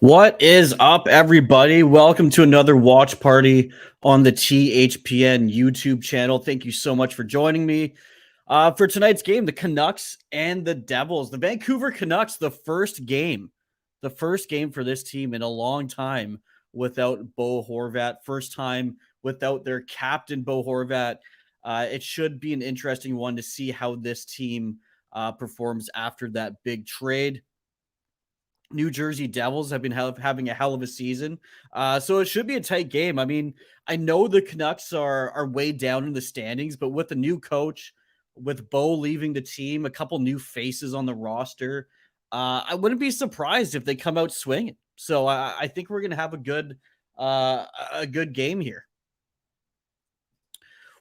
What is up, everybody? Welcome to another watch party on the THPN YouTube channel. Thank you so much for joining me for tonight's game, the Canucks and the Devils. The Vancouver Canucks, the first game for this team in a long time without Bo Horvat, first time without their captain, Bo Horvat. It should be an interesting one to see how this team performs after that big trade. New Jersey Devils have been having a hell of a season. So it should be a tight game. I mean, I know the Canucks are way down in the standings, but with the new coach, with Bo leaving the team, a couple new faces on the roster, I wouldn't be surprised if they come out swinging. So I think we're gonna have a good game here.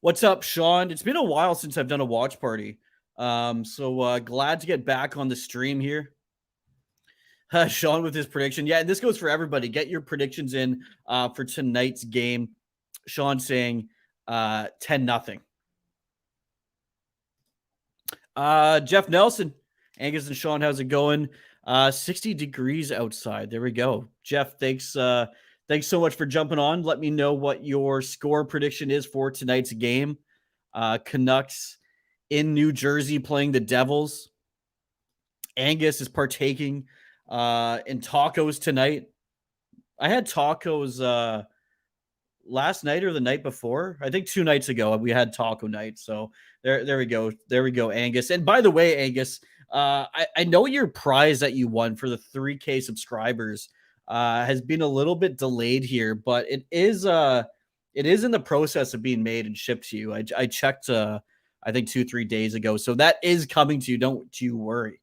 What's up, Sean? It's been a while since I've done a watch party. So glad to get back on the stream here. Sean with his prediction. Yeah, and this goes for everybody. Get your predictions in for tonight's game. Sean saying 10-0. Jeff Nelson, Angus and Sean, how's it going? 60 degrees outside. There we go. Jeff, thanks so much for jumping on. Let me know what your score prediction is for tonight's game. Canucks in New Jersey playing the Devils. Angus is partaking in tacos tonight. I had tacos last night or the night before. I think 2 nights ago we had taco night. So there we go. There we go, Angus. And by the way, Angus, I know your prize that you won for the 3K subscribers has been a little bit delayed here, but it is in the process of being made and shipped to you. I checked I think 2-3 days ago. So that is coming to you. Don't you worry.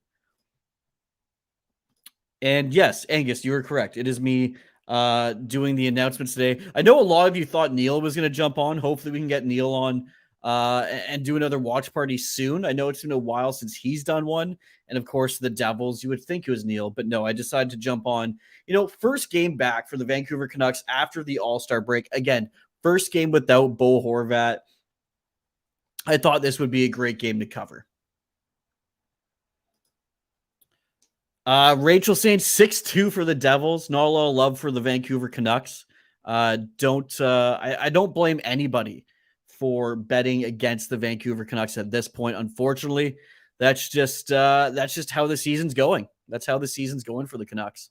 And yes, Angus, you were correct. It is me doing the announcements today. I know a lot of you thought Neil was going to jump on. Hopefully we can get Neil on and do another watch party soon. I know it's been a while since he's done one. And of course, the Devils, you would think it was Neil, but no, I decided to jump on. First game back for the Vancouver Canucks after the All-Star break. Again, first game without Bo Horvat. I thought this would be a great game to cover. Rachel saying 6-2 for the Devils. Not a lot of love for the Vancouver Canucks. I don't blame anybody for betting against the Vancouver Canucks at this point. Unfortunately, that's just how the season's going. That's how the season's going for the Canucks.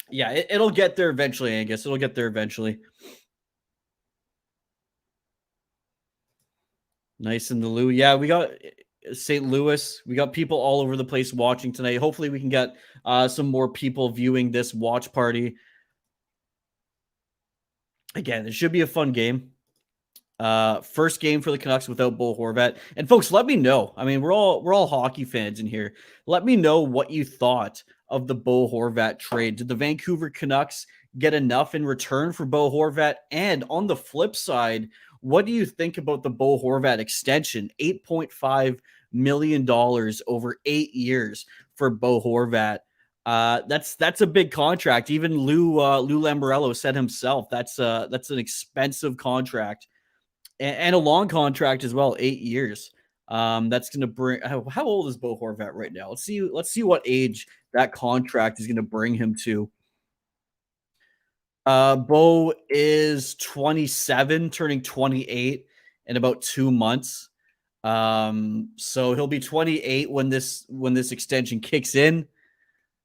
Yeah, it'll get there eventually, Angus. It'll get there eventually. Nice in the Lou. Yeah, we got St. Louis. We got people all over the place watching tonight. Hopefully we can get some more people viewing this watch party. Again, it should be a fun game. First game for the Canucks without Bo Horvat. And folks, let me know. I mean, we're all hockey fans in here. Let me know what you thought of the Bo Horvat trade. Did the Vancouver Canucks get enough in return for Bo Horvat? And on the flip side, what do you think about the Bo Horvat extension? $8.5 million over 8 years for Bo Horvat. That's a big contract. Even Lou Lamoriello said himself that's an expensive contract and a long contract as well, 8 years. That's going to bring. How old is Bo Horvat right now? Let's see what age that contract is going to bring him to. Bo is 27, turning 28 in about 2 months. So he'll be 28 when this extension kicks in.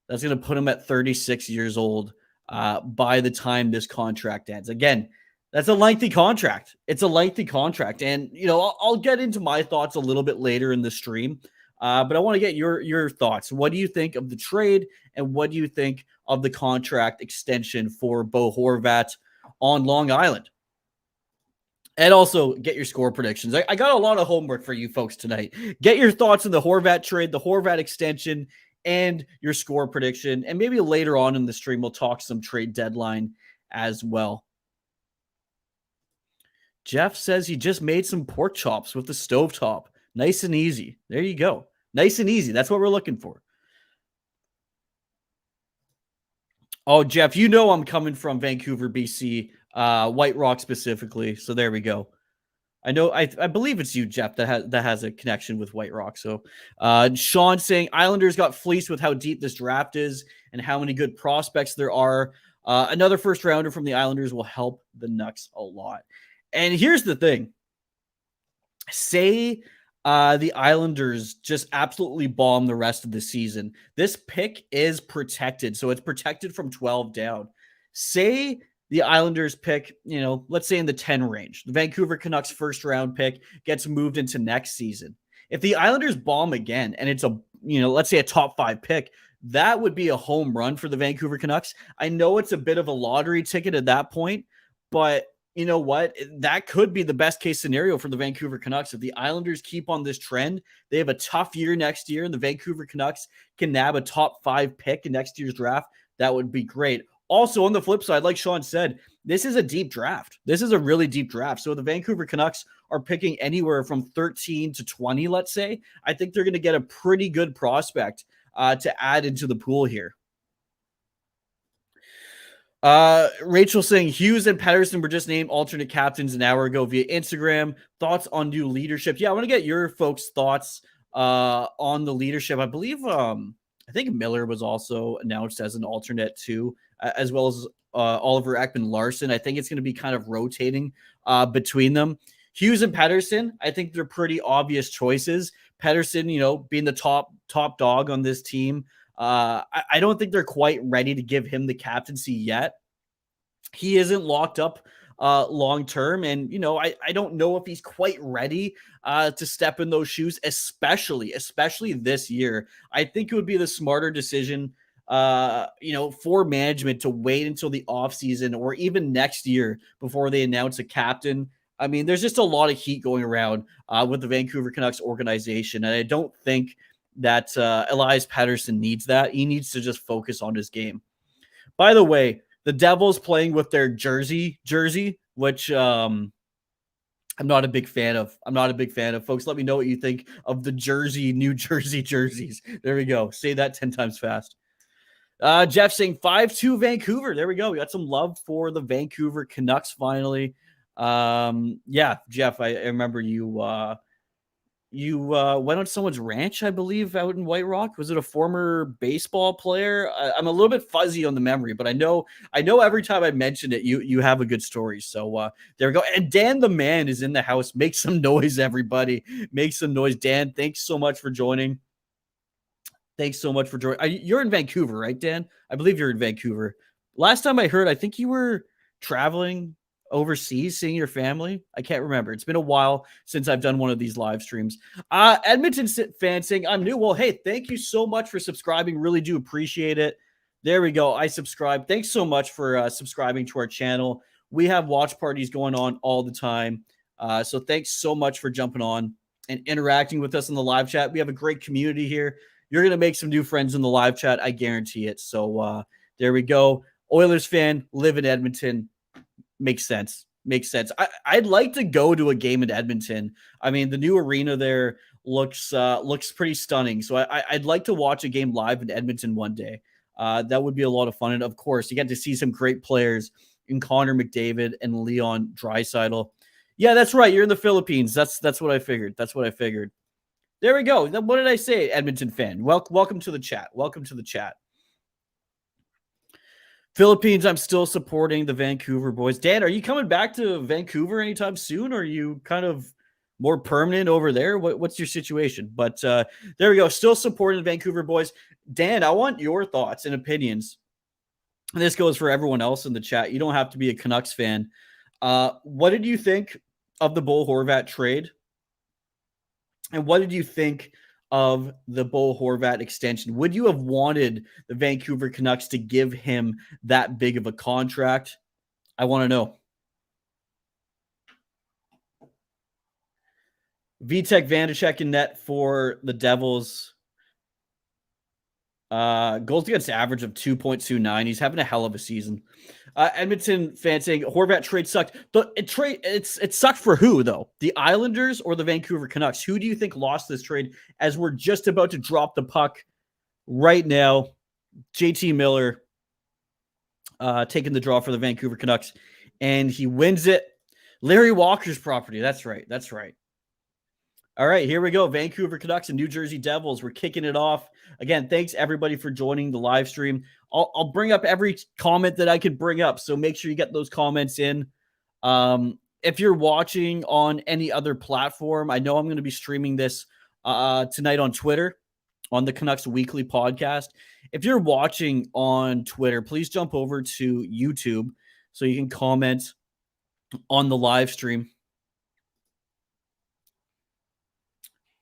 That's going to put him at 36 years old by the time this contract ends. Again, that's a lengthy contract. It's a lengthy contract. And, I'll get into my thoughts a little bit later in the stream. But I want to get your thoughts. What do you think of the trade? And what do you think of the contract extension for Bo Horvat on Long Island? And also get your score predictions. I got a lot of homework for you folks tonight. Get your thoughts on the Horvat trade, the Horvat extension, and your score prediction. And maybe later on in the stream, we'll talk some trade deadline as well. Jeff says he just made some pork chops with the stovetop. Nice and easy. There you go. Nice and easy. That's what we're looking for. Oh, Jeff, I'm coming from Vancouver, BC, White Rock specifically. So there we go. I know. I believe it's you, Jeff, that has a connection with White Rock. So, Sean saying Islanders got fleeced with how deep this draft is and how many good prospects there are. Another first rounder from the Islanders will help the Nucks a lot. And here's the thing: say the Islanders just absolutely bomb the rest of the season. This pick is protected, so it's protected from 12 down. Say the Islanders pick, let's say in the 10 range. The Vancouver Canucks first round pick gets moved into next season. If the Islanders bomb again and it's let's say a top 5 pick, that would be a home run for the Vancouver Canucks. I know it's a bit of a lottery ticket at that point, but you know what? That could be the best case scenario for the Vancouver Canucks. If the Islanders keep on this trend, they have a tough year next year, and the Vancouver Canucks can nab a top 5 pick in next year's draft. That would be great. Also, on the flip side, like Sean said, this is a deep draft. This is a really deep draft. So the Vancouver Canucks are picking anywhere from 13 to 20, let's say. I think they're going to get a pretty good prospect to add into the pool here. Rachel saying Hughes and Pettersson were just named alternate captains an hour ago via Instagram. Thoughts on new leadership? Yeah, I want to get your folks' thoughts on the leadership. I believe I think Miller was also announced as an alternate too, as well as Oliver Ekman-Larsson. I think it's going to be kind of rotating between them. Hughes and Pettersson, I think they're pretty obvious choices. Pettersson, being the top dog on this team. I don't think they're quite ready to give him the captaincy yet. He isn't locked up long term, and I don't know if he's quite ready to step in those shoes, especially this year. I think it would be the smarter decision, for management to wait until the offseason or even next year before they announce a captain. I mean, there's just a lot of heat going around with the Vancouver Canucks organization, and I don't think that Elias Pettersson needs that. He needs to just focus on his game. By the way, the Devils playing with their jersey, which I'm not a big fan of. Folks, let me know what you think of the New Jersey jerseys. There we go. Say that 10 times fast. Jeff saying 5-2 Vancouver. There we go. We got some love for the Vancouver Canucks finally. Yeah, Jeff, I remember you went on someone's ranch, I believe, out in White Rock. Was it a former baseball player? I'm a little bit fuzzy on the memory, but I know every time I mention it, you have a good story. So there we go. And Dan the man is in the house. Make some noise, everybody. Make some noise. Dan, thanks so much for joining. You're in Vancouver, right, Dan? I believe you're in Vancouver. Last time I heard, I think you were traveling overseas, seeing your family. I can't remember. It's been a while since I've done one of these live streams. Edmonton fan saying I'm new. Well, hey, thank you so much for subscribing. Really do appreciate it. There we go. I subscribe. Thanks so much for subscribing to our channel. We have watch parties going on all the time. So thanks so much for jumping on and interacting with us in the live chat. We have a great community here. You're going to make some new friends in the live chat. I guarantee it. So there we go. Oilers fan, live in Edmonton. Makes sense. I'd like to go to a game in Edmonton. I mean, the new arena there looks pretty stunning. So I'd like to watch a game live in Edmonton one day. That would be a lot of fun. And of course, you get to see some great players in Connor McDavid and Leon Draisaitl. Yeah, that's right. You're in the Philippines. That's what I figured. There we go. What did I say, Edmonton fan? Welcome to the chat. Philippines, I'm still supporting the Vancouver boys. Dan, are you coming back to Vancouver anytime soon? Or are you kind of more permanent over there? What's your situation? But there we go. Still supporting the Vancouver boys. Dan, I want your thoughts and opinions. And this goes for everyone else in the chat. You don't have to be a Canucks fan. What did you think of the Bo Horvat trade? And what did you think of the Bo Horvat extension? Would you have wanted the Vancouver Canucks to give him that big of a contract? I want to know. Vitek Vanacek in net for the Devils. Goals against average of 2.29. He's having a hell of a season. Edmonton fan saying Horvat trade sucked. It sucked for who, though? The Islanders or the Vancouver Canucks? Who do you think lost this trade as we're just about to drop the puck right now? JT Miller taking the draw for the Vancouver Canucks, and he wins it. Larry Walker's property. That's right. That's right. All right, here we go. Vancouver Canucks and New Jersey Devils. We're kicking it off. Again, thanks everybody for joining the live stream. I'll bring up every comment that I can bring up, so make sure you get those comments in. If you're watching on any other platform, I know I'm going to be streaming this tonight on Twitter on the Canucks Weekly podcast. If you're watching on Twitter, please jump over to YouTube so you can comment on the live stream.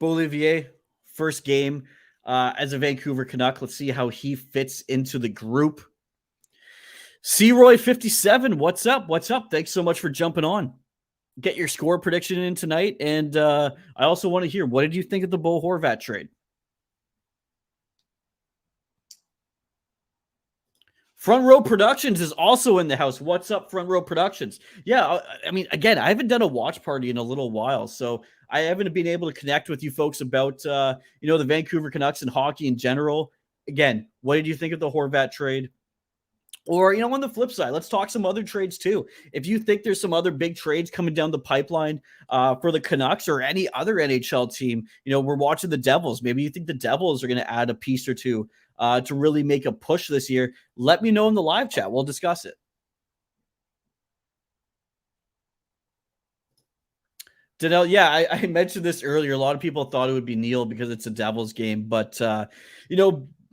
Beauvillier, first game as a Vancouver Canuck. Let's see how he fits into the group. C-Roy57, what's up? What's up? Thanks so much for jumping on. Get your score prediction in tonight. And I also want to hear, what did you think of the Bo Horvat trade? Front Row Productions is also in the house. What's up, Front Row Productions? Yeah, I mean, again, I haven't done a watch party in a little while, so I haven't been able to connect with you folks about, the Vancouver Canucks and hockey in general. Again, what did you think of the Horvat trade? Or, on the flip side, let's talk some other trades too. If you think there's some other big trades coming down the pipeline for the Canucks or any other NHL team, we're watching the Devils. Maybe you think the Devils are going to add a piece or two to really make a push this year. Let me know in the live chat. We'll discuss it. Danelle, yeah, I mentioned this earlier. A lot of people thought it would be Neil because it's a Devils game. But, the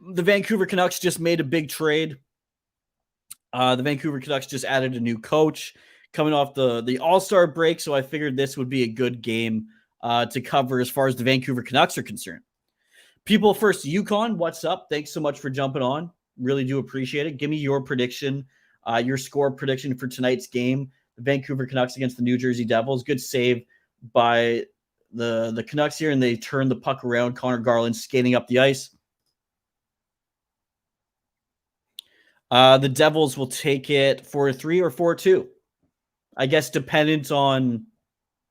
Vancouver Canucks just made a big trade. The Vancouver Canucks just added a new coach coming off the All-Star break, so I figured this would be a good game to cover as far as the Vancouver Canucks are concerned. People first, Yukon, what's up? Thanks so much for jumping on. Really do appreciate it. Give me your prediction, your score prediction for tonight's game. The Vancouver Canucks against the New Jersey Devils. Good save by the Canucks here, and they turn the puck around. Connor Garland skating up the ice. The Devils will take it 4-3 or 4-2. I guess dependent on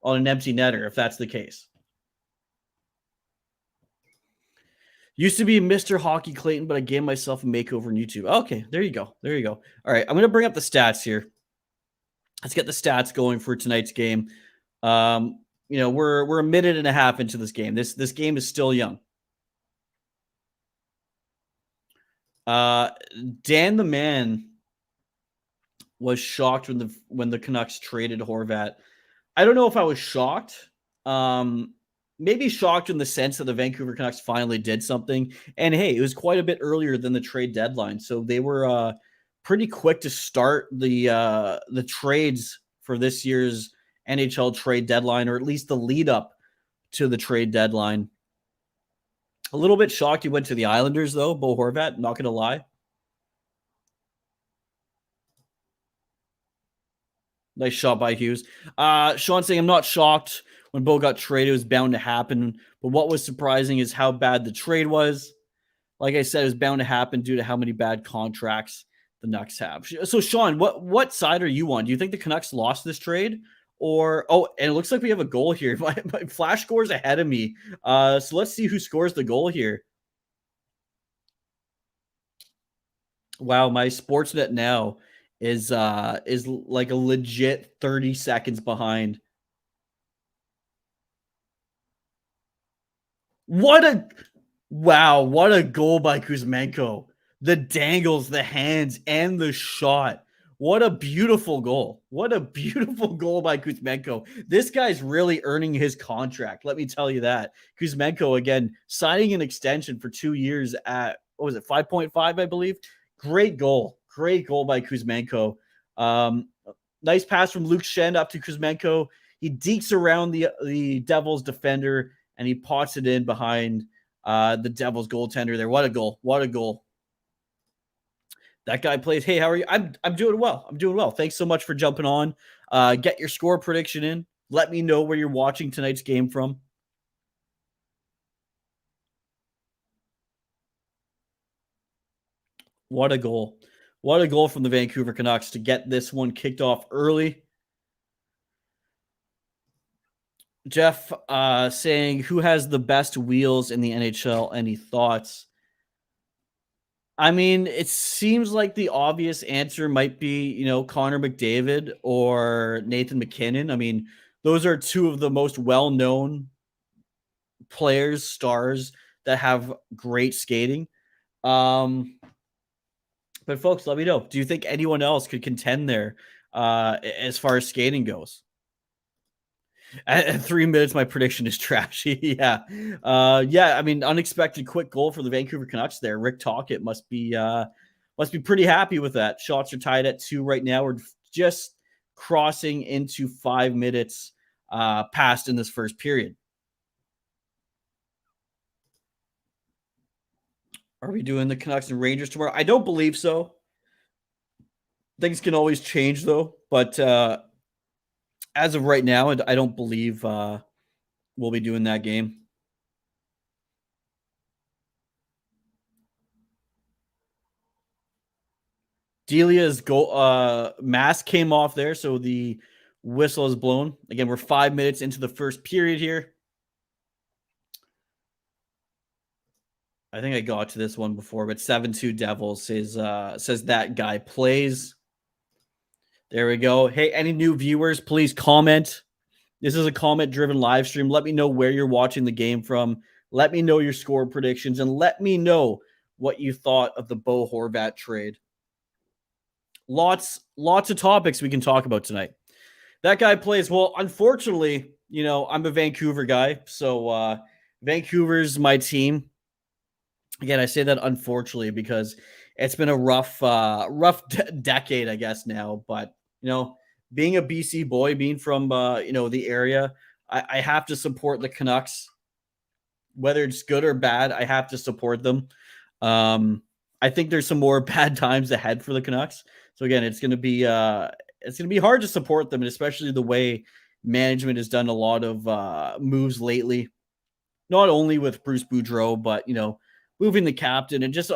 an empty netter, if that's the case. Used to be Mr. Hockey Clayton, but I gave myself a makeover on YouTube. Okay, there you go. There you go. All right, I'm going to bring up the stats here. Let's get the stats going for tonight's game. We're a minute and a half into this game. This game is still young. Dan the Man was shocked when the Canucks traded Horvat. I don't know if I was shocked. Maybe shocked in the sense that the Vancouver Canucks finally did something. And hey, it was quite a bit earlier than the trade deadline, so they were pretty quick to start the trades for this year's NHL trade deadline, or at least the lead up to the trade deadline. A little bit shocked he went to the Islanders, though, Bo Horvat, not going to lie. Nice shot by Hughes. Sean saying, I'm not shocked when Bo got traded. It was bound to happen. But what was surprising is how bad the trade was. Like I said, it was bound to happen due to how many bad contracts the Canucks have. So, Sean, what side are you on? Do you think the Canucks lost this trade? And it looks like we have a goal here. My flash scores ahead of me. So let's see who scores the goal here. Wow, my Sportsnet now is like a legit 30 seconds behind. What a goal by Kuzmenko. The dangles, the hands, and the shot. What a beautiful goal. What a beautiful goal by Kuzmenko. This guy's really earning his contract. Let me tell you that. Kuzmenko, again, signing an extension for 2 years at, 5.5, I believe. Great goal. Great goal by Kuzmenko. Nice pass from Luke Schenn up to Kuzmenko. He dekes around the Devils defender, and he pots it in behind the Devils goaltender there. What a goal. What a goal. That guy plays. Hey, how are you? I'm doing well. I'm doing well. Thanks so much for jumping on. Get your score prediction in. Let me know where you're watching tonight's game from. What a goal. What a goal from the Vancouver Canucks to get this one kicked off early. Jeff saying, who has the best wheels in the NHL? Any thoughts? I mean, it seems like the obvious answer might be, Connor McDavid or Nathan McKinnon. I mean, those are two of the most well-known players, stars that have great skating. Um, but folks, let me know. Do you think anyone else could contend there as far as skating goes? At 3 minutes, my prediction is trashy. Yeah. Yeah, I mean, unexpected quick goal for the Vancouver Canucks there. Rick Tocchet must be pretty happy with that. Shots are tied at 2 right now. We're just crossing into 5 minutes past in this first period. Are we doing the Canucks and Rangers tomorrow? I don't believe so. Things can always change though, but as of right now, I don't believe we'll be doing that game. Delia's goal mask came off there, so the whistle is blown. Again, we're 5 minutes into the first period here. I think I got to this one before, but 7-2 Devils says that guy plays. There we go. Hey, any new viewers, please comment. This is a comment-driven live stream. Let me know where you're watching the game from. Let me know your score predictions, and let me know what you thought of the Bo Horvat trade. Lots of topics we can talk about tonight. That guy plays well. Unfortunately, I'm a Vancouver guy, so Vancouver's my team. Again, I say that unfortunately because it's been a rough decade, I guess now. But being a BC boy, being from the area, I have to support the Canucks, whether it's good or bad. I have to support them. I think there's some more bad times ahead for the Canucks. So again, it's going to be hard to support them, and especially the way management has done a lot of moves lately. Not only with Bruce Boudreau, but moving the captain and just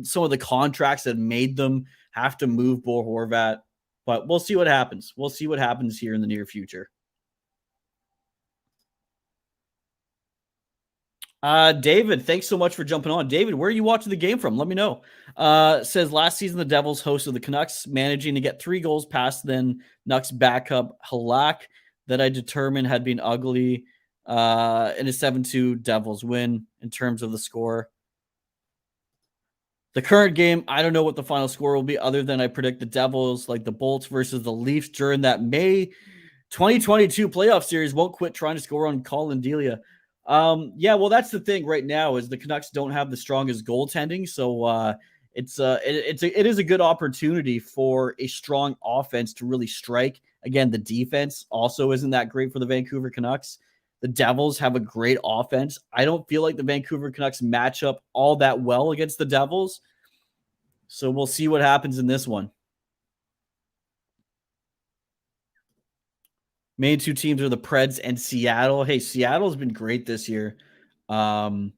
some of the contracts that made them have to move Bo Horvat. But we'll see what happens. We'll see what happens here in the near future. David, thanks so much for jumping on. David, where are you watching the game from? Let me know. Says last season the Devils hosted the Canucks, managing to get 3 goals past then Nucks backup Halak that I determined had been ugly in a 7-2 Devils win in terms of the score. The current game, I don't know what the final score will be other than I predict the Devils, like the Bolts versus the Leafs during that May 2022 playoff series, won't quit trying to score on Colin Delia. Yeah, well, that's the thing right now is the Canucks don't have the strongest goaltending, so it is a good opportunity for a strong offense to really strike. Again, the defense also isn't that great for the Vancouver Canucks. The Devils have a great offense. I don't feel like the Vancouver Canucks match up all that well against the Devils, so we'll see what happens in this one. Main 2 teams are the Preds and Seattle. Hey, Seattle's been great this year. There's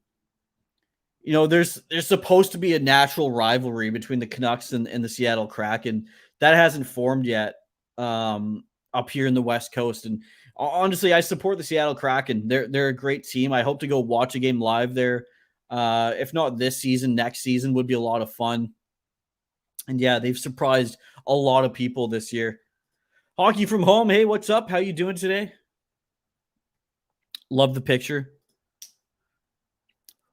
supposed to be a natural rivalry between the Canucks and the Seattle Kraken. That hasn't formed yet up here in the West Coast. And honestly, I support the Seattle Kraken. They're a great team. I hope to go watch a game live there. If not this season, next season would be a lot of fun. And yeah, they've surprised a lot of people this year. Hockey from home. Hey, what's up? How you doing today? Love the picture.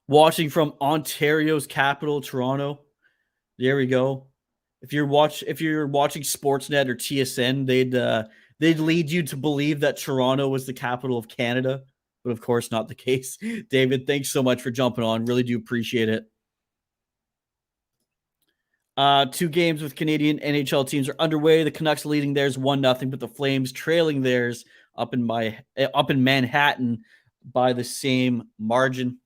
Watching from Ontario's capital, Toronto. There we go. If you're watching Sportsnet or TSN, they'd lead you to believe that Toronto was the capital of Canada, but of course not the case. David, thanks so much for jumping on. Really do appreciate it. 2 games with Canadian NHL teams are underway. The Canucks leading theirs 1-0, but the Flames trailing theirs up in Manhattan by the same margin.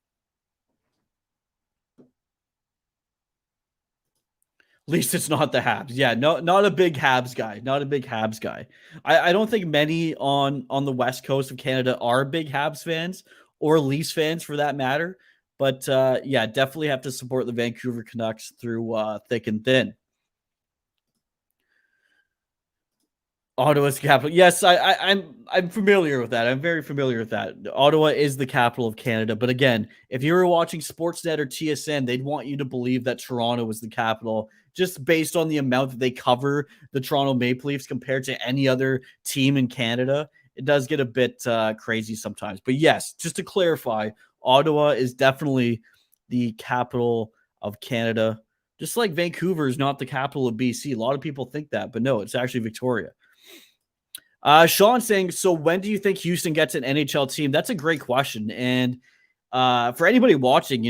At least it's not the Habs. Yeah, no, not a big Habs guy. Not a big Habs guy. I don't think many on the West Coast of Canada are big Habs fans or Leafs fans for that matter. But yeah, definitely have to support the Vancouver Canucks through thick and thin. Ottawa's capital. Yes, I'm familiar with that. I'm very familiar with that. Ottawa is the capital of Canada. But again, if you were watching Sportsnet or TSN, they'd want you to believe that Toronto was the capital just based on the amount that they cover the Toronto Maple Leafs compared to any other team in Canada. It does get a bit crazy sometimes. But yes, just to clarify, Ottawa is definitely the capital of Canada. Just like Vancouver is not the capital of BC. A lot of people think that, but no, it's actually Victoria. Sean saying, so when do you think Houston gets an NHL team? That's a great question. And for anybody watching,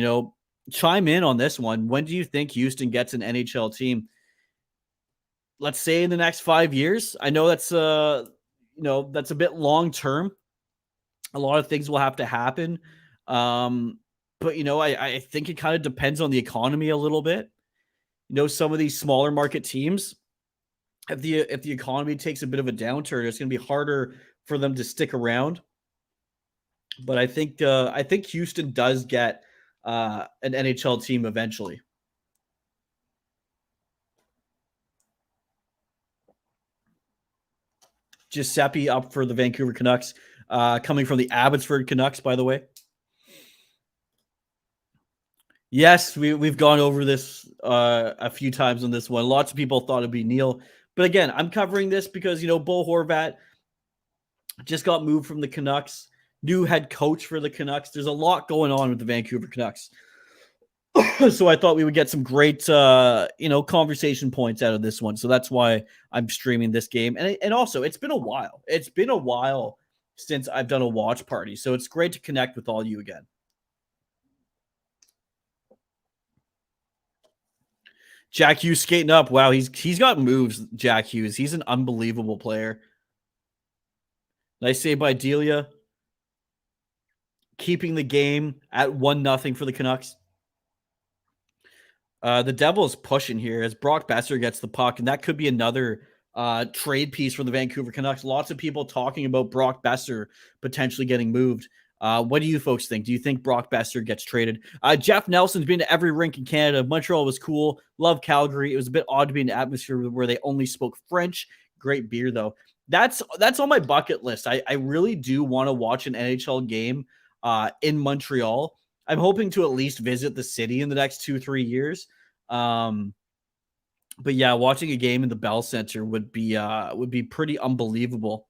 chime in on this one. When do you think Houston gets an NHL team? Let's say in the next 5 years. I know that's a bit long term. A lot of things will have to happen. But I think it kind of depends on the economy a little bit. Some of these smaller market teams, if the economy takes a bit of a downturn, it's going to be harder for them to stick around. But I think Houston does get an NHL team eventually. Giuseppe up for the Vancouver Canucks, coming from the Abbotsford Canucks, by the way. Yes, we've gone over this a few times on this one. Lots of people thought it'd be Neil, but again, I'm covering this because Bo Horvat just got moved from the Canucks, new head coach for the Canucks. There's a lot going on with the Vancouver Canucks. So I thought we would get some great, conversation points out of this one. So that's why I'm streaming this game. And also, it's been a while. It's been a while since I've done a watch party. So it's great to connect with all you again. Jack Hughes skating up. Wow, he's got moves, Jack Hughes. He's an unbelievable player. Nice save by Delia. Keeping the game at 1-0 for the Canucks. The Devils pushing here as Brock Besser gets the puck, and that could be another trade piece for the Vancouver Canucks. Lots of people talking about Brock Besser potentially getting moved. What do you folks think? Do you think Brock Besser gets traded? Jeff Nelson's been to every rink in Canada. Montreal was cool. Love Calgary. It was a bit odd to be in an atmosphere where they only spoke French. Great beer, though. That's on my bucket list. I really do want to watch an NHL game in Montreal. I'm hoping to at least visit the city in the next 2-3 years. But yeah, watching a game in the Bell Center would be pretty unbelievable.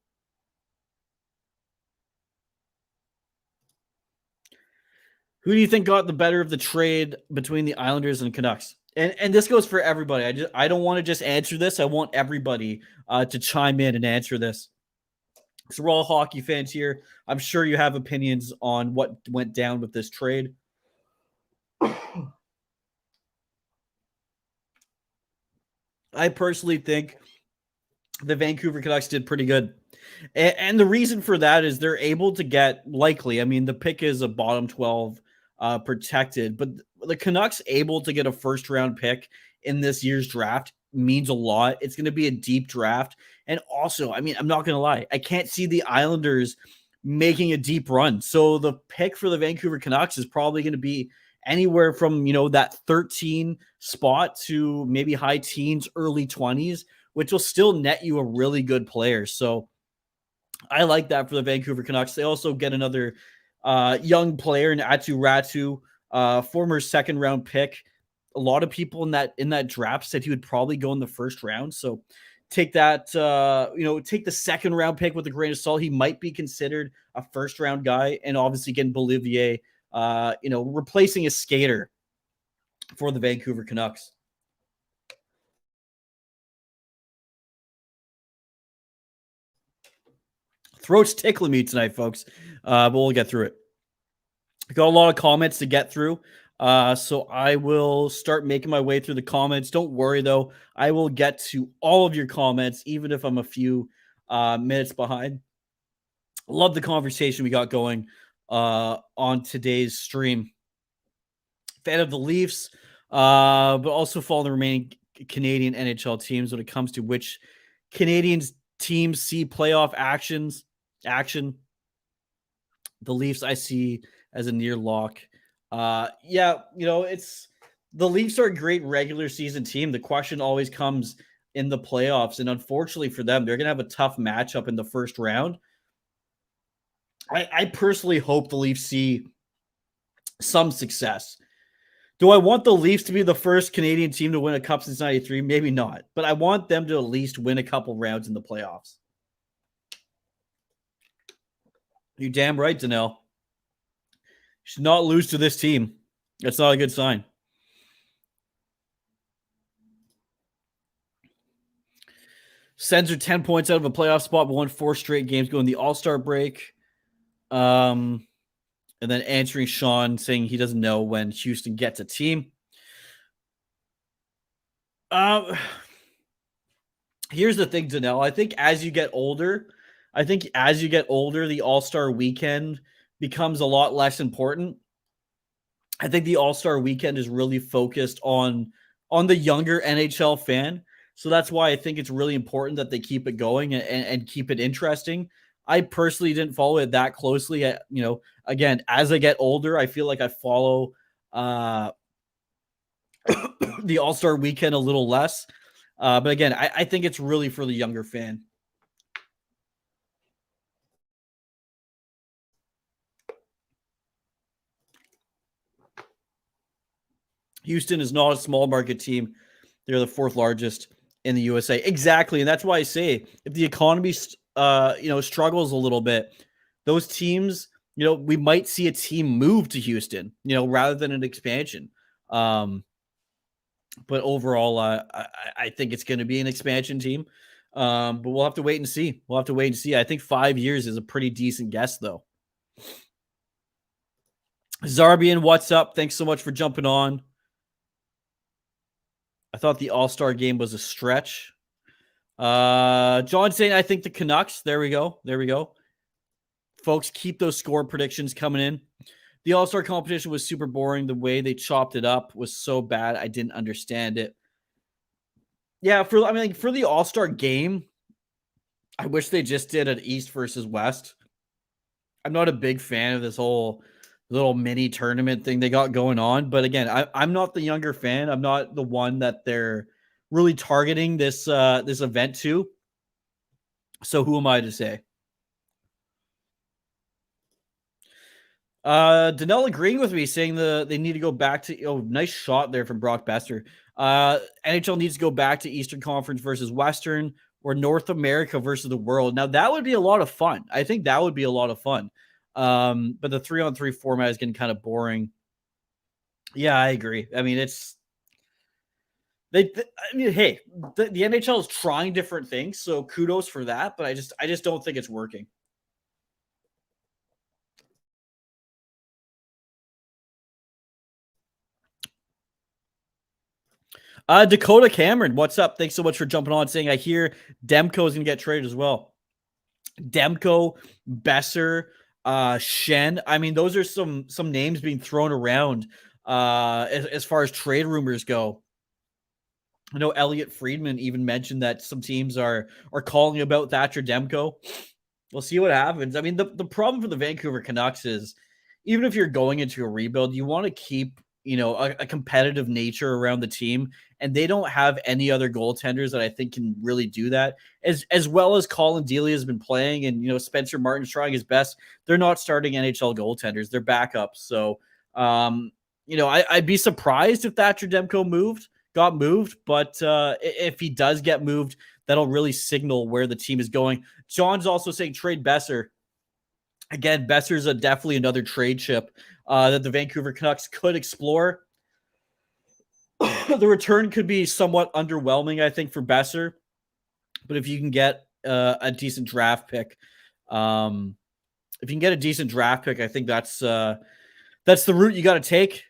Who do you think got the better of the trade between the Islanders and Canucks? And this goes for everybody. I don't want to just answer this. I want everybody to chime in and answer this. So we're all hockey fans here. I'm sure you have opinions on what went down with this trade. I personally think the Vancouver Canucks did pretty good. And the reason for that is they're able to get, likely, I mean, the pick is a bottom 12 protected, but the Canucks able to get a first round pick in this year's draft means a lot. It's going to be a deep draft. And also, I mean, I'm not going to lie, I can't see the Islanders making a deep run. So the pick for the Vancouver Canucks is probably going to be anywhere from, that 13 spot to maybe high teens, early 20s, which will still net you a really good player. So I like that for the Vancouver Canucks. They also get another young player in Atu Ratu, former second round pick. A lot of people in that draft said he would probably go in the first round. So take that, take the second round pick with a grain of salt. He might be considered a first round guy, and obviously getting Bolivier, replacing a skater for the Vancouver Canucks. Throat's tickling me tonight, folks, but we'll get through it. Got a lot of comments to get through, so I will start making my way through the comments. Don't worry, though. I will get to all of your comments, even if I'm a few minutes behind. Love the conversation we got going on today's stream. Fan of the Leafs, but also follow the remaining Canadian NHL teams when it comes to which Canadian teams see playoff action. The Leafs I see as a near lock. It's the Leafs are a great regular season team. The question always comes in the playoffs. And unfortunately for them, they're going to have a tough matchup in the first round. I personally hope the Leafs see some success. Do I want the Leafs to be the first Canadian team to win a cup since 93? Maybe not, but I want them to at least win a couple rounds in the playoffs. You're damn right, Danelle. Should not lose to this team. That's not a good sign. Sens are 10 points out of a playoff spot, but won 4 straight games going the All-Star break. And then answering Sean saying he doesn't know when Houston gets a team. Here's the thing, Danelle. I think as you get older, the All-Star weekend becomes a lot less important. I think the All-Star weekend is really focused on the younger NHL fan. So that's why I think it's really important that they keep it going and keep it interesting. I personally didn't follow it that closely. Again, as I get older, I feel like I follow the All-Star weekend a little less. But again, I think it's really for the younger fan. Houston is not a small market team. They're the 4th largest in the USA. Exactly. And that's why I say if the economy struggles a little bit, those teams, we might see a team move to Houston, rather than an expansion. But overall, I think it's going to be an expansion team. But we'll have to wait and see. I think 5 years is a pretty decent guess, though. Zarbian, what's up? Thanks so much for jumping on. I thought the All-Star game was a stretch. John saying, I think the Canucks. There we go. Folks, keep those score predictions coming in. The All-Star competition was super boring. The way they chopped it up was so bad. I didn't understand it. Yeah, for the All-Star game, I wish they just did an East versus West. I'm not a big fan of this whole little mini tournament thing they got going on. But again, I'm not the younger fan. I'm not the one that they're really targeting this event to. So who am I to say? Danelle agreeing with me, saying they need to go back to nice shot there from Brock Besser. NHL needs to go back to Eastern Conference versus Western, or North America versus the world. Now that would be a lot of fun. I think that would be a lot of fun. But the 3-on-3 format is getting kind of boring. Yeah, I agree. I mean, hey, the NHL is trying different things, so kudos for that. But I just don't think it's working. Dakota Cameron, what's up? Thanks so much for jumping on. Saying I hear Demko is gonna get traded as well. Demko, Besser, Shen. I mean, those are some names being thrown around as far as trade rumors go. I know Elliot Friedman even mentioned that some teams are calling about Thatcher Demko. We'll see what happens. I mean, the problem for the Vancouver Canucks is even if you're going into a rebuild, you want to keep a competitive nature around the team, and they don't have any other goaltenders that I think can really do that. As well as Colin Delia has been playing, and Spencer Martin's trying his best. They're not starting NHL goaltenders; they're backups. So, I'd be surprised if Thatcher Demko got moved, but if he does get moved, that'll really signal where the team is going. John's also saying trade Besser. Again, Besser's definitely another trade chip that the Vancouver Canucks could explore. The return could be somewhat underwhelming, I think, for Besser. But if you can get a decent draft pick, I think that's the route you got to take.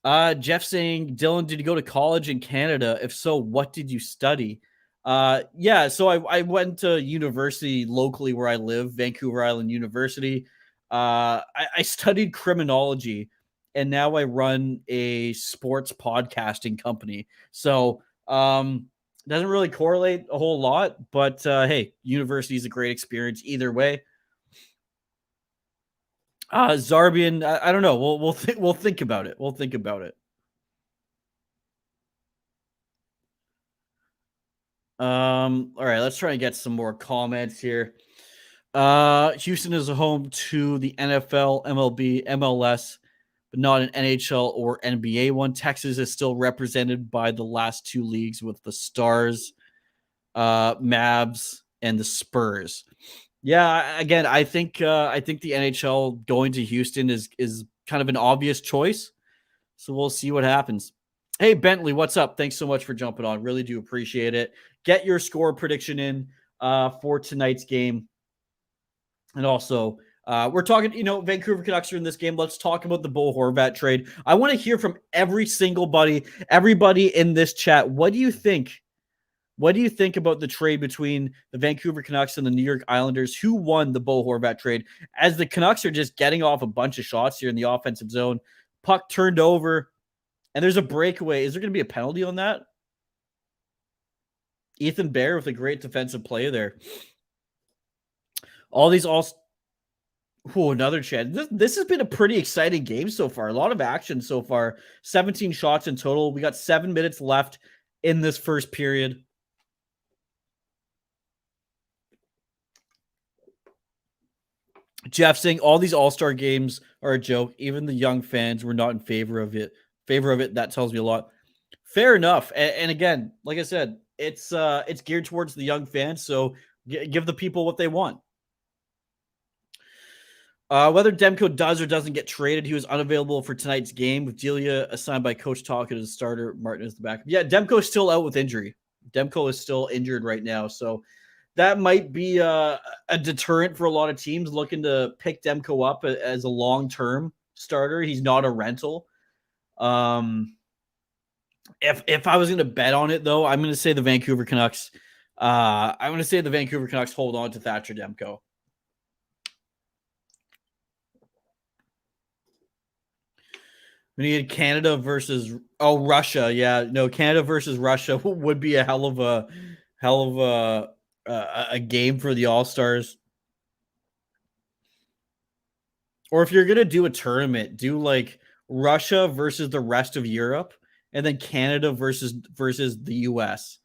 Jeff saying, Dylan, did you go to college in Canada? If so, what did you study? Yeah, so I went to university locally where I live, Vancouver Island University. I studied criminology, and now I run a sports podcasting company. So doesn't really correlate a whole lot, but hey, university is a great experience either way. Zarbian, I don't know. We'll think about it. We'll think about it. All right, let's try and get some more comments here. Houston is a home to the NFL, MLB, MLS, but not an NHL or NBA one. Texas is still represented by the last two leagues with the Stars, Mavs, and the Spurs. Yeah, again, I think the NHL going to Houston is kind of an obvious choice. So we'll see what happens. Hey Bentley, what's up? Thanks so much for jumping on. Really do appreciate it. Get your score prediction in for tonight's game. And also, we're talking, Vancouver Canucks are in this game. Let's talk about the Bo Horvat trade. I want to hear from everybody in this chat. What do you think? What do you think about the trade between the Vancouver Canucks and the New York Islanders? Who won the Bo Horvat trade? As the Canucks are just getting off a bunch of shots here in the offensive zone, puck turned over, and there's a breakaway. Is there going to be a penalty on that? Ethan Bear with a great defensive play there. All these another chance. This has been a pretty exciting game so far. A lot of action so far. 17 shots in total. We got 7 minutes left in this first period. Jeff saying all these all-star games are a joke. Even the young fans were not in favor of it. That tells me a lot. Fair enough. And again, like I said, it's geared towards the young fans, so give the people what they want. Whether Demko does or doesn't get traded, he was unavailable for tonight's game with Delia assigned by Coach Talkett as starter, Martin as the backup. Yeah, Demko is still out with injury. Demko is still injured right now, so that might be a deterrent for a lot of teams looking to pick Demko up as a long-term starter. He's not a rental. If I was going to bet on it, though, I'm going to say the Vancouver Canucks. I'm going to say the Vancouver Canucks hold on to Thatcher Demko. We need Canada versus Russia. Yeah, no, Canada versus Russia would be a hell of a game for the All-Stars. Or if you're gonna do a tournament, do like Russia versus the rest of Europe, and then Canada versus the US,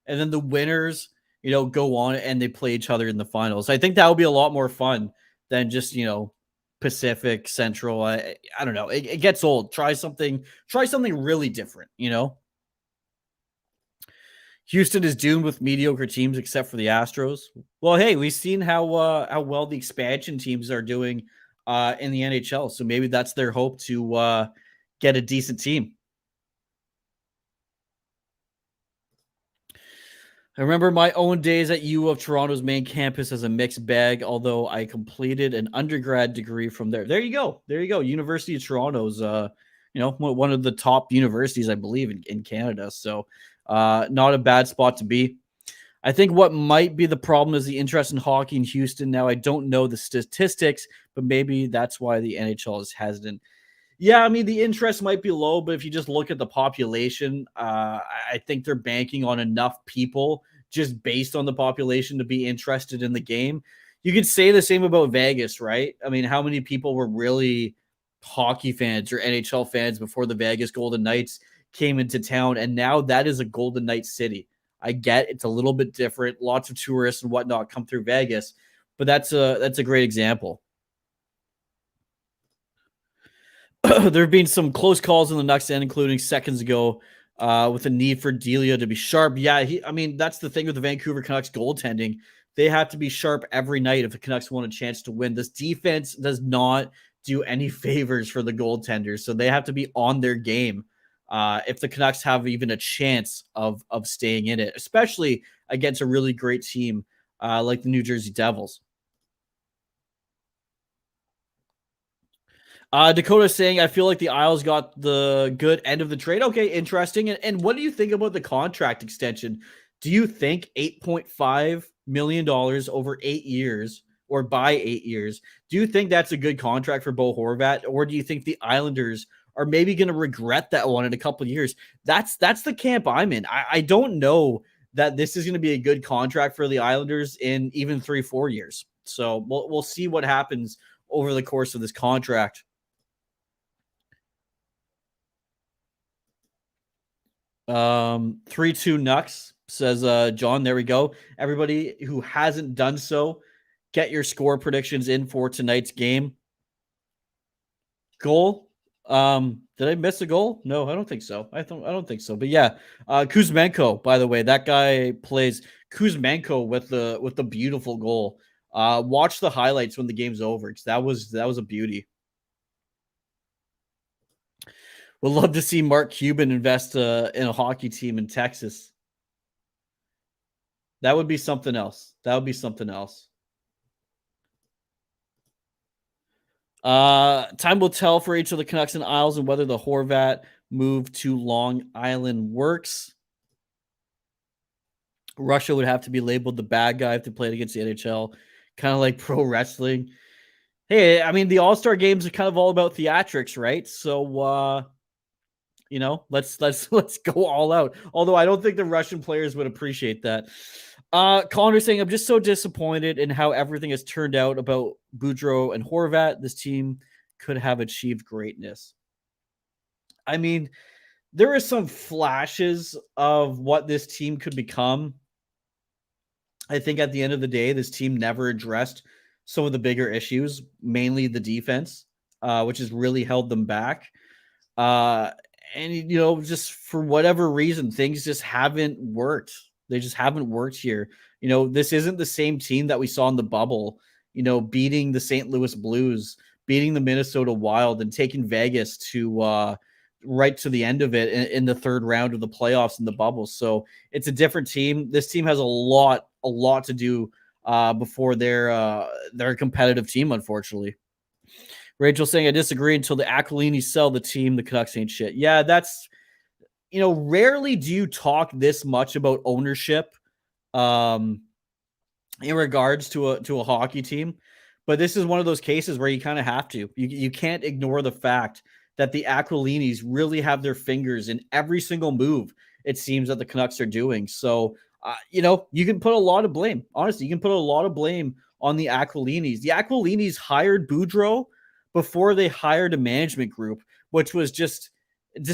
and then the winners, go on and they play each other in the finals. I think that would be a lot more fun than just Pacific Central. I don't know. It gets old. Try something really different. Houston is doomed with mediocre teams except for the Astros. Well, hey, we've seen how well the expansion teams are doing in the NHL. So maybe that's their hope to get a decent team. I remember my own days at U of Toronto's main campus as a mixed bag, although I completed an undergrad degree from there. There you go. University of Toronto's, one of the top universities, I believe, in Canada. So not a bad spot to be. I think what might be the problem is the interest in hockey in Houston. Now, I don't know the statistics, but maybe that's why the NHL is hesitant. Yeah, I mean, the interest might be low, but if you just look at the population, I think they're banking on enough people just based on the population to be interested in the game. You could say the same about Vegas, right? I mean, how many people were really hockey fans or NHL fans before the Vegas Golden Knights came into town? And now that is a Golden Knights city. I get it's a little bit different. Lots of tourists and whatnot come through Vegas, but that's a great example. There have been some close calls in the next end, including seconds ago, with a need for Delia to be sharp. Yeah, that's the thing with the Vancouver Canucks goaltending. They have to be sharp every night if the Canucks want a chance to win. This defense does not do any favors for the goaltenders, so they have to be on their game if the Canucks have even a chance of staying in it, especially against a really great team like the New Jersey Devils. Dakota saying, I feel like the Isles got the good end of the trade. Okay, interesting. And what do you think about the contract extension? Do you think $8.5 million over 8 years or by 8 years, do you think that's a good contract for Bo Horvat? Or do you think the Islanders are maybe going to regret that one in a couple of years? That's the camp I'm in. I don't know that this is going to be a good contract for the Islanders in even 3-4 years. So we'll see what happens over the course of this contract. 3-2 Nucks. says John. There we go. Everybody who hasn't done so, get your score predictions in for tonight's game. Goal. Did I miss a goal? No, I don't think so. I don't think so. But yeah, Kuzmenko, by the way, that guy plays Kuzmenko with the beautiful goal. Watch the highlights when the game's over, because that was a beauty. Would love to see Mark Cuban invest in a hockey team in Texas. That would be something else. That would be something else. Time will tell for each of the Canucks and Isles and whether the Horvat move to Long Island works. Russia would have to be labeled the bad guy if they played against the NHL, kind of like pro wrestling. Hey, I mean, the All-Star games are kind of all about theatrics, right? So, let's go all out. Although I don't think the Russian players would appreciate that. Connor saying, I'm just so disappointed in how everything has turned out about Boudreau and Horvat. This team could have achieved greatness. I mean, there are some flashes of what this team could become. I think at the end of the day, this team never addressed some of the bigger issues, mainly the defense, which has really held them back. And, just for whatever reason, things just haven't worked. They just haven't worked here. This isn't the same team that we saw in the bubble, beating the St. Louis Blues, beating the Minnesota Wild, and taking Vegas to right to the end of it in the third round of the playoffs in the bubble. So it's a different team. This team has a lot to do before they're a competitive team, unfortunately. Rachel saying, I disagree. Until the Aquilinis sell the team, the Canucks ain't shit. Yeah, that's, rarely do you talk this much about ownership in regards to a hockey team. But this is one of those cases where you kind of have to. You can't ignore the fact that the Aquilinis really have their fingers in every single move it seems that the Canucks are doing. So, you can put a lot of blame. Honestly, you can put a lot of blame on the Aquilinis. The Aquilinis hired Boudreau before they hired a management group, which was just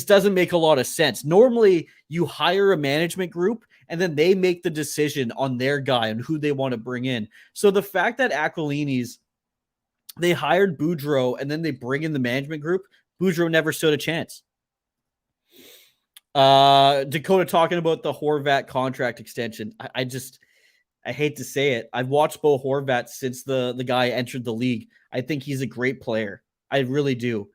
doesn't make a lot of sense. Normally, you hire a management group and then they make the decision on their guy and who they want to bring in. So the fact that Aquilinis, they hired Boudreau and then they bring in the management group, Boudreau never stood a chance. Dakota talking about the Horvat contract extension. I hate to say it. I've watched Bo Horvat since the guy entered the league. I think he's a great player. I really do.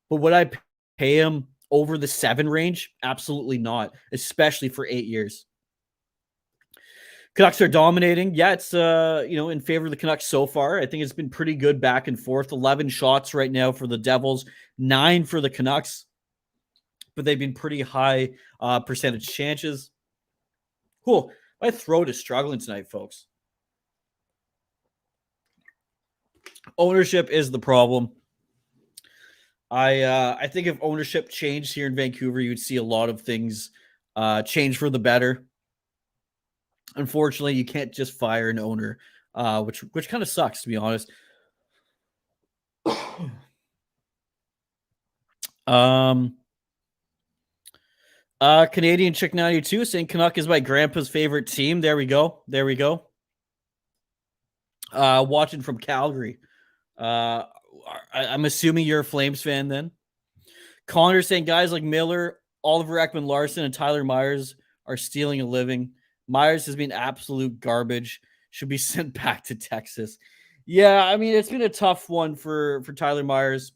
But would I pay him over the 7 range? Absolutely not, especially for 8 years. Canucks are dominating. Yeah, it's in favor of the Canucks so far. I think it's been pretty good back and forth. 11 shots right now for the Devils, 9 for the Canucks. But they've been pretty high percentage chances. Cool. My throat is struggling tonight, folks. Ownership is the problem. I think if ownership changed here in Vancouver, you'd see a lot of things change for the better. Unfortunately, you can't just fire an owner, which kind of sucks, to be honest. Canadian Chick 92 saying Canuck is my grandpa's favorite team. There we go. Watching from Calgary. I'm assuming you're a Flames fan then. Connor saying guys like Miller, Oliver Ekman-Larsson, and Tyler Myers are stealing a living. Myers has been absolute garbage. Should be sent back to Texas. Yeah, I mean, it's been a tough one for Tyler Myers.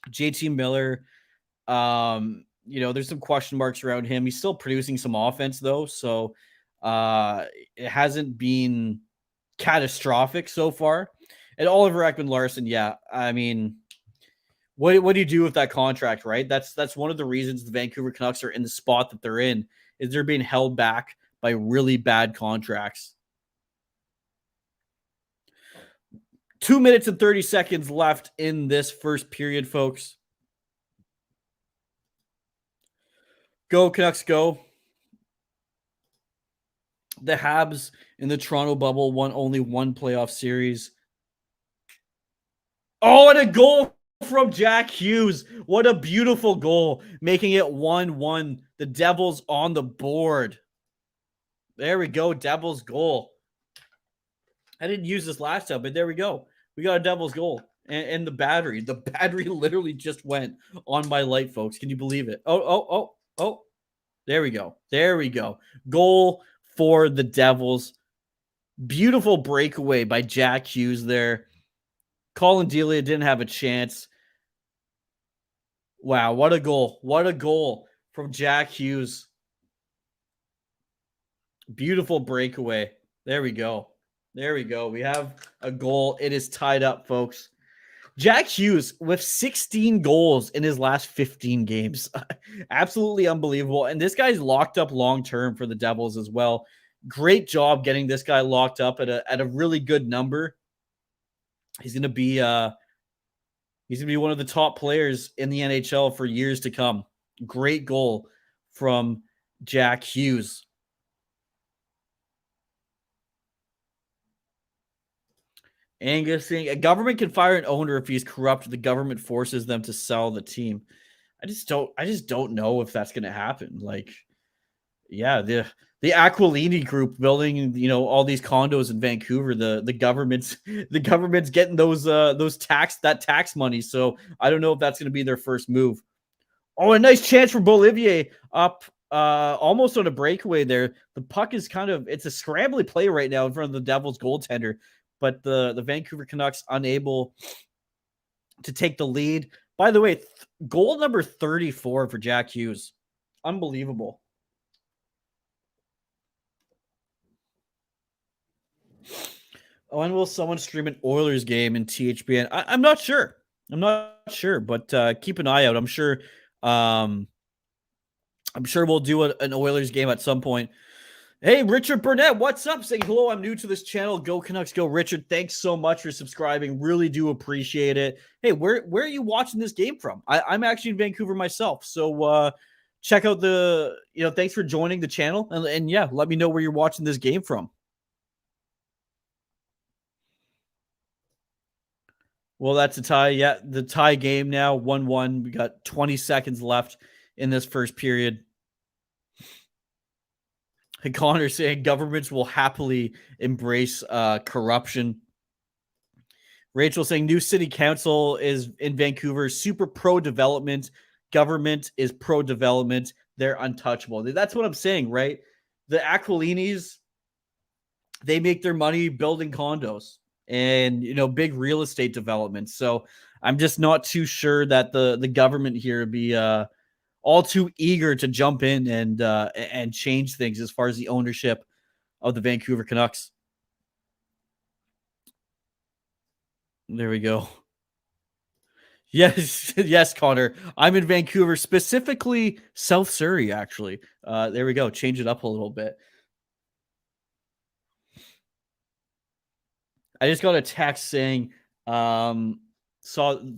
JT Miller, there's some question marks around him. He's still producing some offense, though, so it hasn't been catastrophic so far. And Oliver Ekman-Larsson, yeah, I mean, what do you do with that contract, right? That's one of the reasons the Vancouver Canucks are in the spot that they're in, is they're being held back by really bad contracts. 2 minutes and 30 seconds left in this first period, folks. Go, Canucks, go. The Habs in the Toronto bubble won only one playoff series. Oh, and a goal from Jack Hughes. What a beautiful goal, making it 1-1. The Devils on the board. There we go. Devils goal. I didn't use this last time, but there we go. We got a Devils goal. And the battery. The battery literally just went on my light, folks. Can you believe it? Oh. There we go. There we go. Goal for the Devils. Beautiful breakaway by Jack Hughes there. Colin Delia didn't have a chance. Wow, what a goal. What a goal from Jack Hughes. Beautiful breakaway. There we go. There we go. We have a goal. It is tied up, folks. Jack Hughes with 16 goals in his last 15 games. Absolutely unbelievable. And this guy's locked up long-term for the Devils as well. Great job getting this guy locked up at a really good number. He's going to be one of the top players in the NHL for years to come. Great goal from Jack Hughes. Angus saying a government can fire an owner if he's corrupt. The government forces them to sell the team. I just don't know if that's going to happen. Like, yeah, the Aquilini group building, all these condos in Vancouver. The government's getting those tax money. So I don't know if that's going to be their first move. Oh, a nice chance for Bolivier up almost on a breakaway there. The puck is it's a scrambly play right now in front of the Devils goaltender. But the Vancouver Canucks unable to take the lead. By the way, goal number 34 for Jack Hughes. Unbelievable. When will someone stream an Oilers game in THPN? I'm not sure. But keep an eye out. I'm sure we'll do an Oilers game at some point. Hey, Richard Burnett, what's up? Saying hello, I'm new to this channel. Go Canucks, go. Richard, thanks so much for subscribing. Really do appreciate it. Hey, where are you watching this game from? I'm actually in Vancouver myself. So check out thanks for joining the channel. And yeah, let me know where you're watching this game from. Well, that's a tie. Yeah, the tie game now, 1-1. We got 20 seconds left in this first period. And Connor saying governments will happily embrace corruption. Rachel saying new city council is in Vancouver, super pro-development. Government is pro-development. They're untouchable. That's what I'm saying, right? The Aquilinis, they make their money building condos and, big real estate developments. So I'm just not too sure that the government here would be all too eager to jump in and change things as far as the ownership of the Vancouver Canucks. There we go. Yes, Connor. I'm in Vancouver, specifically South Surrey, actually. There we go. Change it up a little bit. I just got a text saying, saw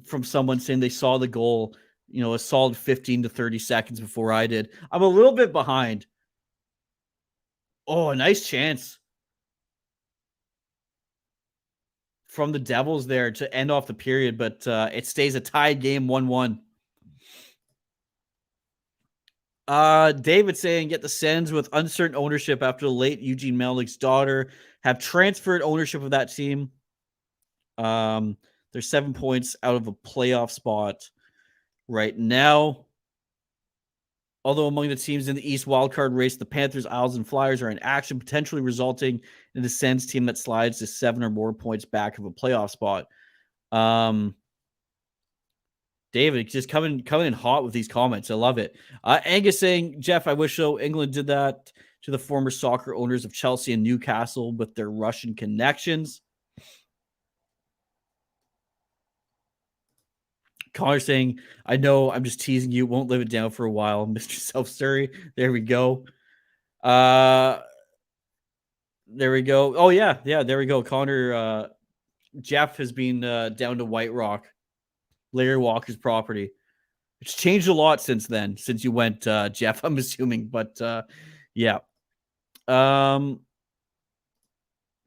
from someone saying they saw the goal, a solid 15 to 30 seconds before I did. I'm a little bit behind. Oh, a nice chance from the Devils there to end off the period, but it stays a tied game, 1-1. David saying, get the Sens with uncertain ownership after the late Eugene Melnick's daughter have transferred ownership of that team. They're 7 points out of a playoff spot right now. Although among the teams in the East wildcard race, the Panthers, Isles, and Flyers are in action, potentially resulting in the Sens team that slides to 7 or more points back of a playoff spot. David, just coming in hot with these comments. I love it. Angus saying, Jeff, I wish so. England did that to the former soccer owners of Chelsea and Newcastle with their Russian connections. Connor saying, I know, I'm just teasing you. Won't live it down for a while, Mr. South Surrey. There we go. There we go. Oh, yeah. Yeah, there we go. Connor, Jeff has been down to White Rock, Larry Walker's property. It's changed a lot since then, since you went, Jeff, I'm assuming. But, yeah. Well,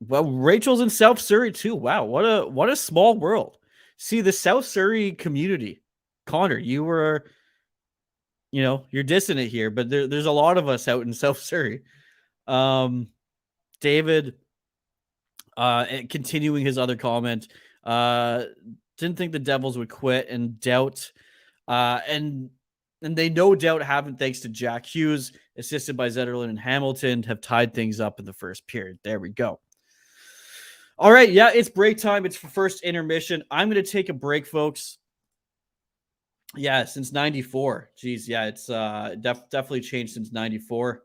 Rachel's in South Surrey, too. Wow, what a small world. See, the South Surrey community, Connor, you were, you're dissonant here, but there's a lot of us out in South Surrey. David, continuing his other comment, didn't think the Devils would quit and doubt, and they no doubt haven't, thanks to Jack Hughes, assisted by Zetterlund and Hamilton, have tied things up in the first period. There we go. All right, yeah, it's break time. It's for first intermission. I'm going to take a break, folks. Yeah, since 94. Geez, yeah, it's definitely changed since 94.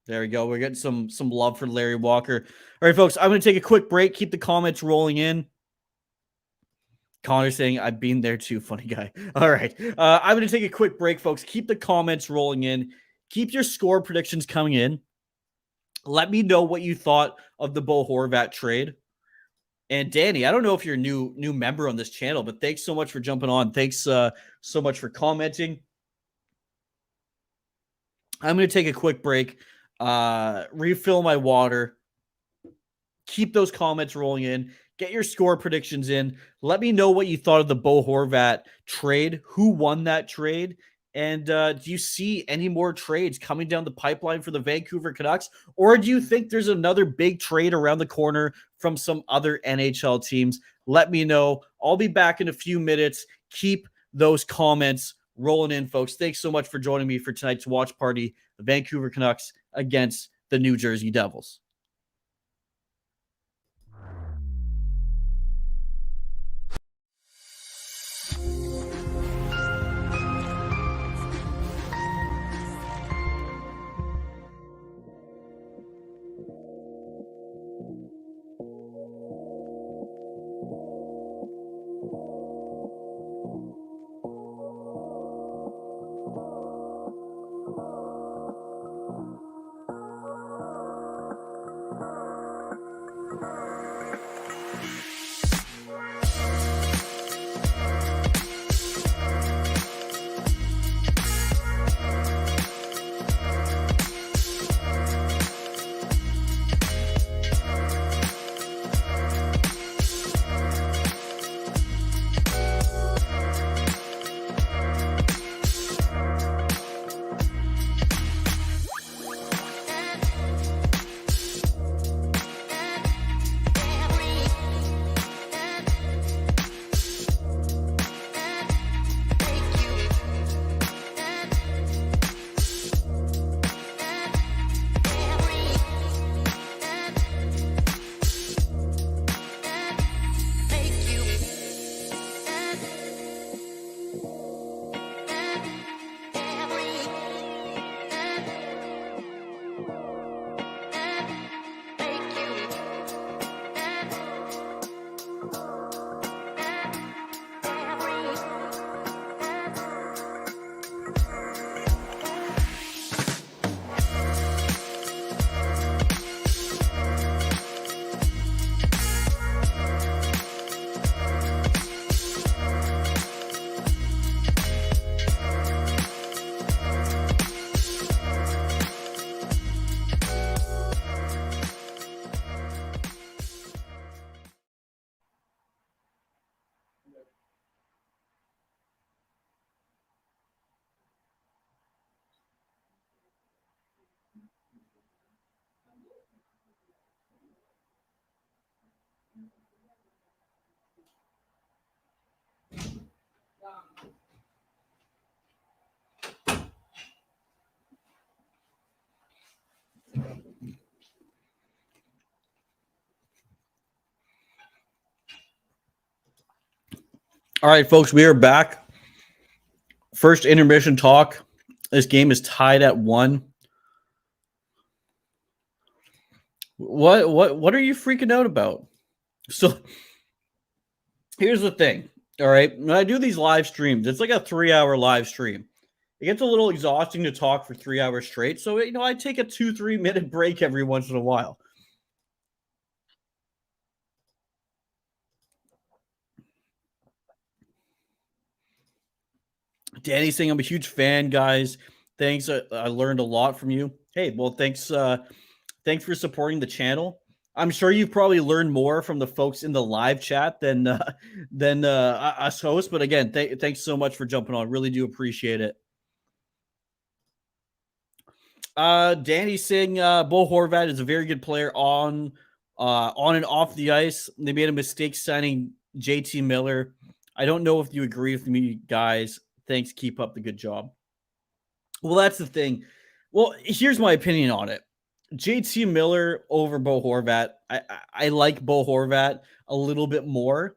There we go. We're getting some love for Larry Walker. All right, folks, I'm going to take a quick break. Keep the comments rolling in. Connor saying, I've been there too. Funny guy. All right. I'm going to take a quick break, folks. Keep the comments rolling in. Keep your score predictions coming in. Let me know what you thought of the Bo Horvat trade. And Danny, I don't know if you're a new member on this channel, but thanks so much for jumping on. Thanks so much for commenting. I'm going to take a quick break, refill my water, keep those comments rolling in, get your score predictions in. Let me know what you thought of the Bo Horvat trade, who won that trade, and do you see any more trades coming down the pipeline for the Vancouver Canucks? Or do you think there's another big trade around the corner from some other NHL teams? Let me know. I'll be back in a few minutes. Keep those comments rolling in, folks. Thanks so much for joining me for tonight's watch party, the Vancouver Canucks against the New Jersey Devils. All right, folks, we are back. First intermission talk. This game is tied at 1. What are you freaking out about? So here's the thing. All right, when I do these live streams, it's like a 3-hour live stream. It gets a little exhausting to talk for 3 hours straight. So, I take a 2-3 minute break every once in a while. Danny's saying I'm a huge fan, guys. Thanks. I learned a lot from you. Hey, well, thanks. Thanks for supporting the channel. I'm sure you've probably learned more from the folks in the live chat than us hosts. But again, thanks so much for jumping on. Really do appreciate it. Danny's saying Bo Horvat is a very good player on and off the ice. They made a mistake signing JT Miller. I don't know if you agree with me, guys. Thanks. Keep up the good job. Well, that's the thing. Well, here's my opinion on it. JT Miller over Bo Horvat. I like Bo Horvat a little bit more,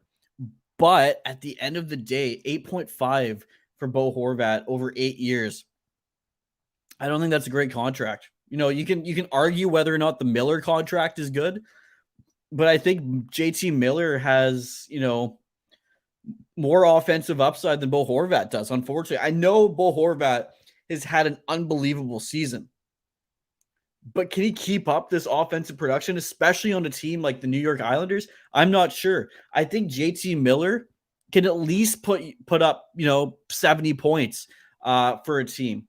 but at the end of the day, 8.5 for Bo Horvat over 8 years. I don't think that's a great contract. You can argue whether or not the Miller contract is good, but I think JT Miller has, more offensive upside than Bo Horvat does, unfortunately. I know Bo Horvat has had an unbelievable season, but can he keep up this offensive production, especially on a team like the New York Islanders? I'm not sure. I think JT Miller can at least put up, 70 points for a team.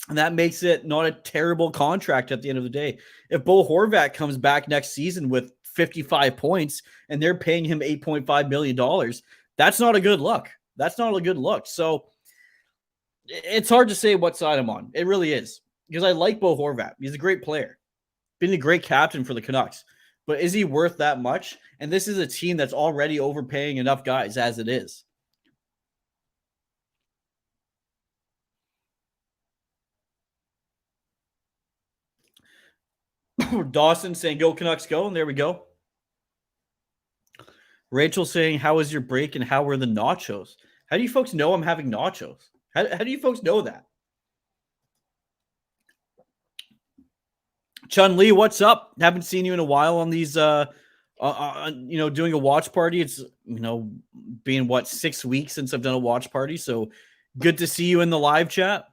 And that makes it not a terrible contract at the end of the day. If Bo Horvat comes back next season with 55 points and they're paying him $8.5 million, that's not a good look. That's not a good look. So it's hard to say what side I'm on. It really is. Because I like Bo Horvat. He's a great player. Been a great captain for the Canucks. But is he worth that much? And this is a team that's already overpaying enough guys as it is. Dawson saying, go Canucks, go. And there we go. Rachel saying, how was your break and how were the nachos? How do you folks know I'm having nachos? How do you folks know that? Chun Li, what's up? Haven't seen you in a while on these, doing a watch party. It's, been 6 weeks since I've done a watch party. So good to see you in the live chat.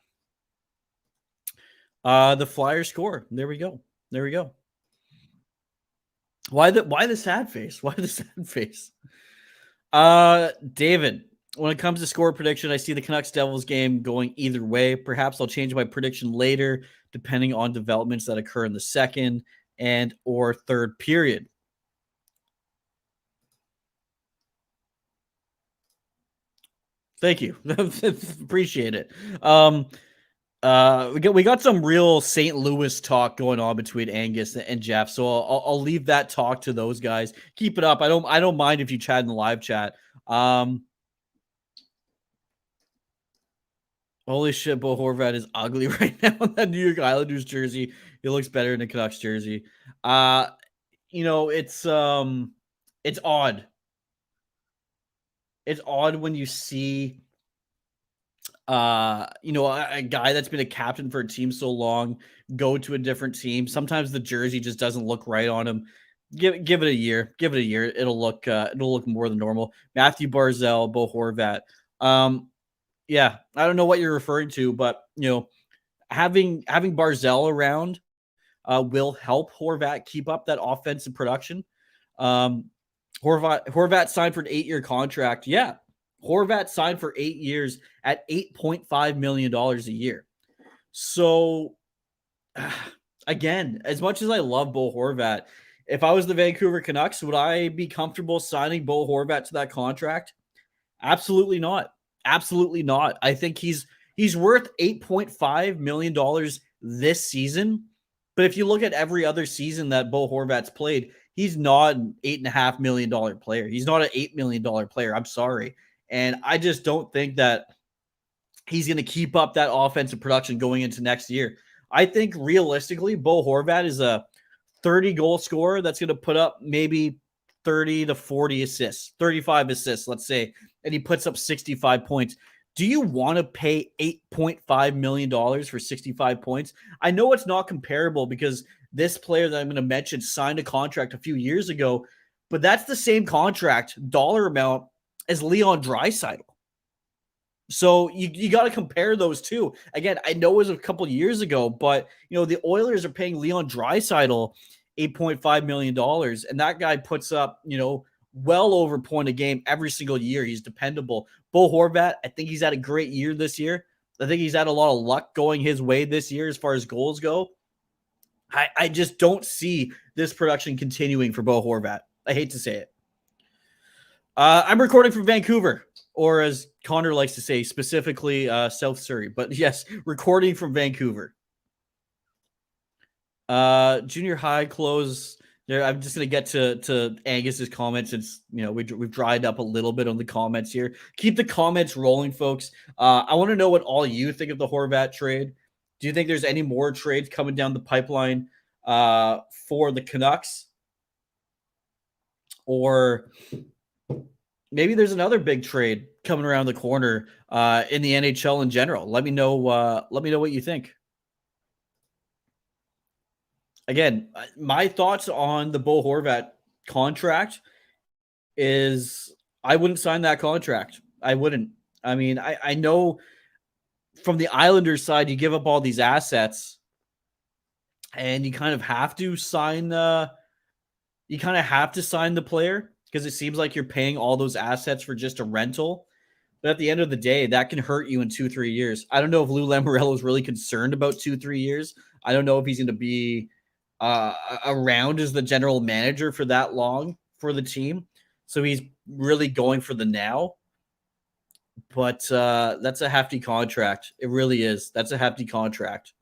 The Flyers score. There we go. There we go. Why the sad face? Why the sad face? David, when it comes to score prediction, I see the Canucks Devils game going either way. Perhaps I'll change my prediction later, depending on developments that occur in the second and or third period. Thank you. Appreciate it. We got some real St. Louis talk going on between Angus and Jeff, so I'll leave that talk to those guys. Keep it up. I don't mind if you chat in the live chat. Holy shit, Bo Horvat is ugly right now in that New York Islanders jersey. He looks better in a Canucks jersey. It's odd. It's odd when you see a guy that's been a captain for a team so long go to a different team. Sometimes the jersey just doesn't look right on him. Give it a year. Give it a year. It'll look more than normal. Matthew Barzal, Bo Horvat. Yeah, I don't know what you're referring to, but having Barzal around will help Horvat keep up that offensive production. Horvat signed for an 8-year contract. Yeah. Horvat signed for 8 years at $8.5 million a year. So, again, as much as I love Bo Horvat, if I was the Vancouver Canucks, would I be comfortable signing Bo Horvat to that contract? Absolutely not. Absolutely not. I think he's worth $8.5 million this season. But if you look at every other season that Bo Horvat's played, he's not an $8.5 million player. He's not an $8 million player. I'm sorry. And I just don't think that he's going to keep up that offensive production going into next year. I think realistically, Bo Horvat is a 30-goal scorer that's going to put up maybe 30 to 40 assists, 35 assists, let's say, and he puts up 65 points. Do you want to pay $8.5 million for 65 points? I know it's not comparable because this player that I'm going to mention signed a contract a few years ago, but that's the same contract dollar amount as Leon Draisaitl. So you got to compare those two. Again, I know it was a couple years ago, but the Oilers are paying Leon Draisaitl $8.5 million, and that guy puts up, well over a point a game every single year. He's dependable. Bo Horvat, I think he's had a great year this year. I think he's had a lot of luck going his way this year as far as goals go. I just don't see this production continuing for Bo Horvat. I hate to say it. I'm recording from Vancouver, or as Connor likes to say, specifically South Surrey. But yes, recording from Vancouver. Junior high close there. I'm just gonna get to Angus's comments. It's we've dried up a little bit on the comments here. Keep the comments rolling, folks. I want to know what all you think of the Horvat trade. Do you think there's any more trades coming down the pipeline for the Canucks, or maybe there's another big trade coming around the corner in the NHL in general? Let me know. Let me know what you think. Again, my thoughts on the Bo Horvat contract is I wouldn't sign that contract. I wouldn't. I mean, I know from the Islanders side, you give up all these assets and you kind of have to sign the player because it seems like you're paying all those assets for just a rental. But at the end of the day, that can hurt you in 2-3 years. I don't know if Lou Lamoriello is really concerned about 2-3 years. I don't know if he's going to be around as the general manager for that long for the team. So he's really going for the now. But that's a hefty contract. It really is. That's a hefty contract.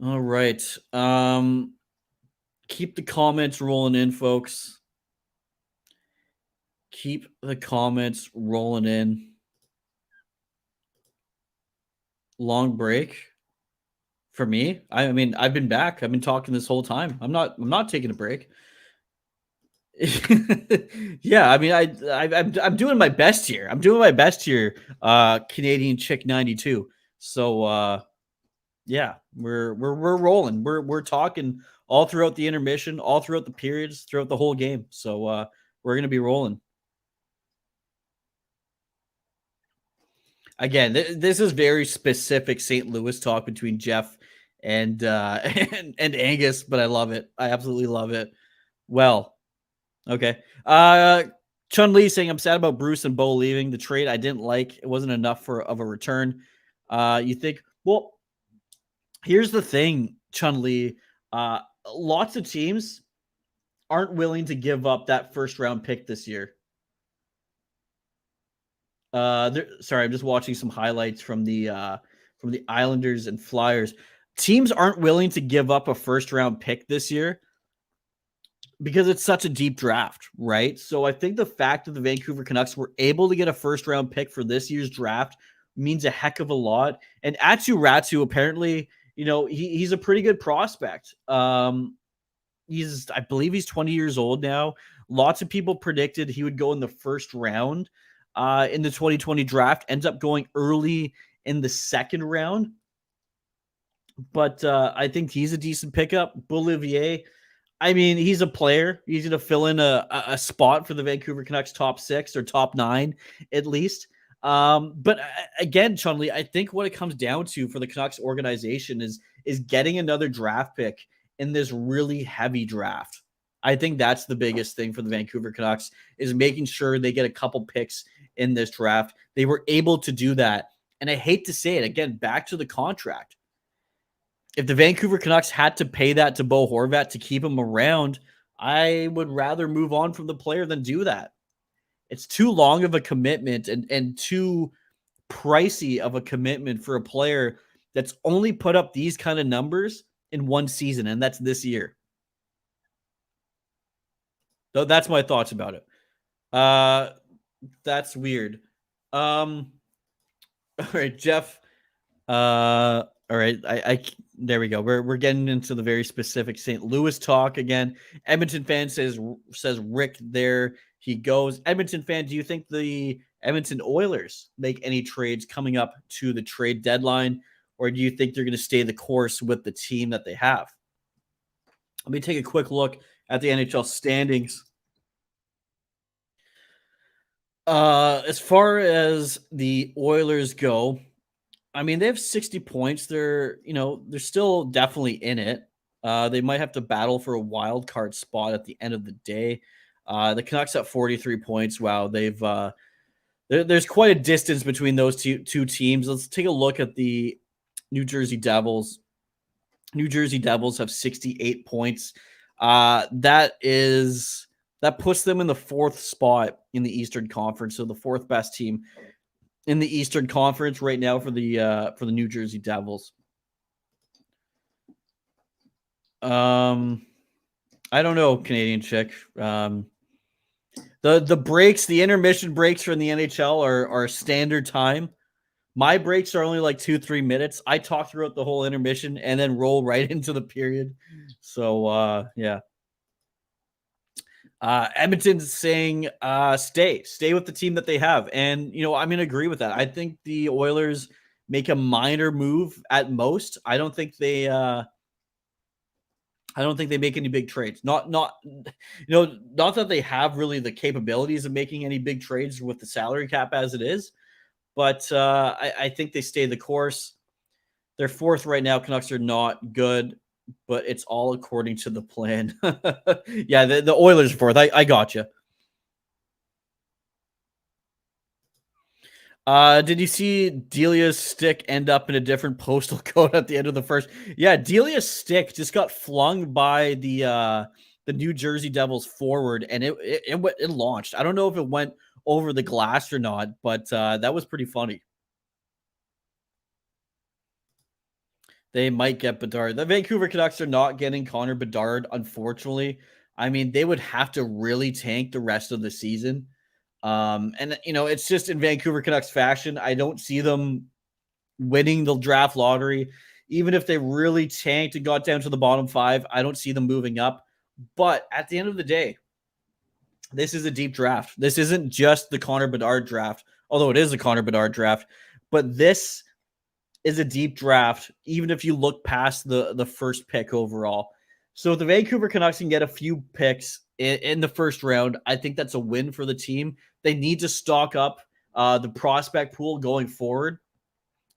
All right. Keep the comments rolling in, folks. Keep the comments rolling in. Long break for me. I mean, I've been back. I've been talking this whole time. I'm not taking a break. Yeah, I mean, I'm doing my best here. I'm doing my best here. Canadian Chick 92. So yeah, we're rolling. We're talking all throughout the intermission, all throughout the periods, throughout the whole game. So we're gonna be rolling. Again, this is very specific St. Louis talk between Jeff and and Angus, but I love it. I absolutely love it. Well, okay. Chun Li saying I'm sad about Bruce and Bo leaving. The trade I didn't like. It wasn't enough of a return. You think? Well, here's the thing, Chun Li. Lots of teams aren't willing to give up that first round pick this year. Sorry, I'm just watching some highlights from the Islanders and Flyers. Teams aren't willing to give up a first round pick this year because it's such a deep draft, right? So I think the fact that the Vancouver Canucks were able to get a first round pick for this year's draft means a heck of a lot. And Atu Ratu, apparently, he's a pretty good prospect. I believe he's 20 years old now. Lots of people predicted he would go in the first round in the 2020 draft, ends up going early in the second round. But I think he's a decent pickup. Bolivier, I mean, he's a player. He's going to fill in a spot for the Vancouver Canucks top 6 or top 9 at least. But again, Chun-Li, I think what it comes down to for the Canucks organization is getting another draft pick in this really heavy draft. I think that's the biggest thing for the Vancouver Canucks is making sure they get a couple picks in this draft. They were able to do that. And I hate to say it, again, back to the contract. If the Vancouver Canucks had to pay that to Bo Horvat to keep him around, I would rather move on from the player than do that. It's too long of a commitment and too pricey of a commitment for a player that's only put up these kind of numbers in one season, and that's this year. So that's my thoughts about it. That's weird. All right, Jeff. All right, I there we go. We're getting into the very specific St. Louis talk again. Edmonton fan says Rick, there he goes. Edmonton fan, do you think the Edmonton Oilers make any trades coming up to the trade deadline, or do you think they're going to stay the course with the team that they have? Let me take a quick look at the NHL standings. As far as the Oilers go, I mean, they have 60 points. They're still definitely in it. They might have to battle for a wild card spot at the end of the day. The Canucks at 43 points. Wow, they've there's quite a distance between those two teams. Let's take a look at the New Jersey Devils. New Jersey Devils have 68 points. That puts them in the 4th spot in the Eastern Conference, so the 4th best team in the Eastern Conference right now for the New Jersey Devils. I don't know, Canadian chick. The breaks, the intermission breaks from the NHL are standard time. My breaks are only like 2-3 minutes. I talk throughout the whole intermission and then roll right into the period. So yeah. Edmonton's saying stay with the team that they have. And I'm gonna agree with that. I think the Oilers make a minor move at most. I don't think they make any big trades. Not that they have really the capabilities of making any big trades with the salary cap as it is, but I think they stay the course. They're fourth right now. Canucks are not good, but it's all according to the plan. Yeah, the Oilers are fourth. I got you. Did you see Delia's stick end up in a different postal code at the end of the first? Yeah, Delia's stick just got flung by the New Jersey Devils forward, and it launched. I don't know if it went over the glass or not, but that was pretty funny. They might get Bedard. The Vancouver Canucks are not getting Connor Bedard, unfortunately. I mean, they would have to really tank the rest of the season. And it's just in Vancouver Canucks fashion. I don't see them winning the draft lottery. Even if they really tanked and got down to the bottom five, I don't see them moving up. But at the end of the day, this is a deep draft. This isn't just the Connor Bedard draft, although it is a Connor Bedard draft. But this is a deep draft, even if you look past the first pick overall. So if the Vancouver Canucks can get a few picks in the first round, I think that's a win for the team. They need to stock up the prospect pool going forward.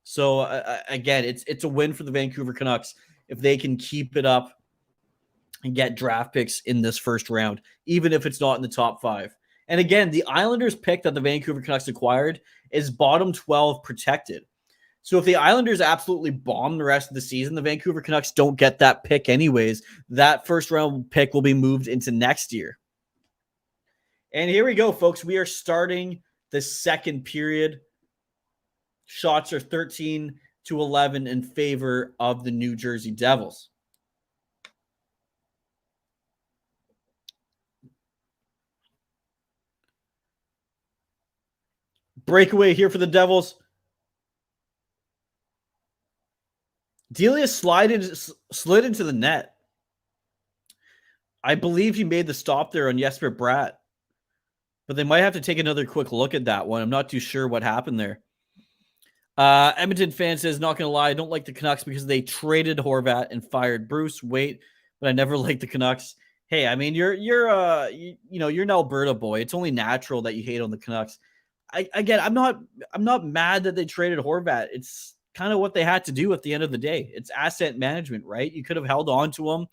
So again, it's a win for the Vancouver Canucks if they can keep it up and get draft picks in this first round, even if it's not in the top 5. And again, the Islanders pick that the Vancouver Canucks acquired is bottom 12 protected. So if the Islanders absolutely bomb the rest of the season, the Vancouver Canucks don't get that pick anyways. That first round pick will be moved into next year. And here we go, folks. We are starting the second period. Shots are 13-11 in favor of the New Jersey Devils. Breakaway here for the Devils. Delia slid into the net. I believe he made the stop there on Jesper Bratt. But they might have to take another quick look at that one. I'm not too sure what happened there. Edmonton fan says, not going to lie, I don't like the Canucks because they traded Horvat and fired Bruce. Wait, but I never liked the Canucks. Hey, I mean, you're an Alberta boy. It's only natural that you hate on the Canucks. I'm not mad that they traded Horvat. It's kind of what they had to do at the end of the day. It's asset management, right? You could have held on to him,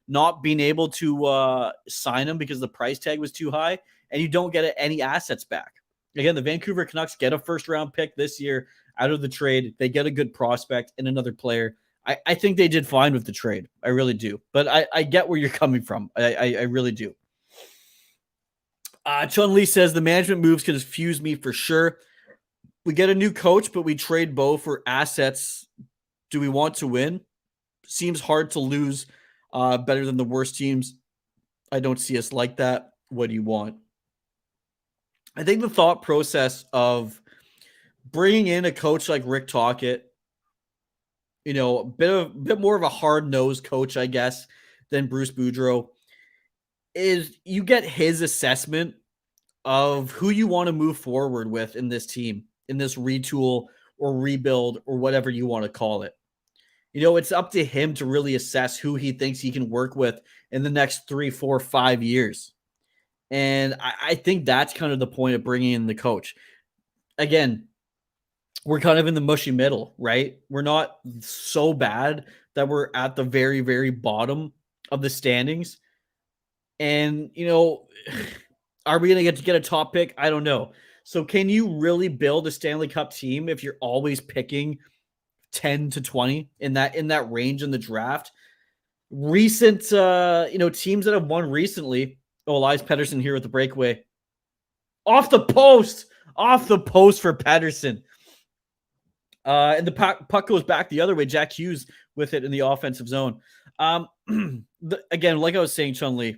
not being able to sign him because the price tag was too high, and you don't get any assets back. Again, the Vancouver Canucks get a first-round pick this year out of the trade. They get a good prospect and another player. I think they did fine with the trade. I really do. But I get where you're coming from. I really do. Chun Lee says the management moves confuse me for sure. We get a new coach, but we trade Bo for assets. Do we want to win? Seems hard to lose better than the worst teams. I don't see us like that. What do you want? I think the thought process of bringing in a coach like Rick Tocchet, a bit more of a hard-nosed coach, I guess, than Bruce Boudreau, is you get his assessment of who you want to move forward with in this team, in this retool or rebuild or whatever you want to call it. It's up to him to really assess who he thinks he can work with in the next 3, 4, 5 years. And I think that's kind of the point of bringing in the coach. Again, we're kind of in the mushy middle, right? We're not so bad that we're at the very, very bottom of the standings. And, are we going to get a top pick? I don't know. So can you really build a Stanley Cup team if you're always picking 10 to 20 in that range in the draft? Recent, teams that have won recently. Oh, Elias Pettersson here with the breakaway. Off the post. Off the post for Pettersson. And the puck goes back the other way. Jack Hughes with it in the offensive zone. Again, like I was saying, Chun-Li,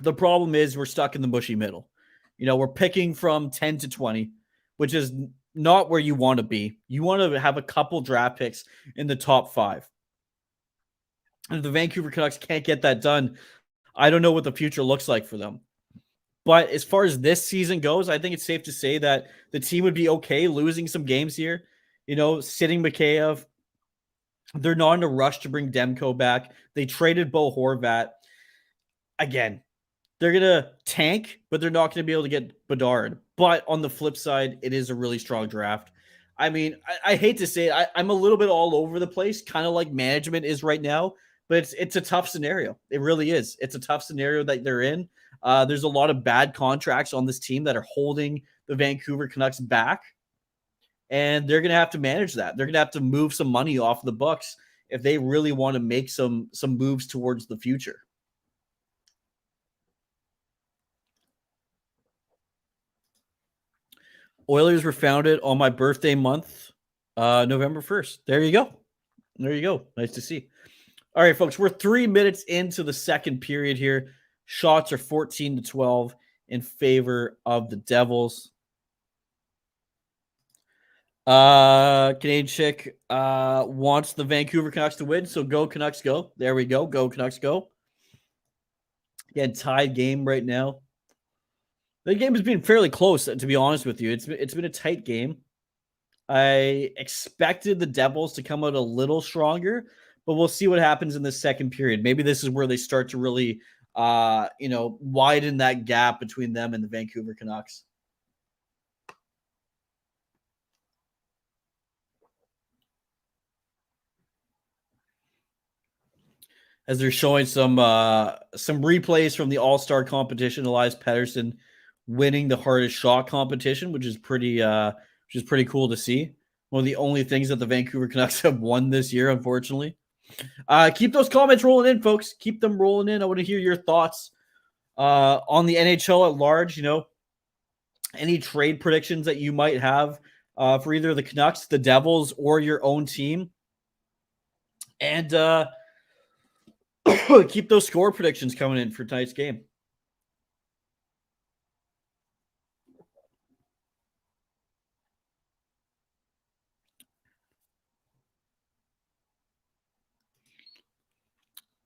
the problem is we're stuck in the mushy middle. We're picking from 10 to 20, which is not where you want to be. You want to have a couple draft picks in the top 5. And if the Vancouver Canucks can't get that done, I don't know what the future looks like for them. But as far as this season goes, I think it's safe to say that the team would be okay losing some games here. Sitting Mikheyev. They're not in a rush to bring Demko back. They traded Bo Horvat. Again, they're going to tank, but they're not going to be able to get Bedard. But on the flip side, it is a really strong draft. I mean, I hate to say it. I'm a little bit all over the place, kind of like management is right now. But it's a tough scenario. It really is. It's a tough scenario that they're in. There's a lot of bad contracts on this team that are holding the Vancouver Canucks back. And they're going to have to manage that. They're going to have to move some money off the books if they really want to make some moves towards the future. Oilers were founded on my birthday month, November 1st. There you go. There you go. Nice to see. All right, folks, we're 3 minutes into the second period here. Shots are 14-12 in favor of the Devils. Canadian Chick wants the Vancouver Canucks to win, so go Canucks go. There we go. Go Canucks go. Again, tied game right now. The game has been fairly close, to be honest with you. It's been a tight game. I expected the Devils to come out a little stronger, but we'll see what happens in the second period. Maybe this is where they start to really, widen that gap between them and the Vancouver Canucks. As they're showing some replays from the All-Star competition, Elias Pettersson winning the hardest shot competition, which is pretty cool to see. One of the only things that the Vancouver Canucks have won this year, unfortunately. Keep those comments rolling in, folks. Keep them rolling in. I want to hear your thoughts on the NHL at large. Any trade predictions that you might have for either the Canucks, the Devils, or your own team. And keep those score predictions coming in for tonight's game.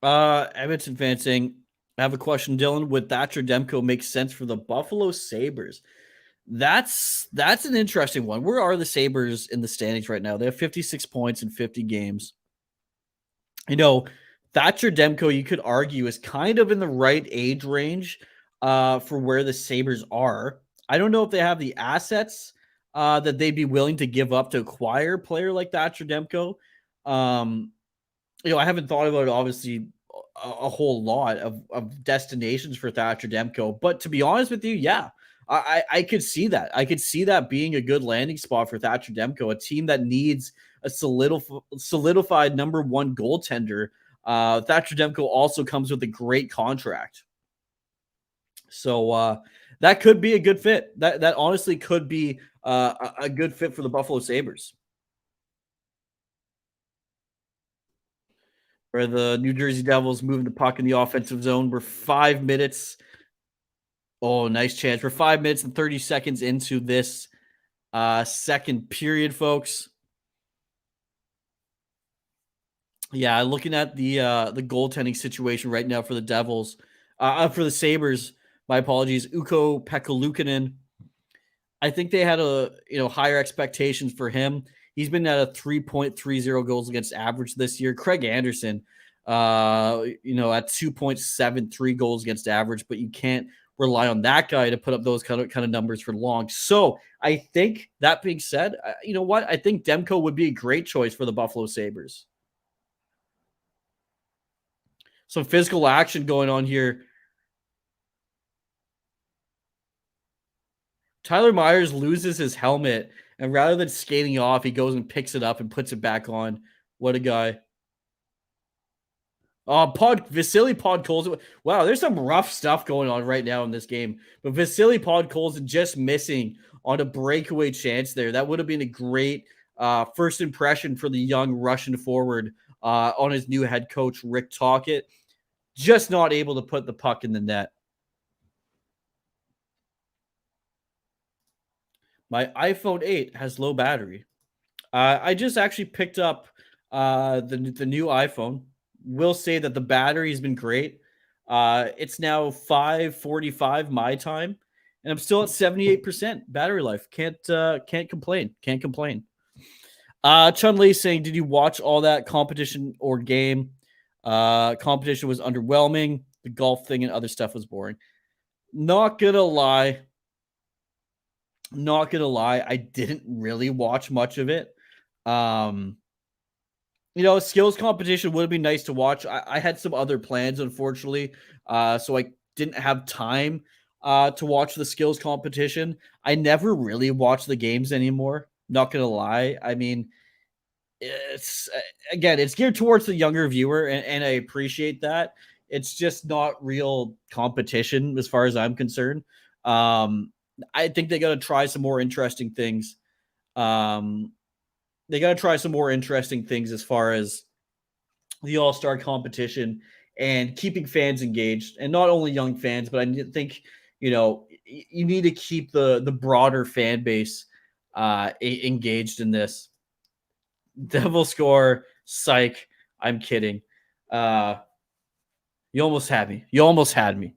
Edmonton fan saying, I have a question, Dylan. Would Thatcher Demko make sense for the Buffalo Sabres? That's an interesting one. Where are the Sabres in the standings right now? They have 56 points in 50 games. Thatcher Demko, you could argue, is kind of in the right age range for where the Sabres are. I don't know if they have the assets that they'd be willing to give up to acquire a player like Thatcher Demko. I haven't thought about, obviously, a whole lot of destinations for Thatcher Demko. But to be honest with you, yeah, I could see that. I could see that being a good landing spot for Thatcher Demko, a team that needs a solidified number one goaltender. Thatcher Demko also comes with a great contract. So that could be a good fit. That honestly could be a good fit for the Buffalo Sabres. Where the New Jersey Devils moving the puck in the offensive zone. We're 5 minutes. Oh, nice chance. We're 5 minutes and 30 seconds into this second period, folks. Yeah, looking at the goaltending situation right now for the Devils, for the Sabres, my apologies, Ukko Pekka-Luukkonen. I think they had higher expectations for him. He's been at a 3.30 goals against average this year. Craig Anderson, at 2.73 goals against average, but you can't rely on that guy to put up those kind of numbers for long. So I think, that being said, you know what? I think Demko would be a great choice for the Buffalo Sabres. Some physical action going on here. Tyler Myers loses his helmet, and rather than skating off, he goes and picks it up and puts it back on. What a guy. Vasily Podkolzin. Wow, there's some rough stuff going on right now in this game. But Vasily Podkolzin just missing on a breakaway chance there. That would have been a great first impression for the young Russian forward on his new head coach, Rick Tocchet. Just not able to put the puck in the net. My iPhone 8 has low battery. I just actually picked up the new iPhone. Will say that the battery has been great. It's now 5:45 my time, and I'm still at 78% battery life. Can't complain. Can't complain. Chun Li saying, "Did you watch all that competition or game? Competition was underwhelming. The golf thing and other stuff was boring." Not gonna lie. Not gonna lie. I didn't really watch much of it. Um, skills competition would have been nice to watch. I had some other plans, unfortunately, so I didn't have time to watch the skills competition. I never really watch the games anymore. Not gonna lie. I mean, it's again, it's geared towards the younger viewer, and I appreciate that. It's just not real competition as far as I'm concerned. I think they got to try some more interesting things. Um, they got to try some more interesting things as far as the All-Star competition and keeping fans engaged, and not only young fans, but I think you need to keep the broader fan base engaged in this. Devil score, psych. I'm kidding. You almost had me. You almost had me.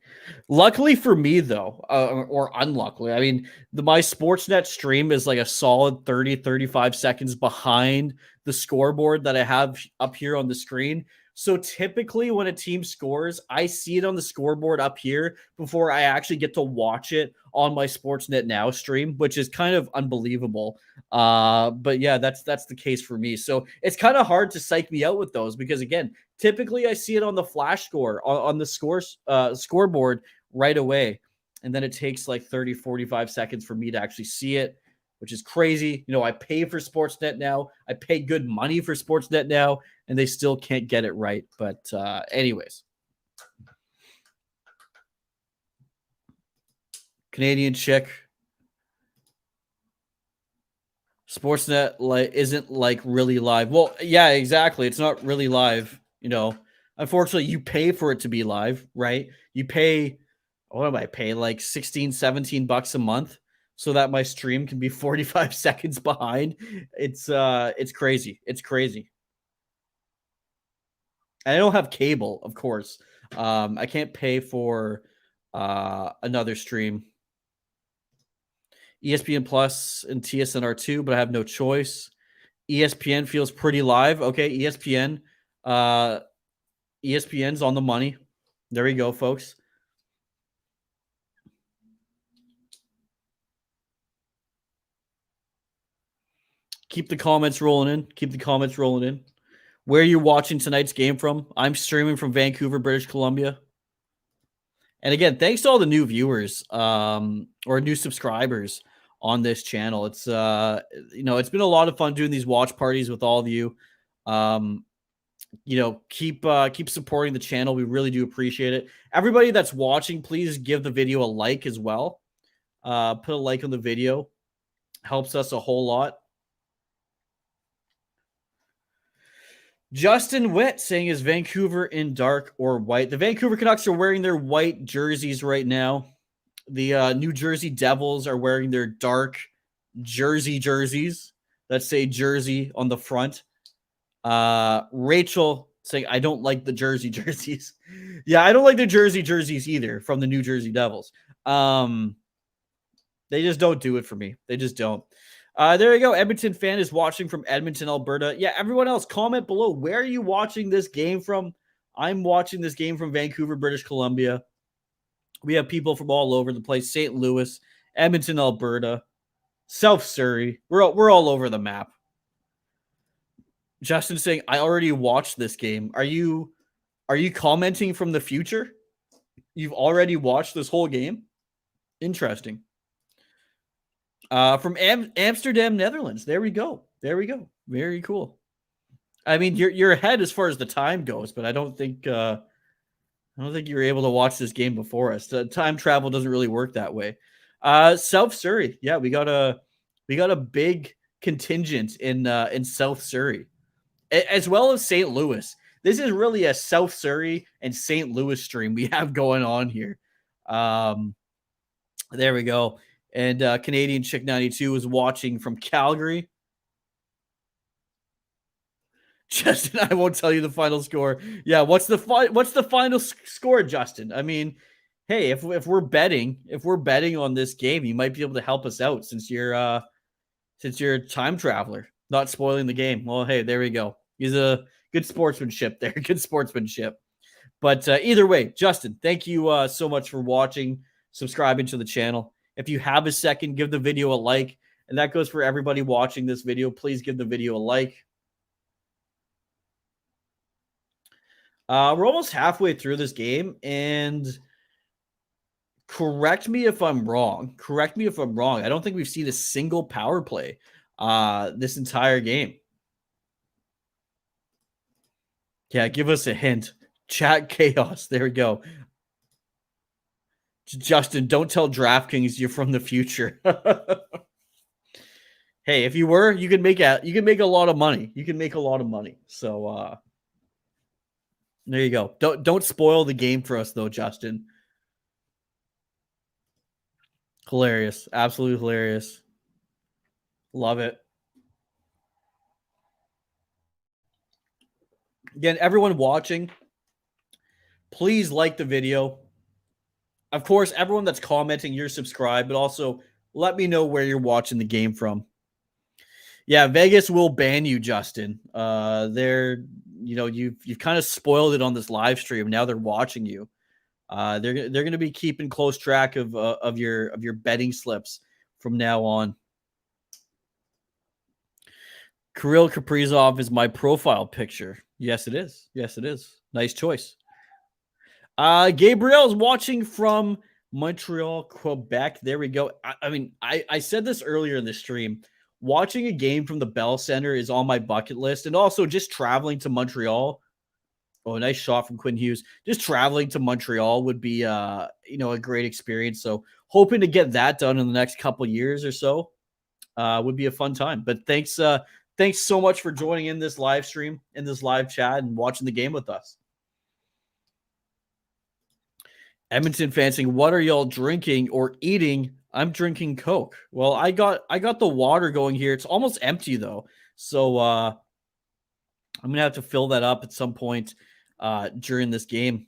Luckily for me, though, or unluckily, I mean, my Sportsnet stream is like a solid 30, 35 seconds behind the scoreboard that I have up here on the screen. So typically when a team scores, I see it on the scoreboard up here before I actually get to watch it on my Sportsnet Now stream, which is kind of unbelievable. But yeah, that's the case for me. So it's kind of hard to psych me out with those because again, typically I see it on the flash score on the scoreboard right away. And then it takes like 30, 45 seconds for me to actually see it, which is crazy. I pay for Sportsnet Now. I pay good money for Sportsnet Now, and they still can't get it right. But anyways. Canadian chick. Sportsnet isn't like really live. Well, yeah, exactly. It's not really live. Unfortunately, you pay for it to be live, right? You pay, what am I pay? Like 16, 17 bucks a month so that my stream can be 45 seconds behind. It's crazy. It's crazy. And I don't have cable, of course. I can't pay for another stream. ESPN Plus and TSNR2, but I have no choice. ESPN feels pretty live. Okay, ESPN's on the money. There we go, folks. Keep the comments rolling in. Keep the comments rolling in. Where are you watching tonight's game from? I'm streaming from Vancouver, British Columbia. And again, thanks to all the new viewers or new subscribers on this channel. It's it's been a lot of fun doing these watch parties with all of you. Keep supporting the channel. We really do appreciate it. Everybody that's watching, please give the video a like as well. Put a like on the video. Helps us a whole lot. Justin Witt saying, is Vancouver in dark or white? The Vancouver Canucks are wearing their white jerseys right now. The New Jersey Devils are wearing their dark jerseys that say Jersey on the front. Rachel saying, I don't like the jerseys. Yeah, I don't like the jerseys either from the New Jersey Devils. They just don't do it for me. They just don't. There you go. Edmonton fan is watching from Edmonton, Alberta. Yeah, everyone else, comment below. Where are you watching this game from? I'm watching this game from Vancouver, British Columbia. We have people from all over the place. St. Louis, Edmonton, Alberta, South Surrey. We're all over the map. Justin saying, I already watched this game. Are you commenting from the future? You've already watched this whole game? Interesting. From Amsterdam, Netherlands. There we go. Very cool. I mean, you're ahead as far as the time goes, but I don't think you were able to watch this game before us. The time travel doesn't really work that way. South Surrey, yeah, we got a big contingent in South Surrey, as well as St. Louis. This is really a South Surrey and St. Louis stream we have going on here. There we go. And Canadian Chick 92 is watching from Calgary. Justin, I won't tell you the final score. Yeah, what's the final score, Justin? I mean, hey, if we're betting on this game, you might be able to help us out since you're a time traveler, not spoiling the game. Well, hey, there we go. He's a good sportsmanship there. Good sportsmanship. But either way, Justin, thank you so much for watching, subscribing to the channel. If you have a second, give the video a like. And that goes for everybody watching this video. Please give the video a like. We're almost halfway through this game, and correct me if I'm wrong. I don't think we've seen a single power play this entire game. Yeah, give us a hint. Chat chaos. There we go. Justin, don't tell DraftKings you're from the future. Hey, if you were, you could make a lot of money. So there you go. Don't spoil the game for us though, Justin. Hilarious. Absolutely hilarious. Love it. Again, everyone watching, please like the video. Of course, everyone that's commenting, you're subscribed, but also let me know where you're watching the game from. Yeah, Vegas will ban you, Justin. You've kind of spoiled it on this live stream. Now they're watching you. They're going to be keeping close track of your betting slips from now on. Kirill Kaprizov is my profile picture. Yes, it is. Nice choice. Gabriel's watching from Montreal, Quebec. There we go. I said this earlier in the stream. Watching a game from the Bell Center is on my bucket list, and also just traveling to Montreal. Oh, a nice shot from Quinn Hughes. Just traveling to Montreal would be a great experience. So hoping to get that done in the next couple years or so would be a fun time. But thanks so much for joining in this live stream, in this live chat, and watching the game with us. Edmonton fans saying, what are y'all drinking or eating? I'm drinking Coke. Well, I got the water going here. It's almost empty though. So I'm going to have to fill that up at some point during this game.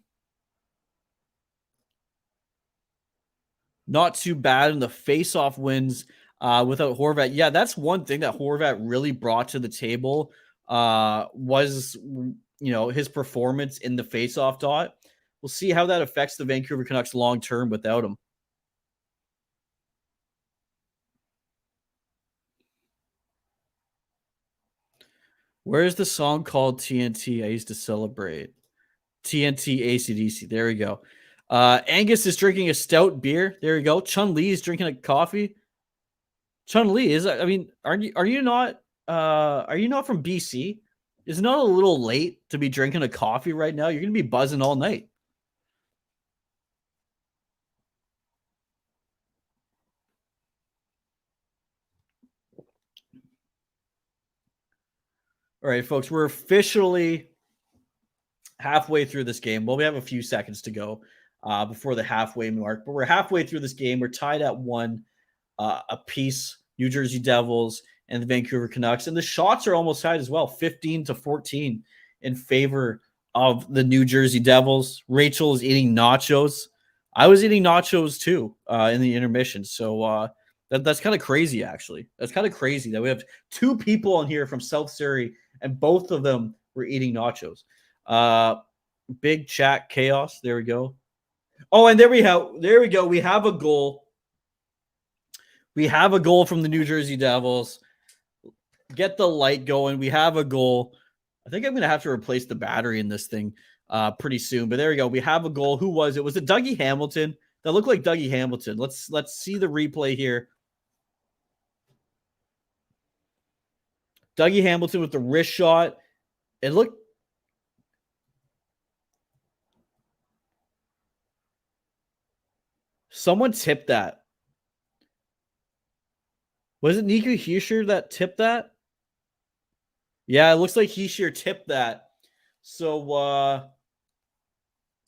Not too bad in the face-off wins without Horvat. Yeah, that's one thing that Horvat really brought to the table was his performance in the face-off dot. We'll see how that affects the Vancouver Canucks long-term without him. Where is the song called TNT I used to celebrate? TNT AC/DC. There we go. Angus is drinking a stout beer. There we go. Chun Li is drinking a coffee. Chun Li are you not from BC? Is it not a little late to be drinking a coffee right now? You're gonna be buzzing all night. All right, folks, we're officially halfway through this game. Well, we have a few seconds to go before the halfway mark, but we're halfway through this game. We're tied at 1 apiece, New Jersey Devils and the Vancouver Canucks. And the shots are almost tied as well, 15-14 in favor of the New Jersey Devils. Rachel is eating nachos. I was eating nachos too in the intermission. So that's kind of crazy, actually. That's kind of crazy that we have 2 people on here from South Surrey, and both of them were eating nachos. Big chat chaos. There we go. Oh, and there we go. We have a goal. We have a goal from the New Jersey Devils. Get the light going. We have a goal. I think I'm going to have to replace the battery in this thing pretty soon. But there we go. We have a goal. Who was it? Was it Dougie Hamilton? That looked like Dougie Hamilton. Let's see the replay here. Dougie Hamilton with the wrist shot. It looked. Someone tipped that. Was it Nico Hischier that tipped that? Yeah, it looks like Hischier tipped that. So,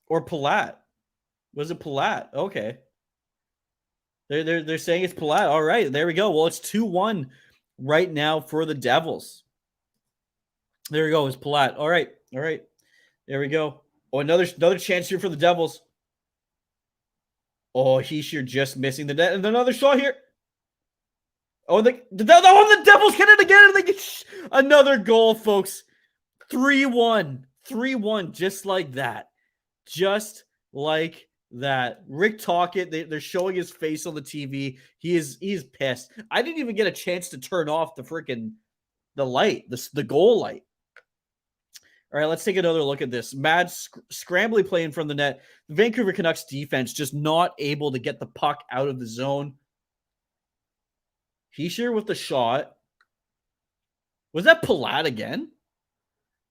or Palat. Was it Palat? Okay. They're saying it's Palat. All right, there we go. Well, it's 2-1 right now for the Devils. There we go. It's Palat. All right. There we go. Oh, another chance here for the Devils. Oh, Hischier just missing the net. And another shot here. Oh, the Devils get it again. And they get another goal, folks. 3-1. 3-1, just like that. Just like that. Rick Tocchet, they're showing his face on the TV. He's pissed. I didn't even get a chance to turn off the light, the goal light. All right, let's take another look at this. Mad scrambly playing from the net. The Vancouver Canucks defense just not able to get the puck out of the zone. Hischier with the shot. Was that Palat again?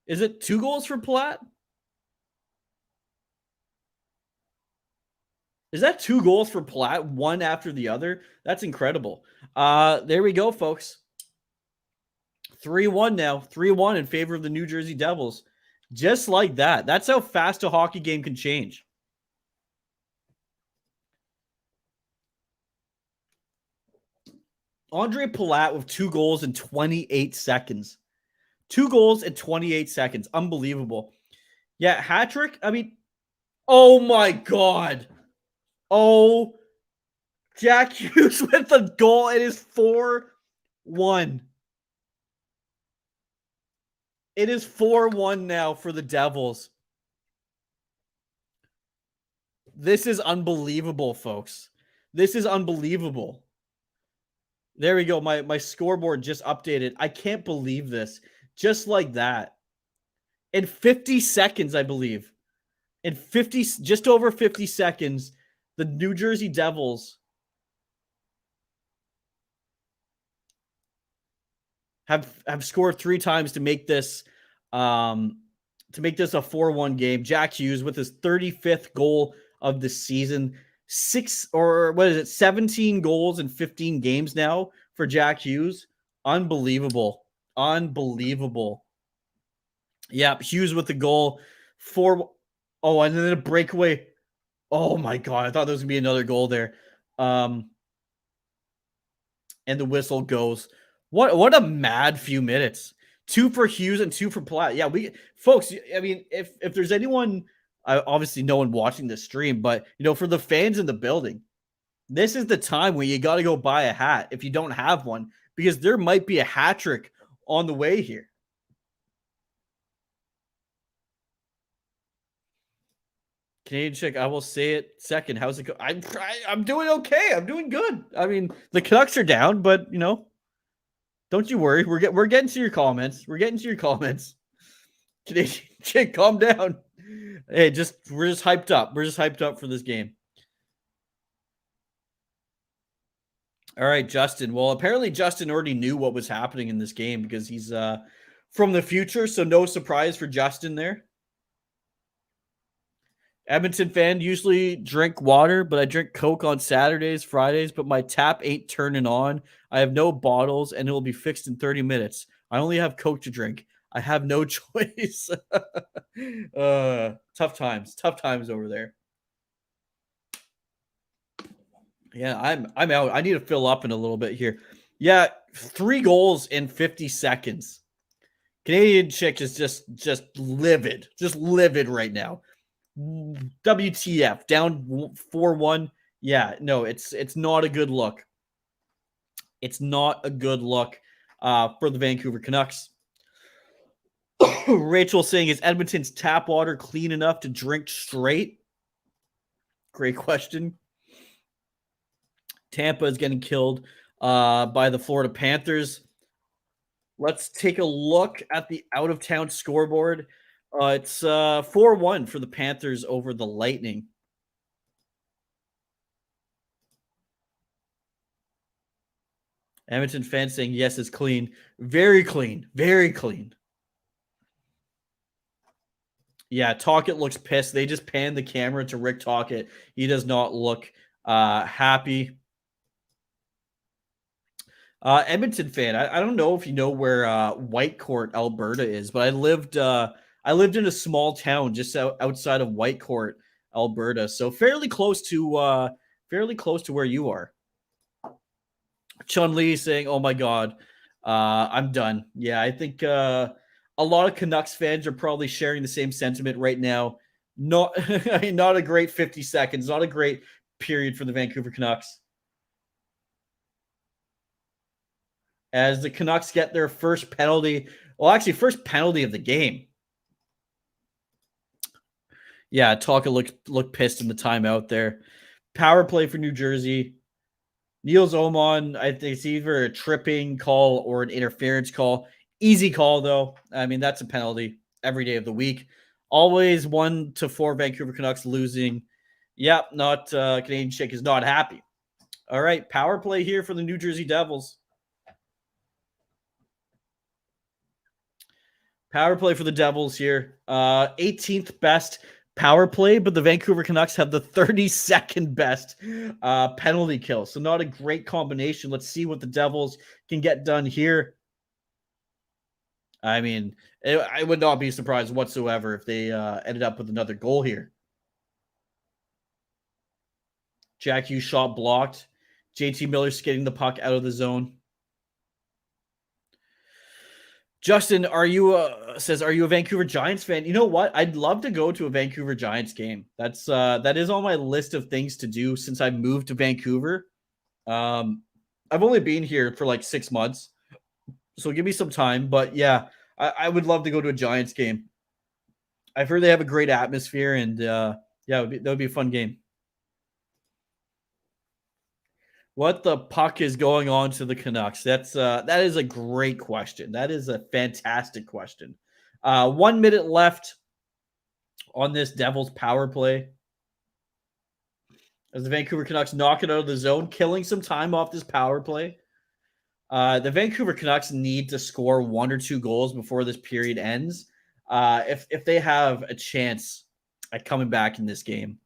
Is it 2 goals for Palat? Is that 2 goals for Palat, one after the other? That's incredible. There we go, folks. 3-1 now. 3-1 in favor of the New Jersey Devils. Just like that. That's how fast a hockey game can change. Andre Palat with 2 goals in 28 seconds. 2 goals in 28 seconds. Unbelievable. Yeah, hat trick. I mean, oh my God. Oh, Jack Hughes with the goal. It is 4-1. It is 4-1 now for the Devils. This is unbelievable, folks. This is unbelievable. There we go. My scoreboard just updated. I can't believe this. Just like that. In 50 seconds, I believe. In just over 50 seconds, the New Jersey Devils have scored 3 times to make this a 4-1 game. Jack Hughes with his 35th goal of the season. 17 goals in 15 games now for Jack Hughes. Unbelievable. Yeah, Hughes with the goal. And then a breakaway. Oh my God, I thought there was gonna be another goal there. And the whistle goes. What a mad few minutes. 2 for Hughes and 2 for Platt. Yeah, folks, I mean, if there's anyone, obviously no one watching this stream, but for the fans in the building, this is the time where you got to go buy a hat if you don't have one, because there might be a hat trick on the way here. Canadian chick, I will say it second. How's it go? I'm doing okay. I'm doing good. I mean, the Canucks are down, but don't you worry. We're getting to your comments. Canadian chick, calm down. Hey, we're just hyped up. We're just hyped up for this game. All right, Justin. Well, apparently Justin already knew what was happening in this game because he's from the future, so no surprise for Justin there. Edmonton fan, usually drink water, but I drink Coke on Saturdays, Fridays, but my tap ain't turning on. I have no bottles, and it will be fixed in 30 minutes. I only have Coke to drink. I have no choice. Tough times over there. Yeah, I'm out. I need to fill up in a little bit here. Yeah, 3 goals in 50 seconds. Canadian chick is just livid right now. WTF, down 4-1. Yeah, no, it's not a good look. It's not a good look for the Vancouver Canucks. Rachel saying, is Edmonton's tap water clean enough to drink straight? Great question. Tampa is getting killed by the Florida Panthers. Let's take a look at the out-of-town scoreboard. It's 4-1 for the Panthers over the Lightning. Edmonton fans saying, yes, it's clean. Very clean. Very clean. Yeah, Tocchet looks pissed. They just panned the camera to Rick Tocchet. He does not look happy. Edmonton fan. I don't know if you know where Whitecourt, Alberta is, but I lived in a small town just outside of Whitecourt, Alberta, so fairly close to where you are. Chun Li saying, "Oh my God, I'm done." Yeah, I think a lot of Canucks fans are probably sharing the same sentiment right now. Not, not a great 50 seconds, not a great period for the Vancouver Canucks. As the Canucks get their first penalty. Well, actually, first penalty of the game. Yeah, Tocchet looked pissed in the timeout there. Power play for New Jersey. Niels Oman, I think it's either a tripping call or an interference call. Easy call, though. I mean, that's a penalty every day of the week. Always 1-4 Vancouver Canucks losing. Yep, not Canadian Chick is not happy. All right, power play here for the New Jersey Devils. Power play for the Devils here. 18th best power play, but the Vancouver Canucks have the 32nd best penalty kill. So not a great combination. Let's see what the Devils can get done here. I mean, I would not be surprised whatsoever if they ended up with another goal here. Jack Hughes shot blocked. JT Miller skating the puck out of the zone. Justin, are you a Vancouver Giants fan? You know what? I'd love to go to a Vancouver Giants game. That is on my list of things to do since I moved to Vancouver. I've only been here for like 6 months, so give me some time. But yeah, I would love to go to a Giants game. I've heard they have a great atmosphere, and yeah, that would be a fun game. What the puck is going on to the Canucks? That is a great question. That is a fantastic question. 1 minute left on this Devils power play. As the Vancouver Canucks knock it out of the zone, killing some time off this power play. The Vancouver Canucks need to score 1 or 2 goals before this period ends. If they have a chance at coming back in this game.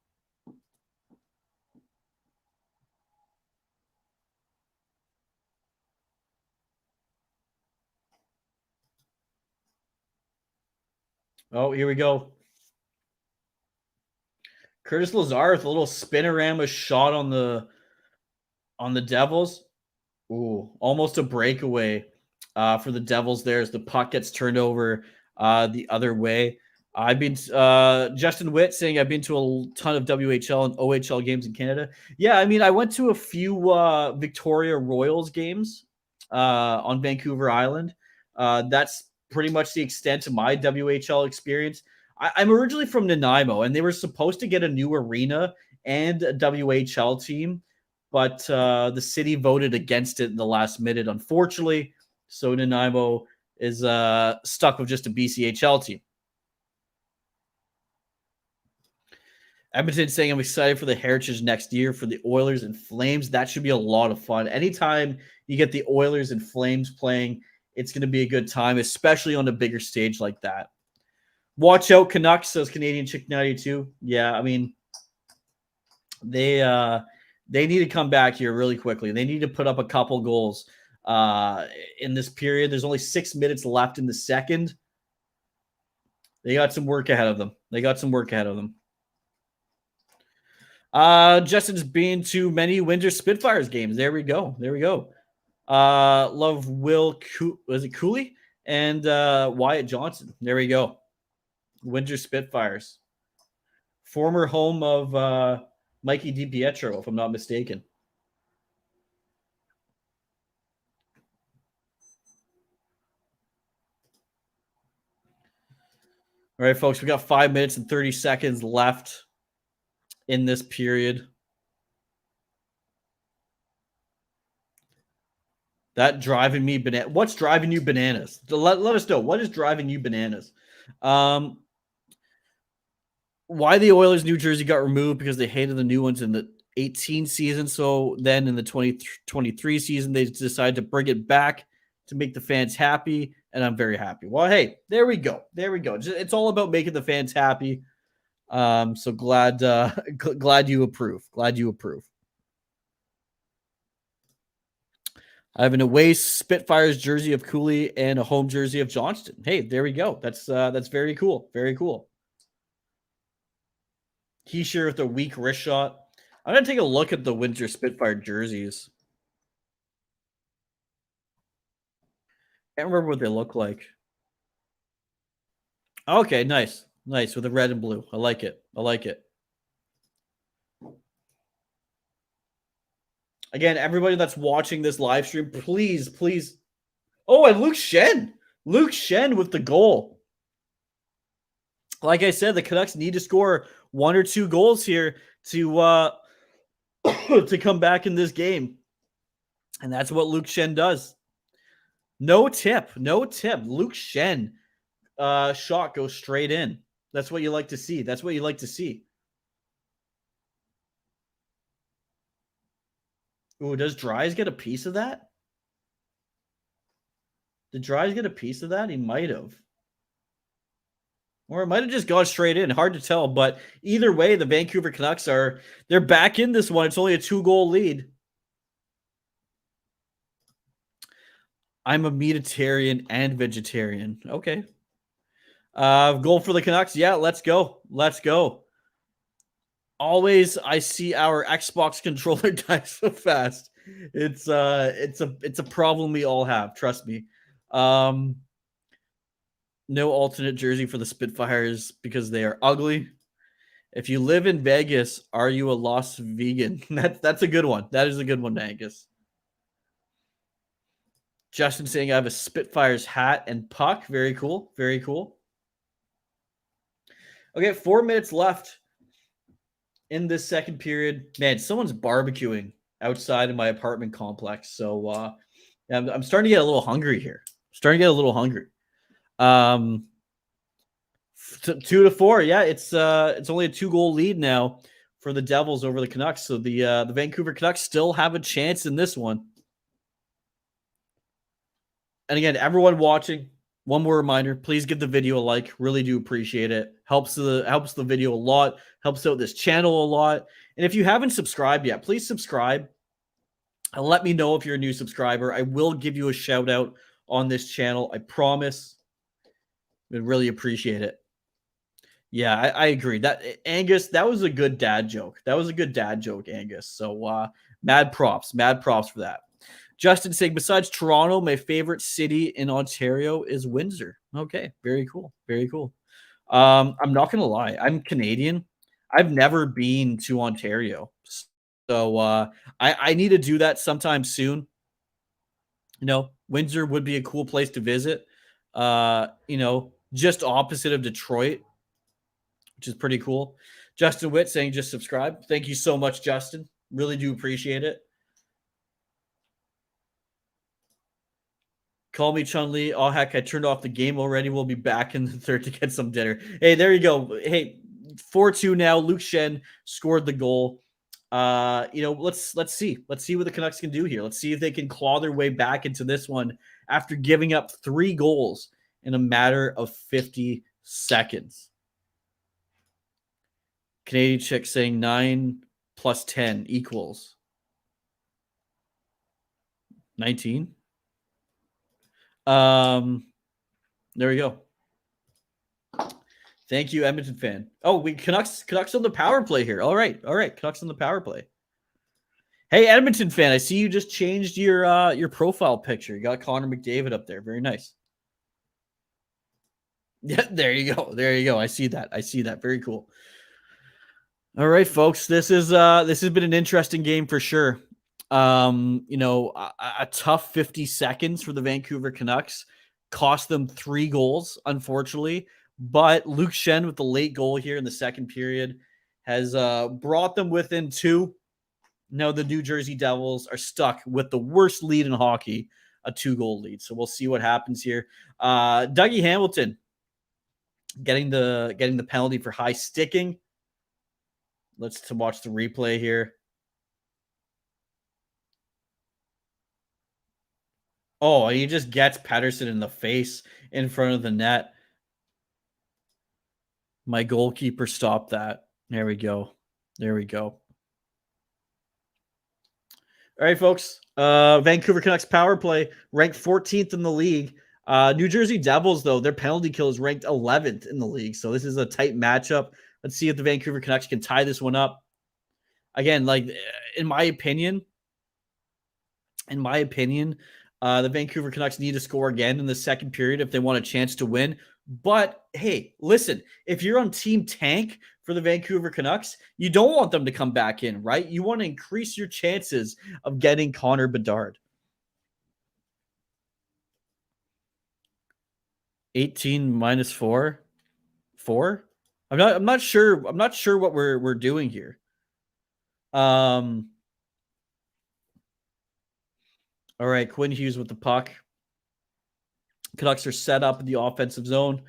Oh, here we go. Curtis Lazar with a little spinorama shot on the Devils. Ooh, almost a breakaway for the Devils there as the puck gets turned over the other way. I've been Justin Witt saying I've been to a ton of WHL and OHL games in Canada. Yeah, I mean I went to a few Victoria Royals games on Vancouver Island. That's pretty much the extent of my WHL experience. I'm originally from Nanaimo, and they were supposed to get a new arena and a WHL team, but the city voted against it in the last minute, unfortunately. So Nanaimo is stuck with just a BCHL team. Edmonton saying I'm excited for the Heritage next year for the Oilers and Flames. That should be a lot of fun. Anytime you get the Oilers and Flames playing, it's going to be a good time, especially on a bigger stage like that. Watch out, Canucks, says Canadian Chick 92. Yeah, I mean, they need to come back here really quickly. They need to put up a couple goals in this period. There's only 6 minutes left in the second. They got some work ahead of them. Justin's been to many Windsor Spitfires games. There we go. Love was it Cooley and Wyatt Johnson. There we go. Windsor Spitfires. Former home of Mikey DiPietro, if I'm not mistaken. All right, folks, we got 5 minutes and 30 seconds left in this period. That driving me bananas. What's driving you bananas? Let us know. What is driving you bananas? Why the Oilers New Jersey got removed because they hated the new ones in the 18 season. So then in the 2023 season, they decided to bring it back to make the fans happy, and I'm very happy. Well, hey, there we go. There we go. It's all about making the fans happy. So glad glad you approve. Glad you approve. I have an away Spitfires jersey of Cooley and a home jersey of Johnston. Hey, there we go. That's very cool. Very cool. T-shirt with a weak wrist shot. I'm gonna take a look at the winter Spitfire jerseys. Can't remember what they look like. Okay, nice. Nice with the red and blue. I like it. I like it. Again, everybody that's watching this live stream, please, please. Oh, and Luke Schenn. Luke Schenn with the goal. Like I said, the Canucks need to score 1 or 2 goals here to to come back in this game. And that's what Luke Schenn does. No tip. No tip. Luke Schenn shot goes straight in. That's what you like to see. That's what you like to see. Ooh, does Dries get a piece of that? Did Dries get a piece of that? He might have. Or it might have just gone straight in. Hard to tell. But either way, the Vancouver Canucks they're back in this one. It's only a 2-goal lead. I'm a meatitarian and vegetarian. Okay. Goal for the Canucks. Yeah, let's go. Let's go. Always I see our Xbox controller die so fast. It's a problem we all have, trust me. No alternate jersey for the Spitfires because they are ugly. If you live in Vegas, are you a lost vegan? That's a good one. That is a good one, Angus. Justin saying I have a Spitfires hat and puck. Very cool. Very cool. Okay, 4 minutes left in this second period. Man, someone's barbecuing outside of my apartment complex. So I'm starting to get a little hungry here. Starting to get a little hungry. 2-4. Yeah, it's only a 2-goal lead now for the Devils over the Canucks. So the Vancouver Canucks still have a chance in this one. And again, everyone watching, one more reminder, please give the video a like. Really do appreciate it. Helps the video a lot, helps out this channel a lot. And if you haven't subscribed yet, please subscribe. And let me know if you're a new subscriber. I will give you a shout out on this channel. I promise. I really appreciate it. Yeah, I agree. That Angus, that was a good dad joke. That was a good dad joke, Angus. So mad props for that. Justin saying, besides Toronto, my favorite city in Ontario is Windsor. Okay, very cool. Very cool. I'm not going to lie. I'm Canadian. I've never been to Ontario. So I need to do that sometime soon. You know, Windsor would be a cool place to visit. You know, just opposite of Detroit, which is pretty cool. Justin Witt saying just subscribe. Thank you so much, Justin. Really do appreciate it. Call me Chun-Li. Oh, heck, I turned off the game already. We'll be back in the third to get some dinner. Hey, there you go. Hey, 4-2 now. Luke Schenn scored the goal. You know, let's see. Let's see what the Canucks can do here. Let's see if they can claw their way back into this one after giving up 3 goals in a matter of 50 seconds. Canadian chick saying 9 plus 10 equals 19. There we go. Thank you, Edmonton fan. Oh, we Canucks on the power play here. All right. Canucks on the power play. Hey, Edmonton fan, I see you just changed your profile picture. You got Connor McDavid up there. Very nice. Yeah, there you go. There you go. I see that. Very cool. All right, folks. This has been an interesting game for sure. You know, a tough 50 seconds for the Vancouver Canucks cost them 3 goals, unfortunately. But Luke Schenn with the late goal here in the second period has brought them within 2. Now the New Jersey Devils are stuck with the worst lead in hockey, a 2-goal lead. So we'll see what happens here. Dougie Hamilton getting the penalty for high sticking. Let's watch the replay here. Oh, he just gets Pettersson in the face in front of the net. My goalkeeper stopped that. There we go. There we go. All right, folks. Vancouver Canucks power play ranked 14th in the league. New Jersey Devils, though, their penalty kill is ranked 11th in the league. So this is a tight matchup. Let's see if the Vancouver Canucks can tie this one up. Again, like in my opinion, the Vancouver Canucks need to score again in the second period if they want a chance to win. But hey, listen, if you're on team tank for the Vancouver Canucks, you don't want them to come back in, right? You want to increase your chances of getting Connor Bedard. 18 minus 4. 4? I'm not sure what we're doing here. All right, Quinn Hughes with the puck. Canucks are set up in the offensive zone.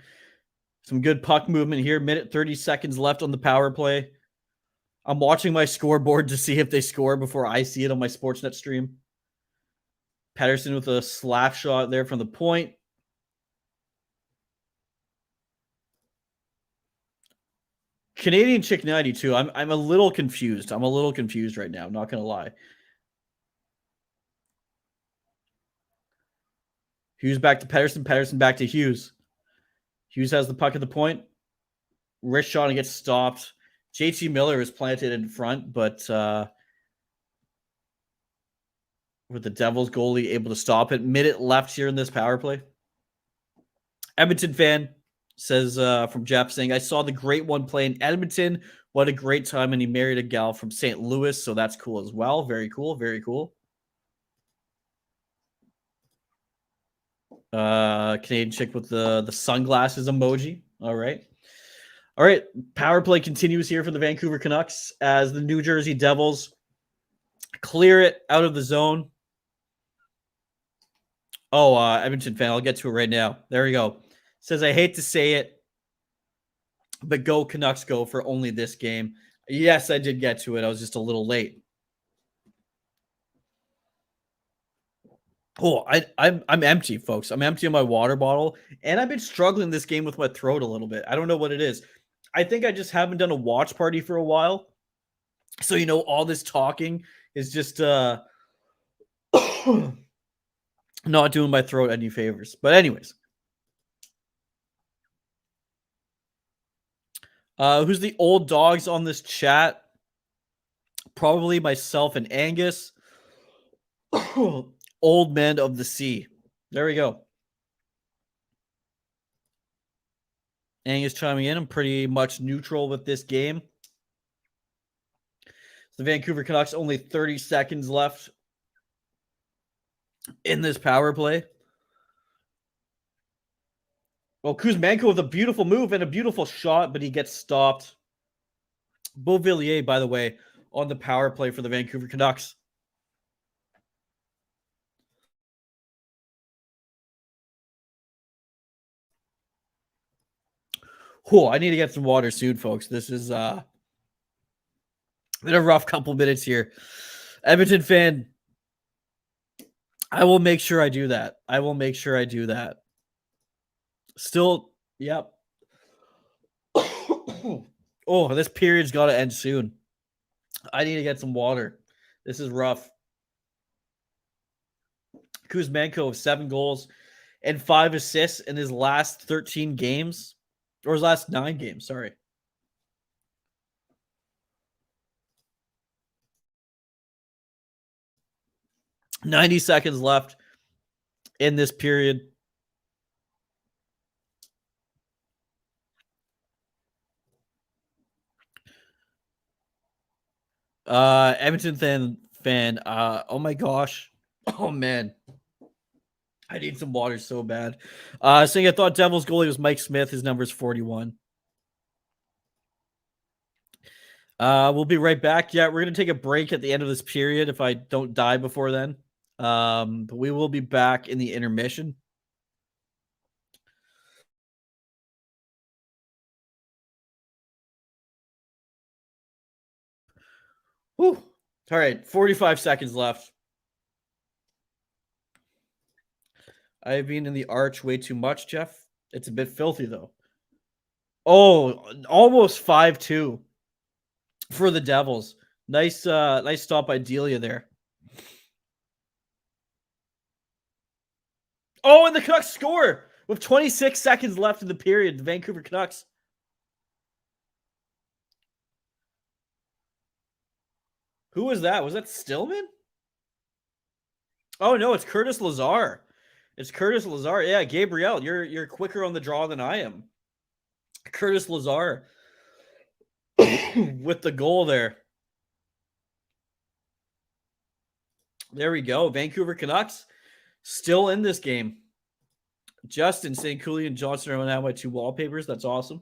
Some good puck movement here. Minute 30 seconds left on the power play. I'm watching my scoreboard to see if they score before I see it on my Sportsnet stream. Pettersson with a slap shot there from the point. Canadian Chick 92. I'm a little confused. I'm a little confused right now. I'm not going to lie. Hughes back to Pettersson. Pettersson back to Hughes. Hughes has the puck at the point. Wrist shot and gets stopped. JT Miller is planted in front, but with the Devils goalie able to stop it. Minute left here in this power play. Edmonton fan says from Jeff saying, I saw the great one play in Edmonton. What a great time. And he married a gal from St. Louis. So that's cool as well. Very cool. Very cool. Canadian chick with the sunglasses emoji. All right. All right. Power play continues here for the Vancouver Canucks as the New Jersey Devils clear it out of the zone. Oh, Edmonton fan. I'll get to it right now. There we go. Says, I hate to say it, but go Canucks go for only this game. Yes, I did get to it. I was just a little late. Oh, I'm empty, folks. I'm empty on my water bottle, and I've been struggling this game with my throat a little bit. I don't know what it is. I think I just haven't done a watch party for a while. So, all this talking is just not doing my throat any favors. But anyways, who's the old dogs on this chat? Probably myself and Angus. Old men of the sea. There we go. Angus chiming in. I'm pretty much neutral with this game. The Vancouver Canucks only 30 seconds left in this power play. Well, Kuzmenko with a beautiful move and a beautiful shot, but he gets stopped. Beauvillier, by the way, on the power play for the Vancouver Canucks. Oh, I need to get some water soon, folks. This is been a rough couple minutes here. Edmonton fan, I will make sure I do that. I will make sure I do that. Still, yep. Oh, this period's got to end soon. I need to get some water. This is rough. Kuzmenko 7 goals and 5 assists in his last 13 games, or his last 9 games, sorry. "90 seconds left in this period. Edmonton fan, oh my gosh. Oh man. I need some water so bad. Saying I thought Devils goalie was Mike Smith. His number is 41. We'll be right back. Yeah, we're gonna take a break at the end of this period if I don't die before then. But we will be back in the intermission. Whew. All right, 45 seconds left. I've been in the arch way too much, Jeff. It's a bit filthy though. Oh, almost 5-2 for the Devils. Nice stop by Delia there. Oh, and the Canucks score with 26 seconds left in the period. The Vancouver Canucks. Who was that? Was that Stillman? Oh no, it's Curtis Lazar. It's Curtis Lazar. Yeah, Gabriel, you're quicker on the draw than I am. Curtis Lazar with the goal there. There we go. Vancouver Canucks still in this game. Justin St. Cooley and Johnson are now my two wallpapers. That's awesome.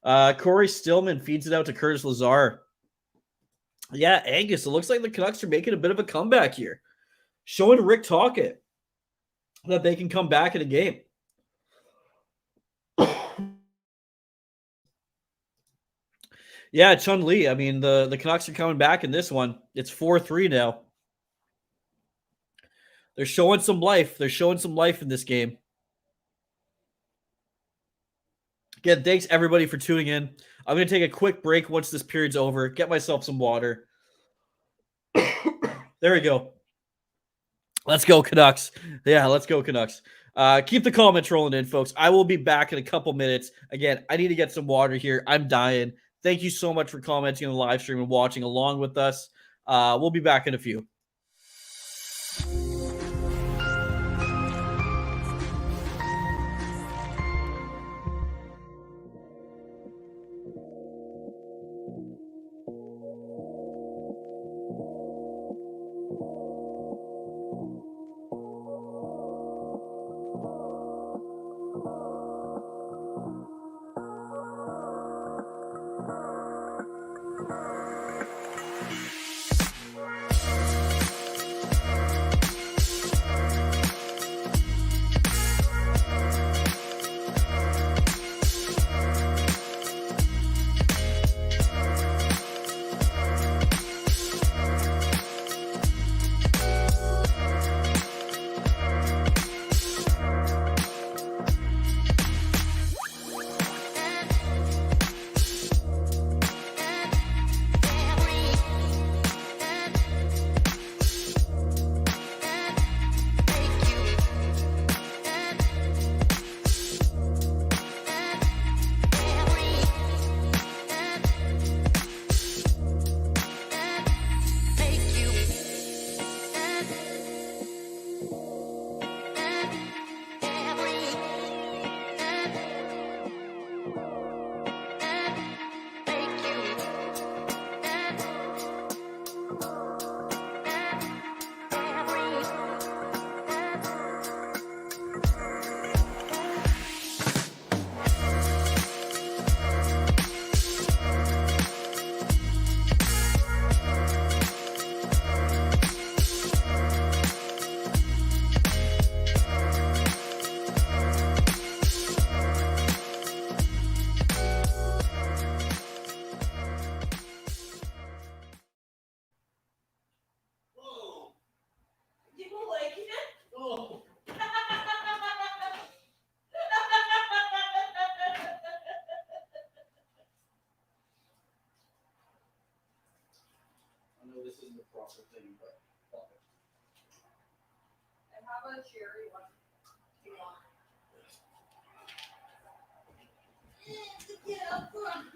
Corey Stillman feeds it out to Curtis Lazar. Yeah, Angus, it looks like the Canucks are making a bit of a comeback here. Showing Rick Tocchet that they can come back in a game. Yeah, Chun Li. I mean, the Canucks are coming back in this one. It's 4-3 now. They're showing some life. They're showing some life in this game. Again, thanks everybody for tuning in. I'm going to take a quick break once this period's over. Get myself some water. There we go. Let's go, Canucks. Yeah, let's go, Canucks. Keep the comments rolling in, folks. I will be back in a couple minutes. Again, I need to get some water here. I'm dying. Thank you so much for commenting on the live stream and watching along with us. We'll be back in a few.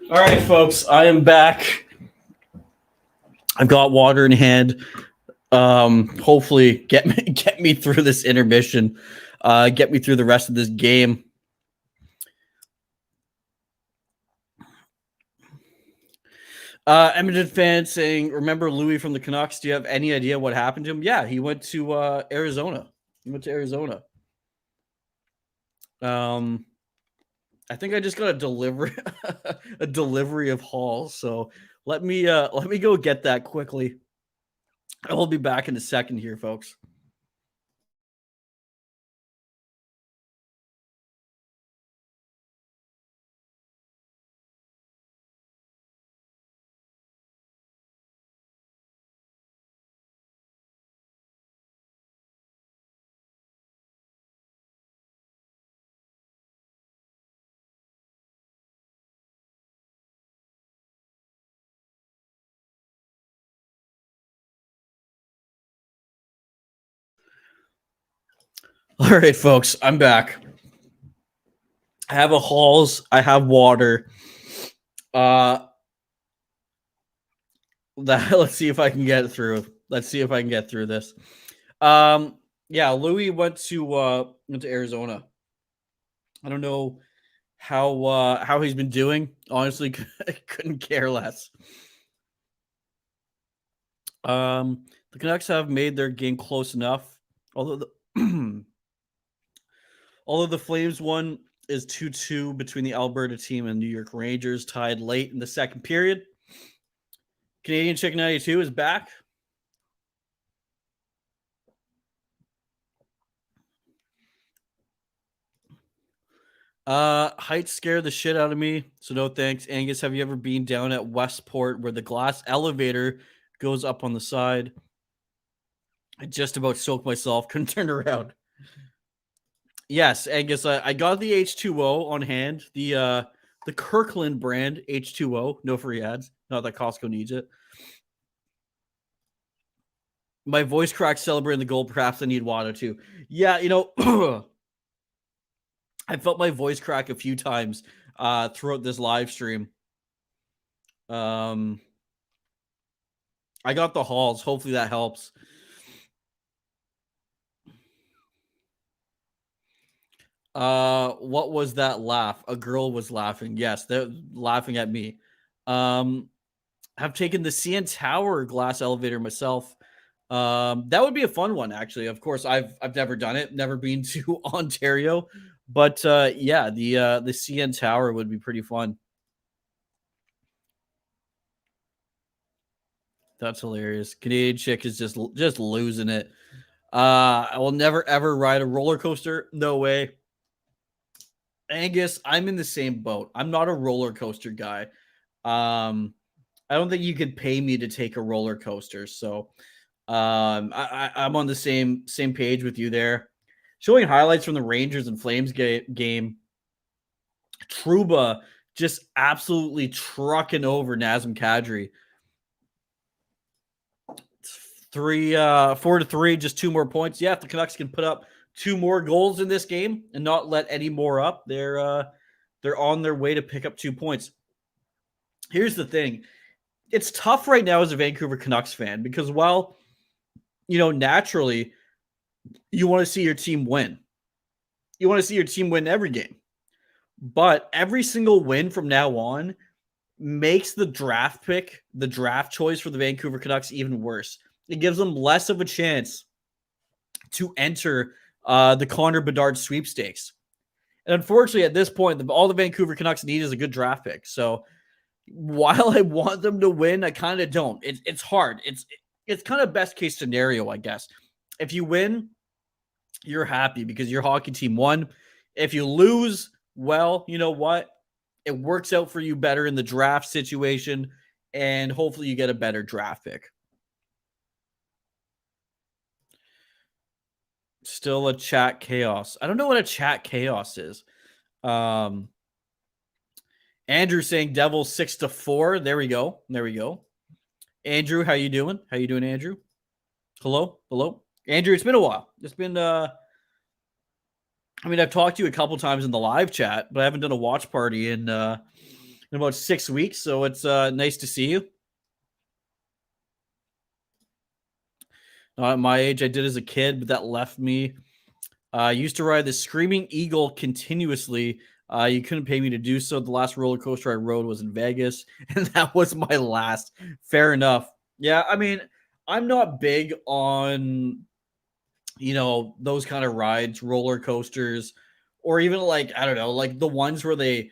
All right, folks, I am back. I've got water in hand. Hopefully get me through this intermission. Get me through the rest of this game. Edmonton fan saying, remember Louis from the Canucks? Do you have any idea what happened to him? Yeah, he went to Arizona. I think I just got a delivery of Hall. So let me go get that quickly. I will be back in a second here, folks. All right, folks, I'm back. I have a Halls. I have water. Let's see if I can get through. Let's see if I can get through this. Yeah, Louis went to Arizona. I don't know how he's been doing. Honestly, couldn't care less. The Canucks have made their game close enough, although the although the Flames one is 2-2 between the Alberta team and New York Rangers, tied late in the second period. Canadian Chicken 92 is back. Heights scare the shit out of me, so no thanks. Angus, have you ever been down at Westport where the glass elevator goes up on the side? I just about soaked myself, couldn't turn around. Yes, Angus, I got the H2O on hand, the Kirkland brand H2O, no free ads. Not that Costco needs it. My voice cracked celebrating the goal. Perhaps I need water too. Yeah, I felt my voice crack a few times throughout this live stream. I got the Halls. Hopefully that helps. What was that laugh? A girl was laughing. Yes, they're laughing at me. Have taken the CN Tower glass elevator myself. That would be a fun one, actually. Of course, I've never done it, never been to Ontario, but yeah, the CN Tower would be pretty fun. That's hilarious. Canadian chick is just losing it. I will never ever ride a roller coaster. No way. Angus, I'm in the same boat. I'm not a roller coaster guy. I don't think you could pay me to take a roller coaster. So I'm on the same page with you there. Showing highlights from the Rangers and Flames game. Trouba just absolutely trucking over Nazem Kadri. 4-3, just 2 more points. Yeah, if the Canucks can put up 2 more goals in this game and not let any more up, they're on their way to pick up 2 points. Here's the thing. It's tough right now as a Vancouver Canucks fan because while, naturally you want to see your team win. You want to see your team win every game. But every single win from now on makes the draft pick, the draft choice for the Vancouver Canucks even worse. It gives them less of a chance to enter the Connor Bedard sweepstakes. And unfortunately, at this point, all the Vancouver Canucks need is a good draft pick. So while I want them to win, I kind of don't. It's hard. It's kind of best case scenario, I guess. If you win, you're happy because your hockey team won. If you lose, well, you know what? It works out for you better in the draft situation, and hopefully you get a better draft pick. Still a chat chaos. I don't know what a chat chaos is. Andrew saying Devils 6-4. There we go. Andrew, how you doing? Andrew? Hello? Andrew, it's been a while. It's been I've talked to you a couple times in the live chat, but I haven't done a watch party in about 6 weeks, so it's nice to see you. Not at my age, I did as a kid, but that left me. I used to ride the Screaming Eagle continuously. You couldn't pay me to do so. The last roller coaster I rode was in Vegas, and that was my last. Fair enough. Yeah, I'm not big on, those kind of rides, roller coasters, or even like, I don't know, like the ones where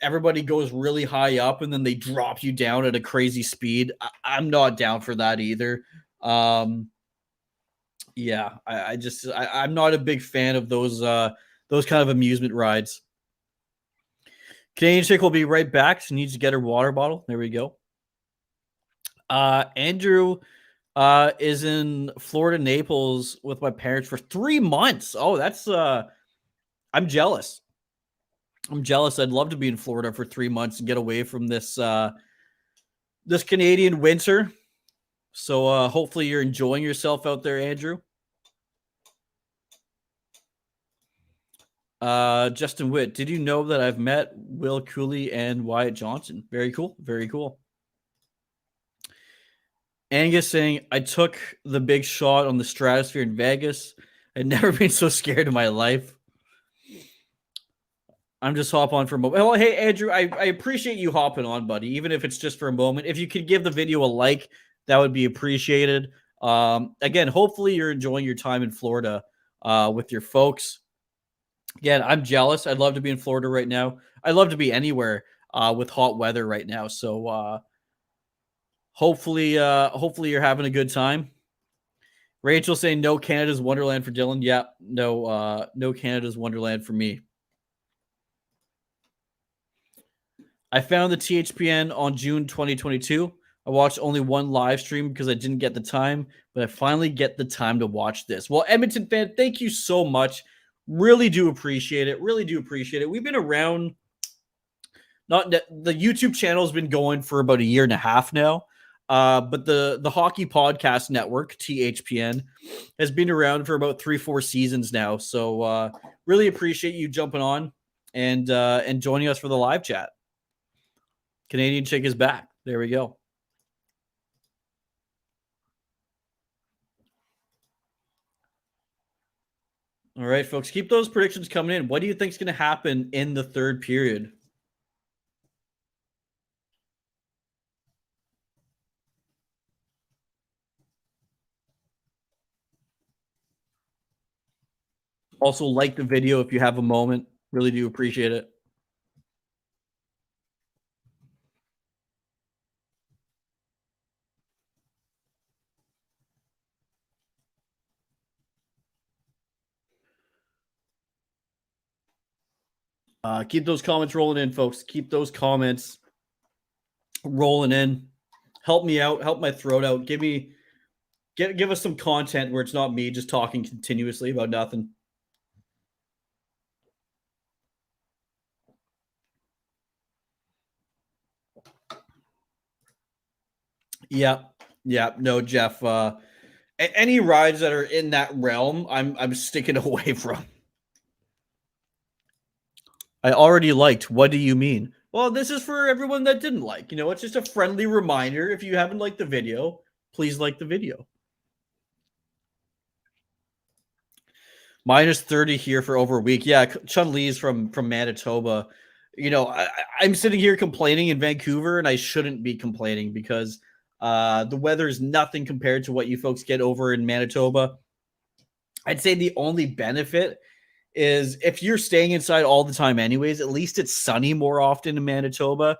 everybody goes really high up and then they drop you down at a crazy speed. I'm not down for that either. Yeah, I'm not a big fan of those kind of amusement rides. Canadian chick will be right back. She needs to get her water bottle. There we go. Andrew is in Florida, Naples with my parents for 3 months. Oh, that's I'm jealous. I'd love to be in Florida for 3 months and get away from this this Canadian winter. So hopefully you're enjoying yourself out there, Andrew. Justin Witt, did you know that I've met Will Cooley and Wyatt Johnson? Very cool. Very cool. Angus saying, I took the big shot on the stratosphere in Vegas. I'd never been so scared in my life. I'm just hop on for a moment. Well, hey, Andrew, I appreciate you hopping on, buddy, even if it's just for a moment. If you could give the video a like, that would be appreciated. Again, hopefully you're enjoying your time in Florida with your folks. Again, I'm jealous. I'd love to be in Florida right now. I'd love to be anywhere with hot weather right now. So hopefully you're having a good time. Rachel saying no Canada's Wonderland for Dylan. Yeah, no Canada's Wonderland for me. I found the THPN on June 2022. I watched only one live stream because I didn't get the time, but I finally get the time to watch this. Well, Edmonton fan, thank you so much. Really do appreciate it. Really do appreciate it. We've been around. Not the YouTube channel has been going for about a year and a half now. But the Hockey Podcast Network, THPN, has been around for about 3-4 seasons now. So really appreciate you jumping on and joining us for the live chat. Canadian Chick is back. There we go. All right, folks, keep those predictions coming in. What do you think is going to happen in the third period? Also, like the video if you have a moment. Really do appreciate it. Keep those comments rolling in, folks. Keep those comments rolling in. Help me out. Help my throat out. Give us some content where it's not me just talking continuously about nothing. Yeah. No, Jeff. Any rides that are in that realm, I'm sticking away from. I already liked. What do you mean? Well, this is for everyone that didn't like. It's just a friendly reminder. If you haven't liked the video, please like the video. Minus 30 here for over a week. Yeah, Chun Li's from Manitoba. I'm sitting here complaining in Vancouver, and I shouldn't be complaining because the weather is nothing compared to what you folks get over in Manitoba. I'd say the only benefit is if you're staying inside all the time anyways, at least it's sunny more often in Manitoba.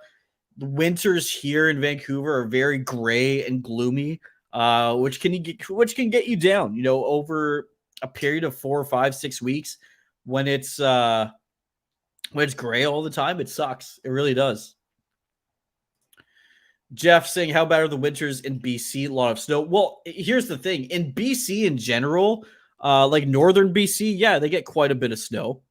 The winters here in Vancouver are very gray and gloomy, which can get you down, over a period of 4 or 5, 6 weeks when it's gray all the time. It sucks. It really does. Jeff saying, how bad are the winters in BC? A lot of snow. Well, here's the thing. In BC in general, like northern BC, yeah, they get quite a bit of snow.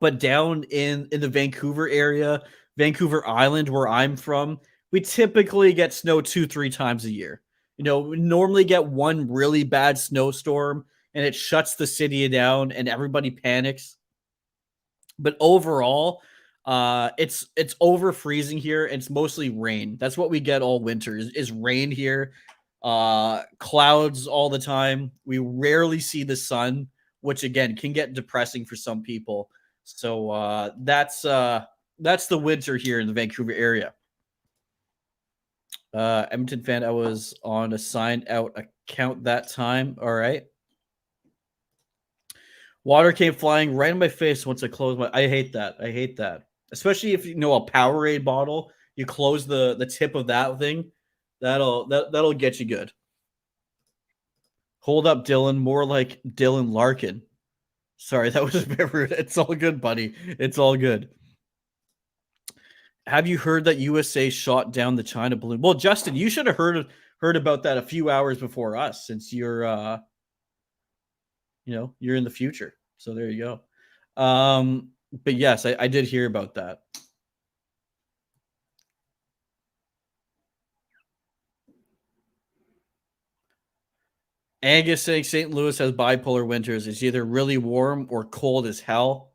But down in the Vancouver area, Vancouver Island, where I'm from, we typically get snow 2-3 times a year. We normally get one really bad snowstorm and it shuts the city down and everybody panics. But overall, it's over freezing here. It's mostly rain. That's what we get all winter is rain here. Clouds all the time. We rarely see the sun, which again can get depressing for some people. So that's the winter here in the Vancouver area. Edmonton fan, I was on a signed out account that time. All right. Water came flying right in my face once I closed my. I hate that. Especially if a Powerade bottle, you close the tip of that thing, that'll get you good. Hold up, Dylan. More like Dylan Larkin. Sorry, that was a bit rude. It's all good, buddy. It's all good. Have you heard that USA shot down the China balloon? Well, Justin, you should have heard about that a few hours before us, since you're you're in the future. So there you go. But yes, I did hear about that. Angus saying St. Louis has bipolar winters. It's either really warm or cold as hell.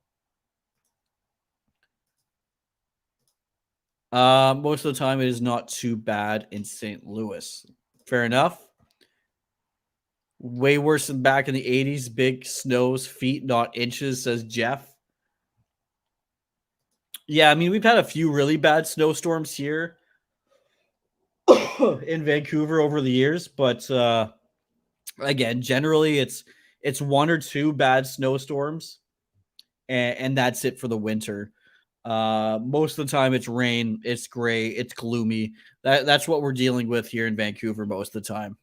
Most of the time, it is not too bad in St. Louis. Fair enough. Way worse than back in the 80s. Big snows, feet, not inches, says Jeff. Yeah, I mean, we've had a few really bad snowstorms here in Vancouver over the years, but again, generally it's one or two bad snowstorms, and that's it for the winter. Most of the time it's rain, it's gray, it's gloomy. That's what we're dealing with here in Vancouver most of the time.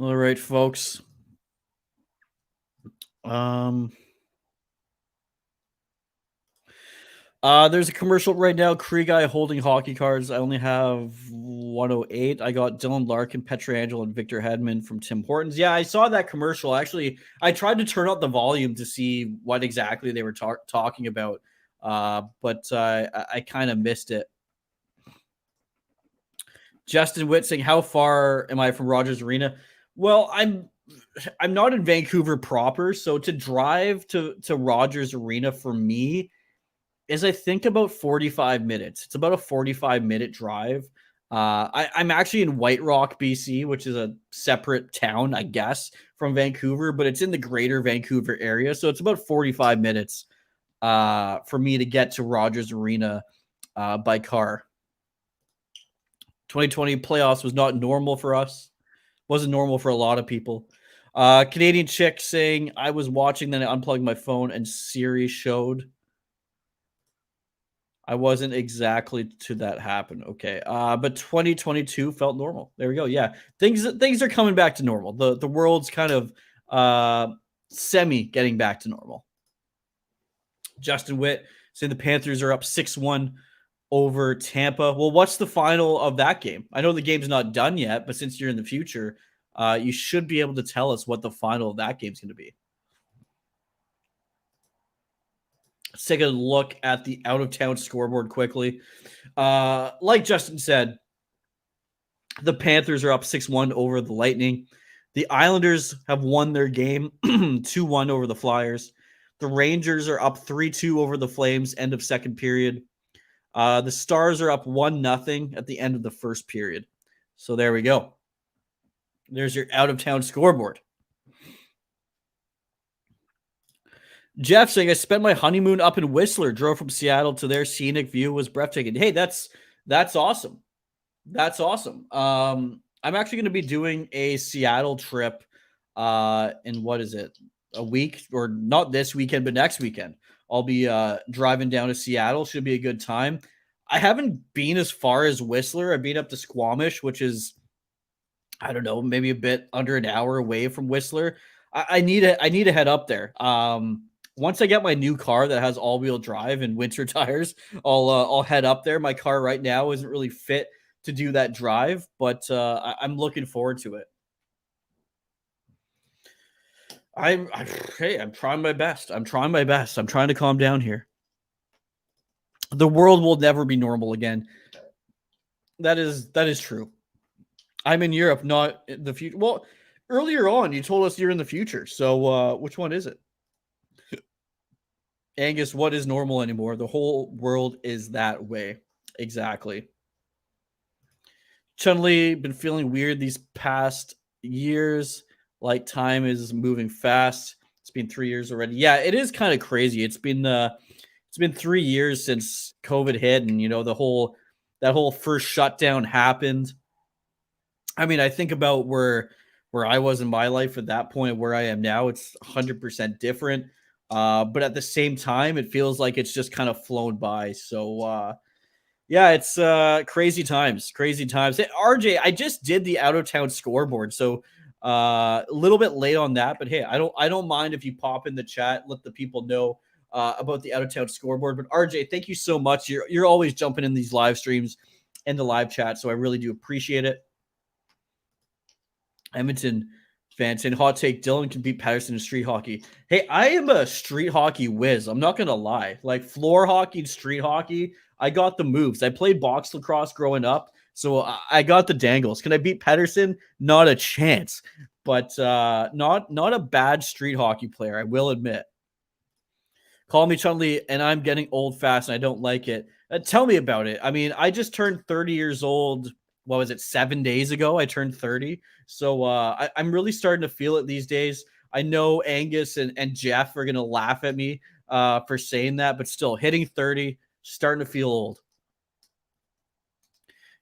All right, folks. There's a commercial right now. Cree guy holding hockey cards. I only have 108. I got Dylan Larkin, Petrangelo, and Victor Hedman from Tim Hortons. Yeah, I saw that commercial. Actually, I tried to turn up the volume to see what exactly they were talking about, but I kind of missed it. Justin Witt saying, "How far am I from Rogers Arena?" Well, I'm not in Vancouver proper, so to drive to Rogers Arena for me is I think about 45 minutes. It's about a 45-minute drive. I'm actually in White Rock, BC, which is a separate town, I guess, from Vancouver, but it's in the greater Vancouver area. So it's about 45 minutes for me to get to Rogers Arena by car. 2020 playoffs was not normal for us. Wasn't normal for a lot of people. Canadian chick saying, I was watching, then I unplugged my phone and Siri showed. I wasn't exactly to that happen. Okay. But 2022 felt normal. There we go. Yeah. Things are coming back to normal. The world's kind of semi getting back to normal. Justin Witt saying the Panthers are up 6-1 over Tampa. Well, what's the final of that game? I know the game's not done yet, but since you're in the future, you should be able to tell us what the final of that game's going to be. Let's take a look at the out-of-town scoreboard quickly. Like Justin said, the Panthers are up 6-1 over the Lightning. The Islanders have won their game 2-1 over the Flyers. The Rangers are up 3-2 over the Flames, end of second period. The Stars are up 1-0 at the end of the first period. So there we go. There's your out-of-town scoreboard. Jeff saying, I spent my honeymoon up in Whistler, drove from Seattle to their scenic view was breathtaking. Hey, that's awesome. That's awesome. I'm actually going to be doing a Seattle trip in what is it? A week, or not this weekend, but next weekend. I'll be driving down to Seattle. Should be a good time. I haven't been as far as Whistler. I've been up to Squamish, which is, I don't know, maybe a bit under an hour away from Whistler. I need to head up there. Once I get my new car that has all-wheel drive and winter tires, I'll head up there. My car right now isn't really fit to do that drive, but I'm looking forward to it. I'm trying my best. I'm trying to calm down here. The world will never be normal again. That is true. I'm in Europe, not in the future. Well, earlier on, you told us you're in the future. So which one is it? Angus, what is normal anymore? The whole world is that way. Exactly. Chun-Li, been feeling weird these past years. Like time is moving fast. It's been 3 years already. Yeah, it is kind of crazy. It's been 3 years since COVID hit, and that whole first shutdown happened. I mean, I think about where I was in my life at that point, where I am now. It's 100% different. But at the same time, it feels like it's just kind of flown by. So yeah, it's crazy times. Hey, RJ, I just did the out of town scoreboard, so a little bit late on that, but hey, I don't mind if you pop in the chat, let the people know about the out of town scoreboard. But RJ, thank you so much. You're always jumping in these live streams and the live chat, so I really do appreciate it. Edmonton fan saying, hot take, Dylan can beat Patterson in street hockey. Hey, I am a street hockey whiz. I'm not going to lie. Like floor hockey and street hockey, I got the moves. I played box lacrosse growing up, so I got the dangles. Can I beat Patterson? Not a chance. But not a bad street hockey player, I will admit. Call me Chun-Li, and I'm getting old fast, and I don't like it. Tell me about it. I mean, I just turned 30 years old. What was it, 7 days ago? I turned 30. So I'm really starting to feel it these days. I know Angus and Jeff are going to laugh at me for saying that, but still, hitting 30, starting to feel old.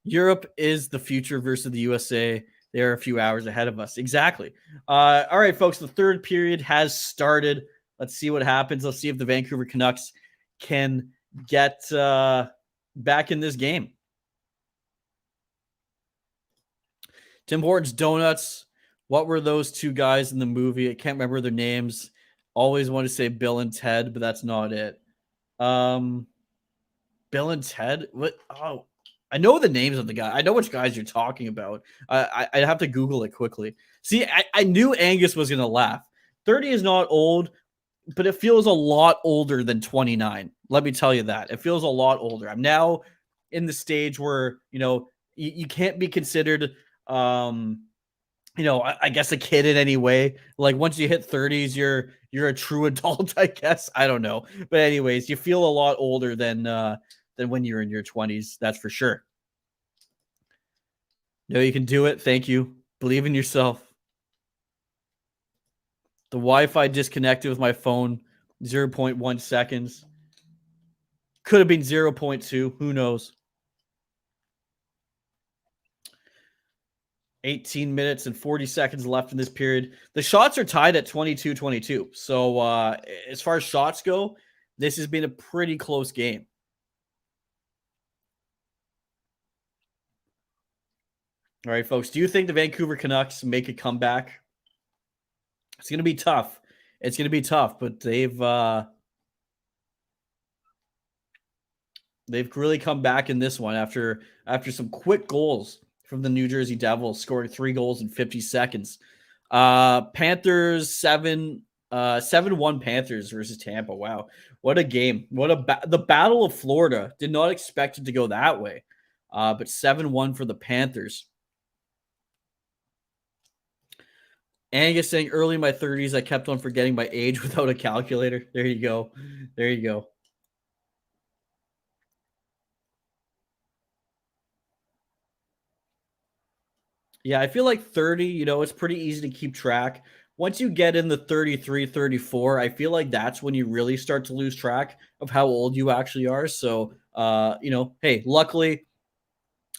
Europe is the future versus the USA. They're a few hours ahead of us. Exactly. All right, folks, the third period has started. Let's see what happens. Let's see if the Vancouver Canucks can get back in this game. Tim Hortons Donuts. What were those two guys in the movie? I can't remember their names. Always want to say Bill and Ted, but that's not it. Bill and Ted? What? Oh, I know the names of the guy. I know which guys you're talking about. I'd have to Google it quickly. See, I knew Angus was going to laugh. 30 is not old, but it feels a lot older than 29. Let me tell you that. It feels a lot older. I'm now in the stage where, you can't be considered, I guess a kid in any way. Like once you hit 30s, you're a true adult, I guess. I don't know. But anyways, you feel a lot older than when you're in your 20s. That's for sure. No, you can do it. Thank you. Believe in yourself. The Wi-Fi disconnected with my phone, 0.1 seconds. Could have been 0.2. Who knows? 18 minutes and 40 seconds left in this period. The shots are tied at 22-22. So as far as shots go, this has been a pretty close game. All right, folks. Do you think the Vancouver Canucks make a comeback? It's going to be tough. It's going to be tough, but they've really come back in this one after some quick goals from the New Jersey Devils, scoring 3 goals in 50 seconds. Panthers 7-1 Panthers versus Tampa. Wow, what a game! The Battle of Florida. Did not expect it to go that way, but 7-1 for the Panthers. Angus saying, early in my 30s, I kept on forgetting my age without a calculator. There you go. There you go. Yeah, I feel like 30, it's pretty easy to keep track. Once you get in the 33, 34, I feel like that's when you really start to lose track of how old you actually are. So, hey, luckily,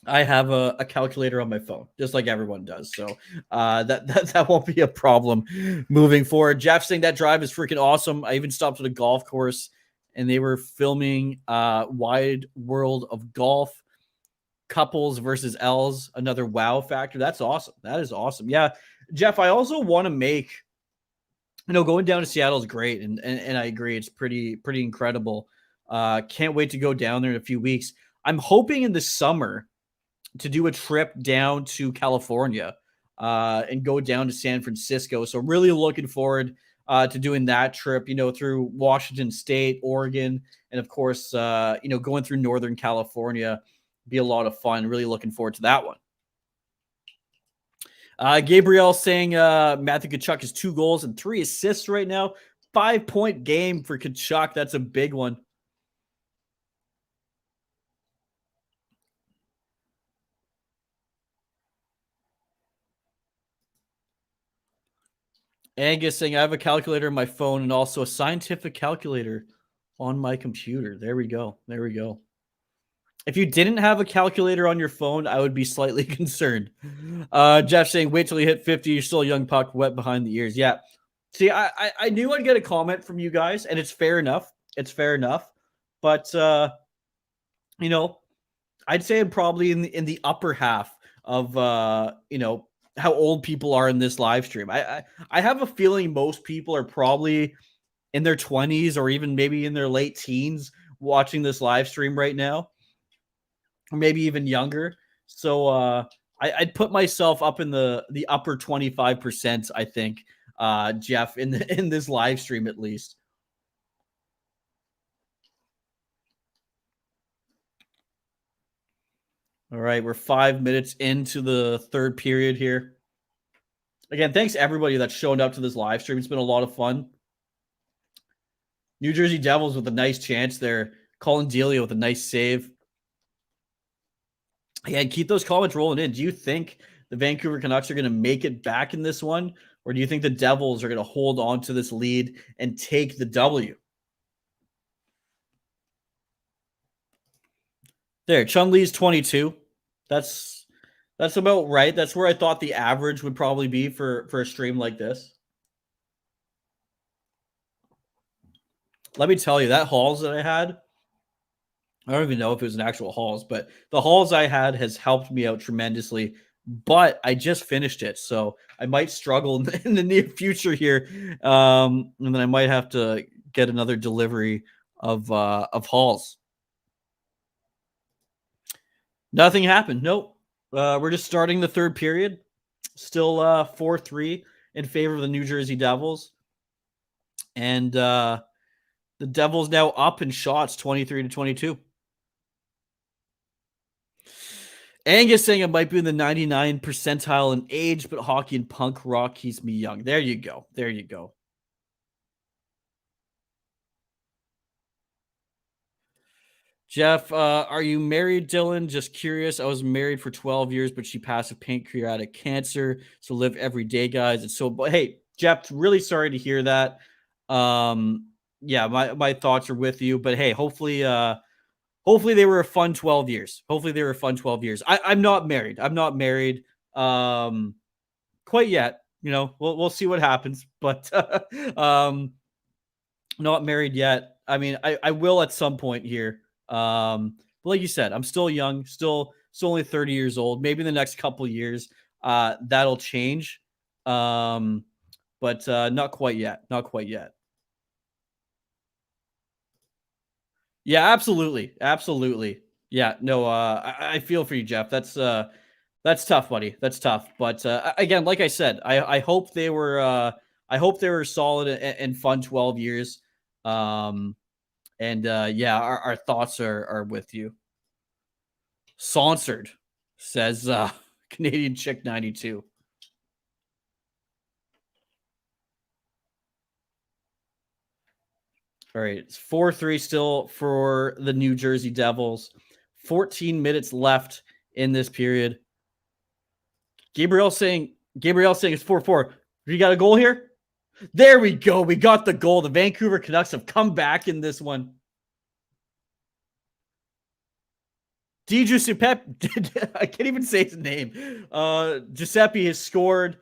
I have a calculator on my phone, just like everyone does. So that won't be a problem moving forward. Jeff saying that drive is freaking awesome. I even stopped at a golf course, and they were filming Wide World of Golf. Couples versus L's, another wow factor. That's awesome. That is awesome. Yeah, Jeff, I also want to make, going down to Seattle is great, and I agree. It's pretty incredible. Can't wait to go down there in a few weeks. I'm hoping in the summer to do a trip down to California and go down to San Francisco. So really looking forward to doing that trip, through Washington State, Oregon, and of course, going through Northern California. Be a lot of fun. Really looking forward to that one. Gabriel saying Matthew Tkachuk has 2 goals and 3 assists right now. 5-point game for Tkachuk. That's a big one. Angus saying, I have a calculator on my phone and also a scientific calculator on my computer. There we go. There we go. If you didn't have a calculator on your phone, I would be slightly concerned. Jeff saying, wait till you hit 50. You're still a young puck, wet behind the ears. Yeah. See, I knew I'd get a comment from you guys, and it's fair enough. It's fair enough. But, I'd say I'm probably in the upper half of, how old people are in this live stream. I have a feeling most people are probably in their 20s or even maybe in their late teens watching this live stream right now. Or maybe even younger. So I'd put myself up in the upper 25%, I think, Jeff, in this live stream at least. All right, we're 5 minutes into the third period here. Again, thanks everybody that's shown up to this live stream. It's been a lot of fun. New Jersey Devils with a nice chance there. Colin Delia with a nice save. Yeah, keep those comments rolling in. Do you think the Vancouver Canucks are going to make it back in this one? Or do you think the Devils are going to hold on to this lead and take the W? There, Chun-Li's 22. That's about right. That's where I thought the average would probably be for a stream like this. Let me tell you, that hauls that I had, I don't even know if it was an actual hauls, but the hauls I had has helped me out tremendously. But I just finished it, so I might struggle in the near future here, and then I might have to get another delivery of hauls. Nothing happened. Nope. We're just starting the third period. Still 4-3 in favor of the New Jersey Devils, and the Devils now up in shots, 23-22. Angus saying it might be in the 99 percentile in age, but hockey and punk rock keeps me young. There you go. There you go. Jeff, are you married, Dylan? Just curious. I was married for 12 years, but she passed of pancreatic cancer. So live every day, guys. It's so, hey, Jeff, really sorry to hear that. Yeah, my thoughts are with you, but hey, hopefully they were a fun 12 years. Hopefully they were a fun 12 years. I'm not married. I'm not married quite yet. You know, we'll see what happens, but not married yet. I mean, I will at some point here. But like you said, I'm still young, still only 30 years old. Maybe in the next couple of years, that'll change. But not quite yet. Not quite yet. Yeah, absolutely. Absolutely. Yeah, no, I feel for you, Jeff. That's tough, buddy. That's tough. But again, like I said, I hope they were solid and fun 12 years. And yeah, our thoughts are with you. Sponsored, says Canadian Chick 92. All right, it's 4-3 still for the New Jersey Devils. 14 minutes left in this period. Gabriel saying it's 4-4. You got a goal here? There we go. We got the goal. The Vancouver Canucks have come back in this one. Di Giuseppe, I can't even say his name. Giuseppe has scored.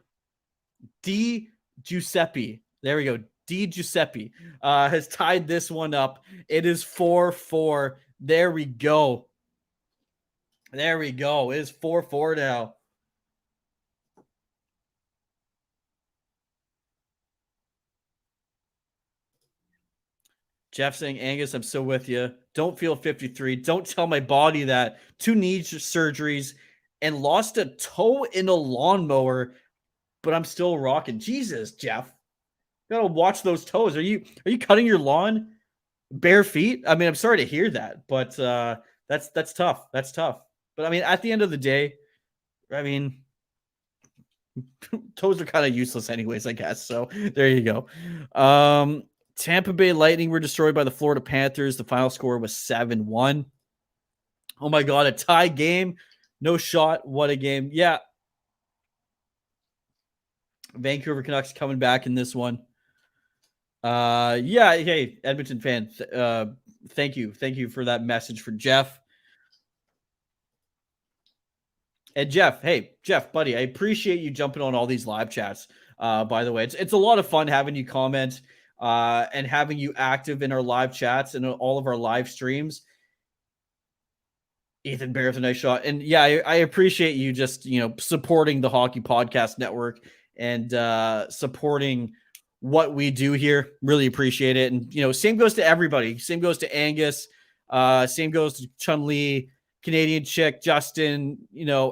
Di Giuseppe. There we go. Di Giuseppe has tied this one up. It is 4-4. There we go. There we go. It is 4-4 now. Jeff saying, Angus, I'm so with you. Don't feel 53. Don't tell my body that. 2 knee surgeries and lost a toe in a lawnmower, but I'm still rocking. Jesus, Jeff. You gotta watch those toes. Are you cutting your lawn bare feet? I mean, I'm sorry to hear that, but that's tough. That's tough. But I mean, at the end of the day, I mean, toes are kind of useless anyways, I guess. So there you go. Tampa Bay Lightning were destroyed by the Florida Panthers. The final score was 7-1. Oh my God, a tie game. No shot. What a game. Yeah. Vancouver Canucks coming back in this one. Yeah. Hey, Edmonton fan. Thank you. Thank you for that message for Jeff. And Jeff, hey, Jeff, buddy, I appreciate you jumping on all these live chats. By the way, it's a lot of fun having you comment and having you active in our live chats and all of our live streams. Ethan Bear with a nice shot. And yeah, I appreciate you just, supporting the Hockey Podcast Network and supporting what we do here. Really appreciate it. And, same goes to everybody. Same goes to Angus. Same goes to Chun-Li. Canadian Chick, Justin,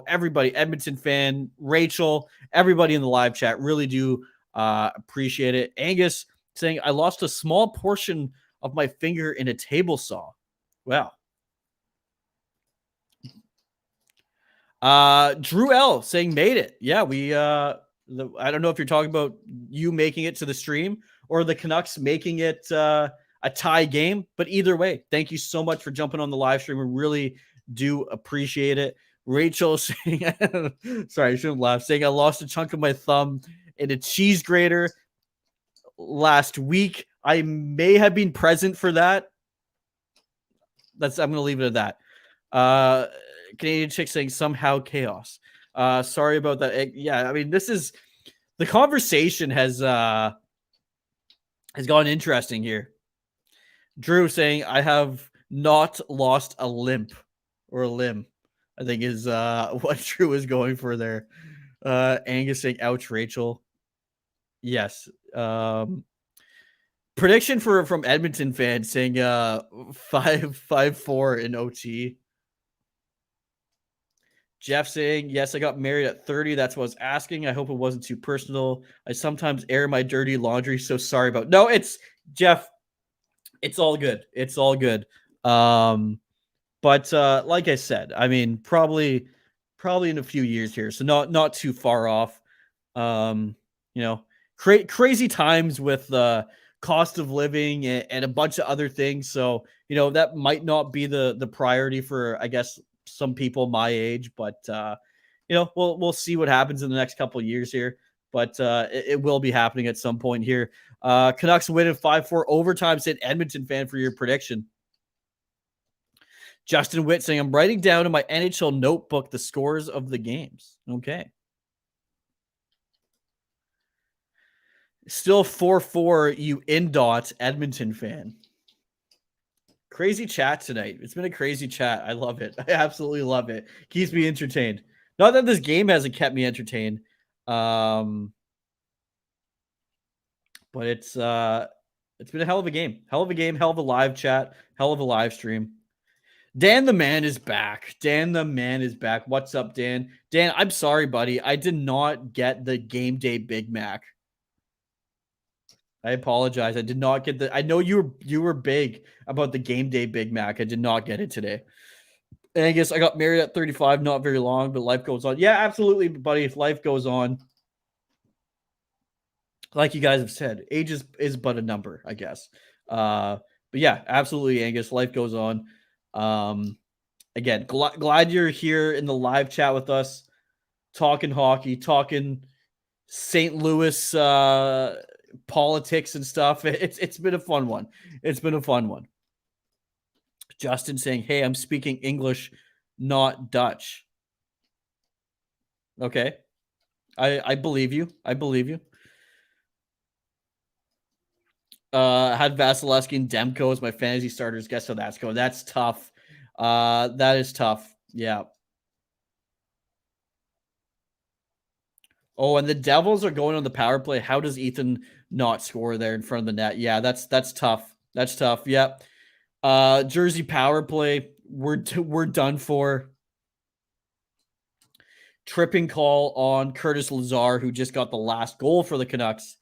everybody, Edmonton fan, Rachel, everybody in the live chat, really do appreciate it. Angus saying, I lost a small portion of my finger in a table saw. Wow. Drew L saying made it. Yeah, I don't know if you're talking about you making it to the stream or the Canucks making it a tie game, but either way, thank you so much for jumping on the live stream. We really do appreciate it. Rachel saying, sorry, I shouldn't laugh, saying I lost a chunk of my thumb in a cheese grater last week. I may have been present for that. I'm going to leave it at that. Canadian Chick saying somehow chaos. Sorry about that. Yeah, I mean, the conversation has gone interesting here. Drew saying I have not lost a limb, I think is what Drew is going for there. Angus saying ouch, Rachel. Yes. Prediction from Edmonton fans saying 5-4 in OT. Jeff saying, yes, I got married at 30. That's what I was asking. I hope it wasn't too personal. I sometimes air my dirty laundry, so sorry about. No, it's Jeff. It's all good. It's all good. But like I said, I mean, probably in a few years here, so not too far off. Crazy times with cost of living and a bunch of other things. So that might not be the priority for, I guess, some people my age, but we'll see what happens in the next couple of years here. But it will be happening at some point here. Canucks win in 5-4 overtime. Said Edmonton fan for your prediction. Justin Witt saying, I'm writing down in my NHL notebook the scores of the games. Okay. Still 4-4, you in-dot Edmonton fan. Crazy chat tonight. It's been a crazy chat. I love it. I absolutely love it. Keeps me entertained. Not that this game hasn't kept me entertained. But it's been a hell of a game. Hell of a live chat. Hell of a live stream. Dan the man is back. What's up, Dan? Dan, I'm sorry, buddy. I did not get the game day Big Mac. I apologize. I did not get I know you were big about the game day Big Mac. I did not get it today. Angus, I got married at 35, not very long, but life goes on. Yeah, absolutely, buddy. If life goes on, like you guys have said, age is but a number, I guess. But yeah, absolutely, Angus. Life goes on. Again, glad you're here in the live chat with us, talking hockey, talking St. Louis politics and stuff. It's been a fun one. Justin saying, hey, I'm speaking English, not Dutch. Okay. I believe you. Had Vasilevsky and Demko as my fantasy starters. Guess how that's going. That's tough. That is tough. Yeah. Oh, and the Devils are going on the power play. How does Ethan not score there in front of the net? Yeah, that's tough. That's tough. Yep. Jersey power play. We're done for. Tripping call on Curtis Lazar, who just got the last goal for the Canucks.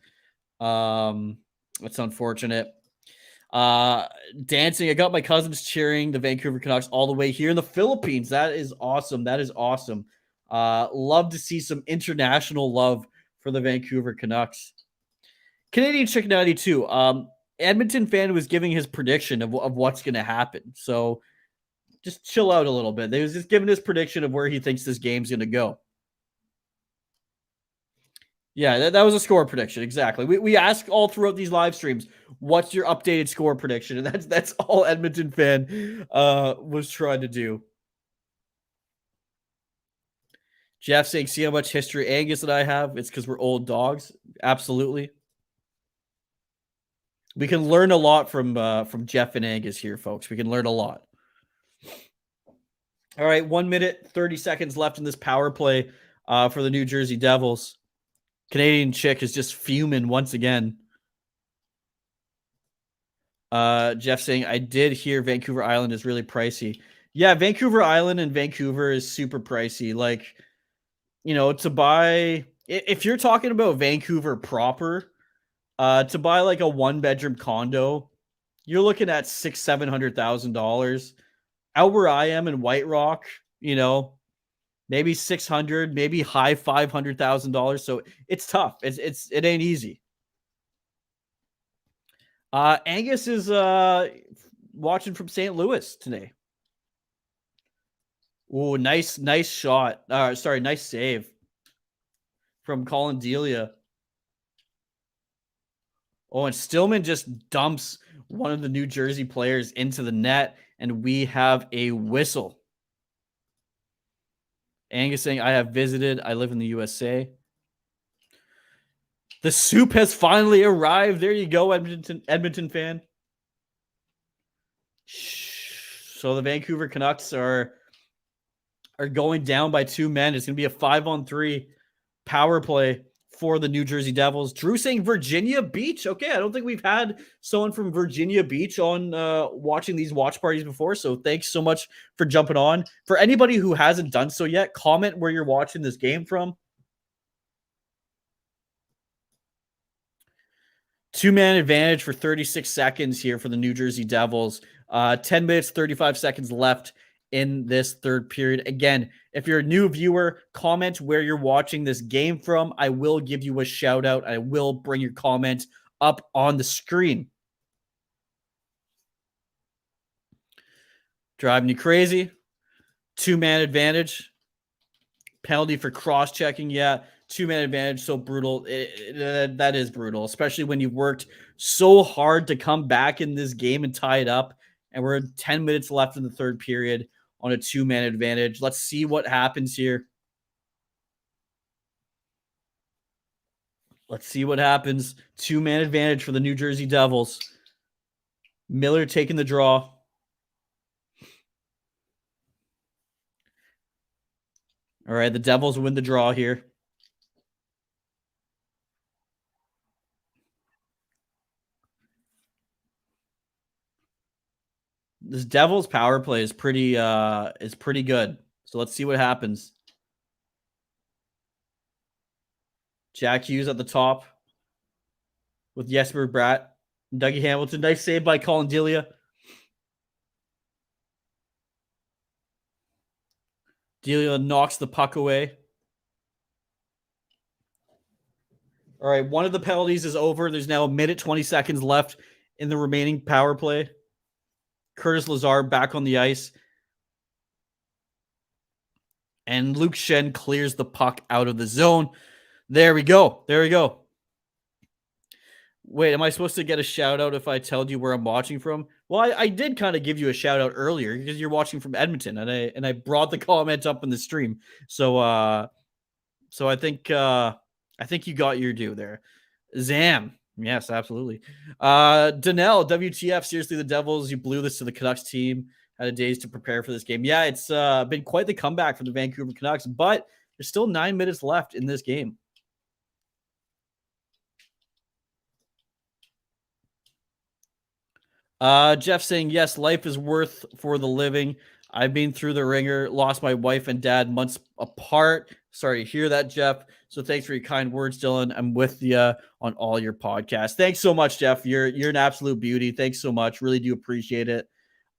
That's unfortunate. Dancing. I got my cousins cheering the Vancouver Canucks all the way here in the Philippines. That is awesome. Love to see some international love for the Vancouver Canucks. Canadian Chick 92. Edmonton fan was giving his prediction of what's going to happen. So just chill out a little bit. He was just giving his prediction of where he thinks this game's going to go. Yeah, that was a score prediction. Exactly. We ask all throughout these live streams, what's your updated score prediction? And that's all Edmonton fan was trying to do. Jeff saying, see how much history Angus and I have? It's because we're old dogs. Absolutely. We can learn a lot from Jeff and Angus here, folks. We can learn a lot. All right, 1 minute, 30 seconds left in this power play for the New Jersey Devils. Canadian Chick is just fuming once again. Jeff saying, I did hear Vancouver Island is really pricey. Yeah, Vancouver Island and Vancouver is super pricey. Like, to buy if you're talking about Vancouver proper, to buy like a one-bedroom condo, you're looking at $700,000. Out where I am in White Rock, maybe 600, maybe high $500,000. So it's tough. It ain't easy. Angus is watching from St. Louis today. Oh, nice shot. Sorry, nice save from Colin Delia. Oh, and Stillman just dumps one of the New Jersey players into the net, and we have a whistle. Angus saying, I have visited. I live in the USA. The soup has finally arrived. There you go, Edmonton fan. So the Vancouver Canucks are going down by 2 men. It's going to be a 5-on-3 power play for the New Jersey Devils. Drew saying Virginia Beach. Okay, I don't think we've had someone from Virginia Beach on watching these watch parties before, so thanks so much for jumping on. For anybody who hasn't done so yet, comment where you're watching this game from. 2-man advantage for 36 seconds here for the New Jersey Devils. 10 minutes, 35 seconds left in this third period. Again, if you're a new viewer, comment where you're watching this game from. I will give you a shout out. I will bring your comment up on the screen. Driving you crazy. 2-man advantage. Penalty for cross-checking. Yeah, 2-man advantage. So brutal. That is brutal, especially when you've worked so hard to come back in this game and tie it up. And we're 10 minutes left in the third period on a 2-man advantage. Let's see what happens here. Let's see what happens. 2-man advantage for the New Jersey Devils. Miller taking the draw. All right, the Devils win the draw here. This Devils power play is pretty good. So let's see what happens. Jack Hughes at the top with Jesper Bratt. Dougie Hamilton. Nice save by Colin Delia. Delia knocks the puck away. All right, one of the penalties is over. There's now 1 minute, 20 seconds left in the remaining power play. Curtis Lazar back on the ice. And Luke Shen clears the puck out of the zone. There we go. Wait, am I supposed to get a shout out if I told you where I'm watching from? Well, I did kind of give you a shout out earlier because you're watching from Edmonton, and I brought the comment up in the stream. So I think you got your due there. Zam. Yes, absolutely. Danelle, WTF, seriously, the Devils, you blew this to the Canucks team. Had a days to prepare for this game. Yeah, it's been quite the comeback for the Vancouver Canucks, but there's still 9 minutes left in this game. Jeff saying, yes, life is worth for the living. I've been through the ringer, lost my wife and dad months apart. Sorry to hear that, Jeff. So thanks for your kind words, Dylan. I'm with you on all your podcasts. Thanks so much, Jeff. You're an absolute beauty. Thanks so much. Really do appreciate it.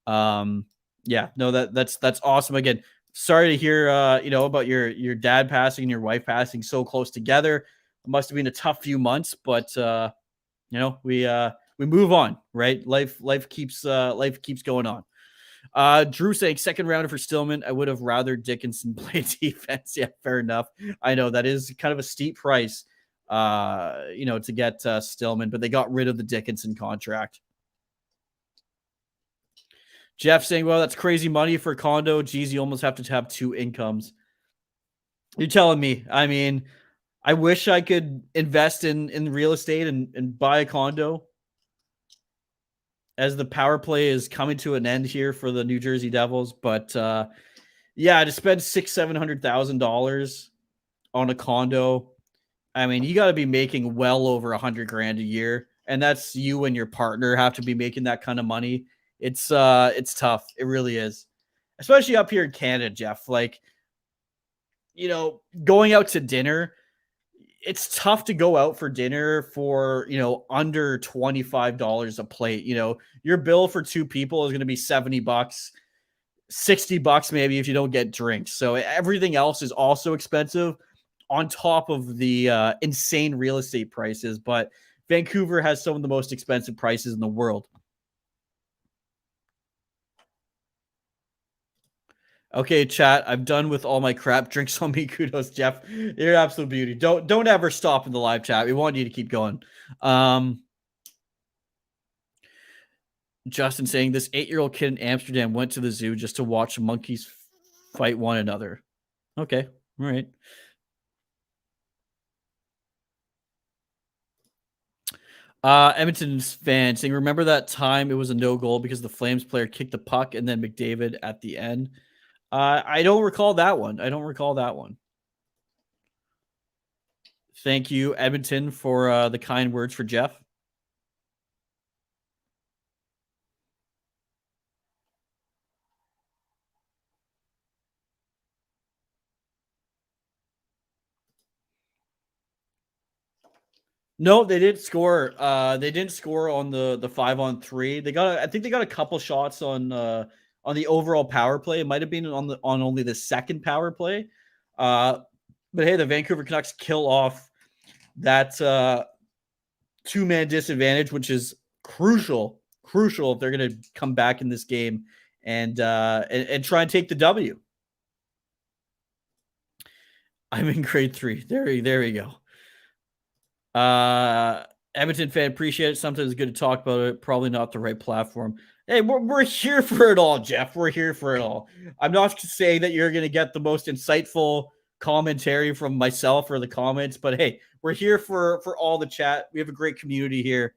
Yeah, no, that's awesome. Again, sorry to hear about your dad passing and your wife passing so close together. It must have been a tough few months, but we move on, right? Life keeps going on. Drew saying second rounder for Stillman. I would have rather Dickinson play defense. Yeah, fair enough. I know that is kind of a steep price, to get Stillman, but they got rid of the Dickinson contract. Jeff saying, well, that's crazy money for a condo. Geez, you almost have to have 2 incomes. You're telling me. I mean, I wish I could invest in real estate and buy a condo as the power play is coming to an end here for the New Jersey Devils. But to spend $700,000 on a condo, I mean, you got to be making well over $100,000 a year, and that's you and your partner have to be making that kind of money. It's tough. It really is. especially up here in Canada, Jeff. Like, going out to dinner, it's tough to go out for dinner for, under $25 a plate. Your bill for two people is going to be $70, $60 maybe if you don't get drinks. So everything else is also expensive on top of the insane real estate prices. But Vancouver has some of the most expensive prices in the world. Okay, chat. I'm done with all my crap. Drinks on me. Kudos, Jeff. You're an absolute beauty. Don't ever stop in the live chat. We want you to keep going. Justin saying this 8-year-old kid in Amsterdam went to the zoo just to watch monkeys fight one another. Okay, all right. Edmonton's fan saying, remember that time it was a no goal because the Flames player kicked the puck and then McDavid at the end? I don't recall that one. Thank you, Edmonton, for the kind words for Jeff. No, they didn't score. They didn't score on the 5-on-3. I think they got a couple shots on the overall power play. It might have been on only the second power play. But hey, the Vancouver Canucks kill off that two-man disadvantage, which is crucial if they're going to come back in this game and try and take the W. I'm in grade 3. There we go. Edmonton fan, appreciate it. Sometimes it's good to talk about it. Probably not the right platform. Hey, we're here for it all, Jeff. We're here for it all. I'm not saying that you're going to get the most insightful commentary from myself or the comments, but hey, we're here for all the chat. We have a great community here.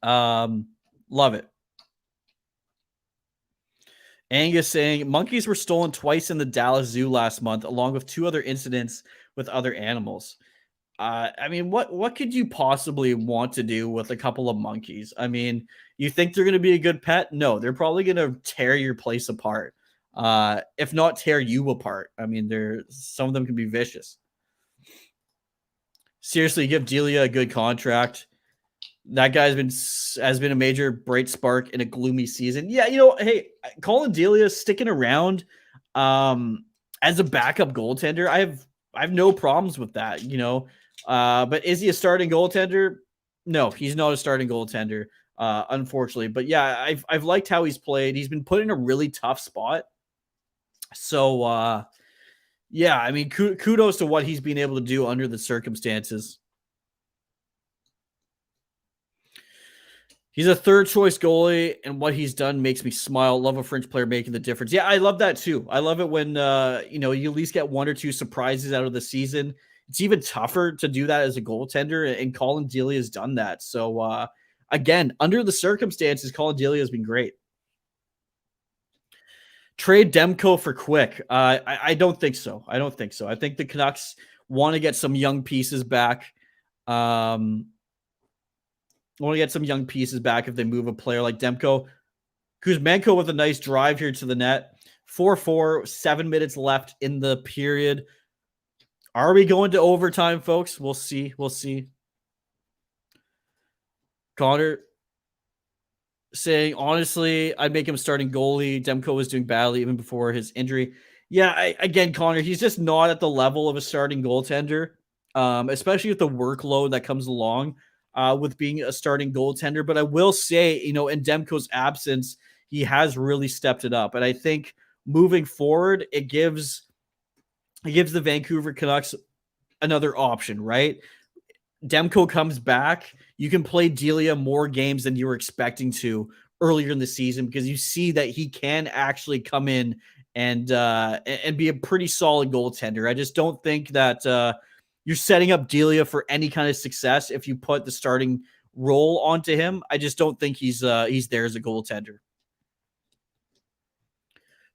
Love it. Angus saying monkeys were stolen twice in the Dallas Zoo last month, along with 2 other incidents with other animals. I mean, what could you possibly want to do with a couple of monkeys? I mean, you think they're going to be a good pet? No, they're probably going to tear your place apart. If not tear you apart. I mean, some of them can be vicious. Seriously, give Delia a good contract. That guy has been a major bright spark in a gloomy season. Yeah, hey, Colin Delia sticking around as a backup goaltender. I have no problems with that, but is he a starting goaltender? No, he's not a starting goaltender, unfortunately. But yeah, I've liked how he's played. He's been put in a really tough spot. So yeah, I mean, kudos to what he's been able to do under the circumstances. He's a third choice goalie, and what he's done makes me smile. Love a French player making the difference. Yeah, I love that too. I love it when you at least get 1 or 2 surprises out of the season. It's even tougher to do that as a goaltender, and Colin Delia has done that. So again, under the circumstances, Colin Delia has been great. Trade Demko for Quick. I don't think so. I think the Canucks want to get some young pieces back. Want to get some young pieces back if they move a player like Demko. Kuzmenko with a nice drive here to the net. 4-4, 7 minutes left in the period. Are we going to overtime, folks? We'll see. Connor saying, honestly, I'd make him starting goalie. Demko was doing badly even before his injury. Yeah, again, Connor, he's just not at the level of a starting goaltender, especially with the workload that comes along with being a starting goaltender. But I will say, in Demko's absence, he has really stepped it up. And I think moving forward, it gives the Vancouver Canucks another option, right? Demko comes back. You can play Delia more games than you were expecting to earlier in the season because you see that he can actually come in and be a pretty solid goaltender. I just don't think that you're setting up Delia for any kind of success if you put the starting role onto him. I just don't think he's there as a goaltender.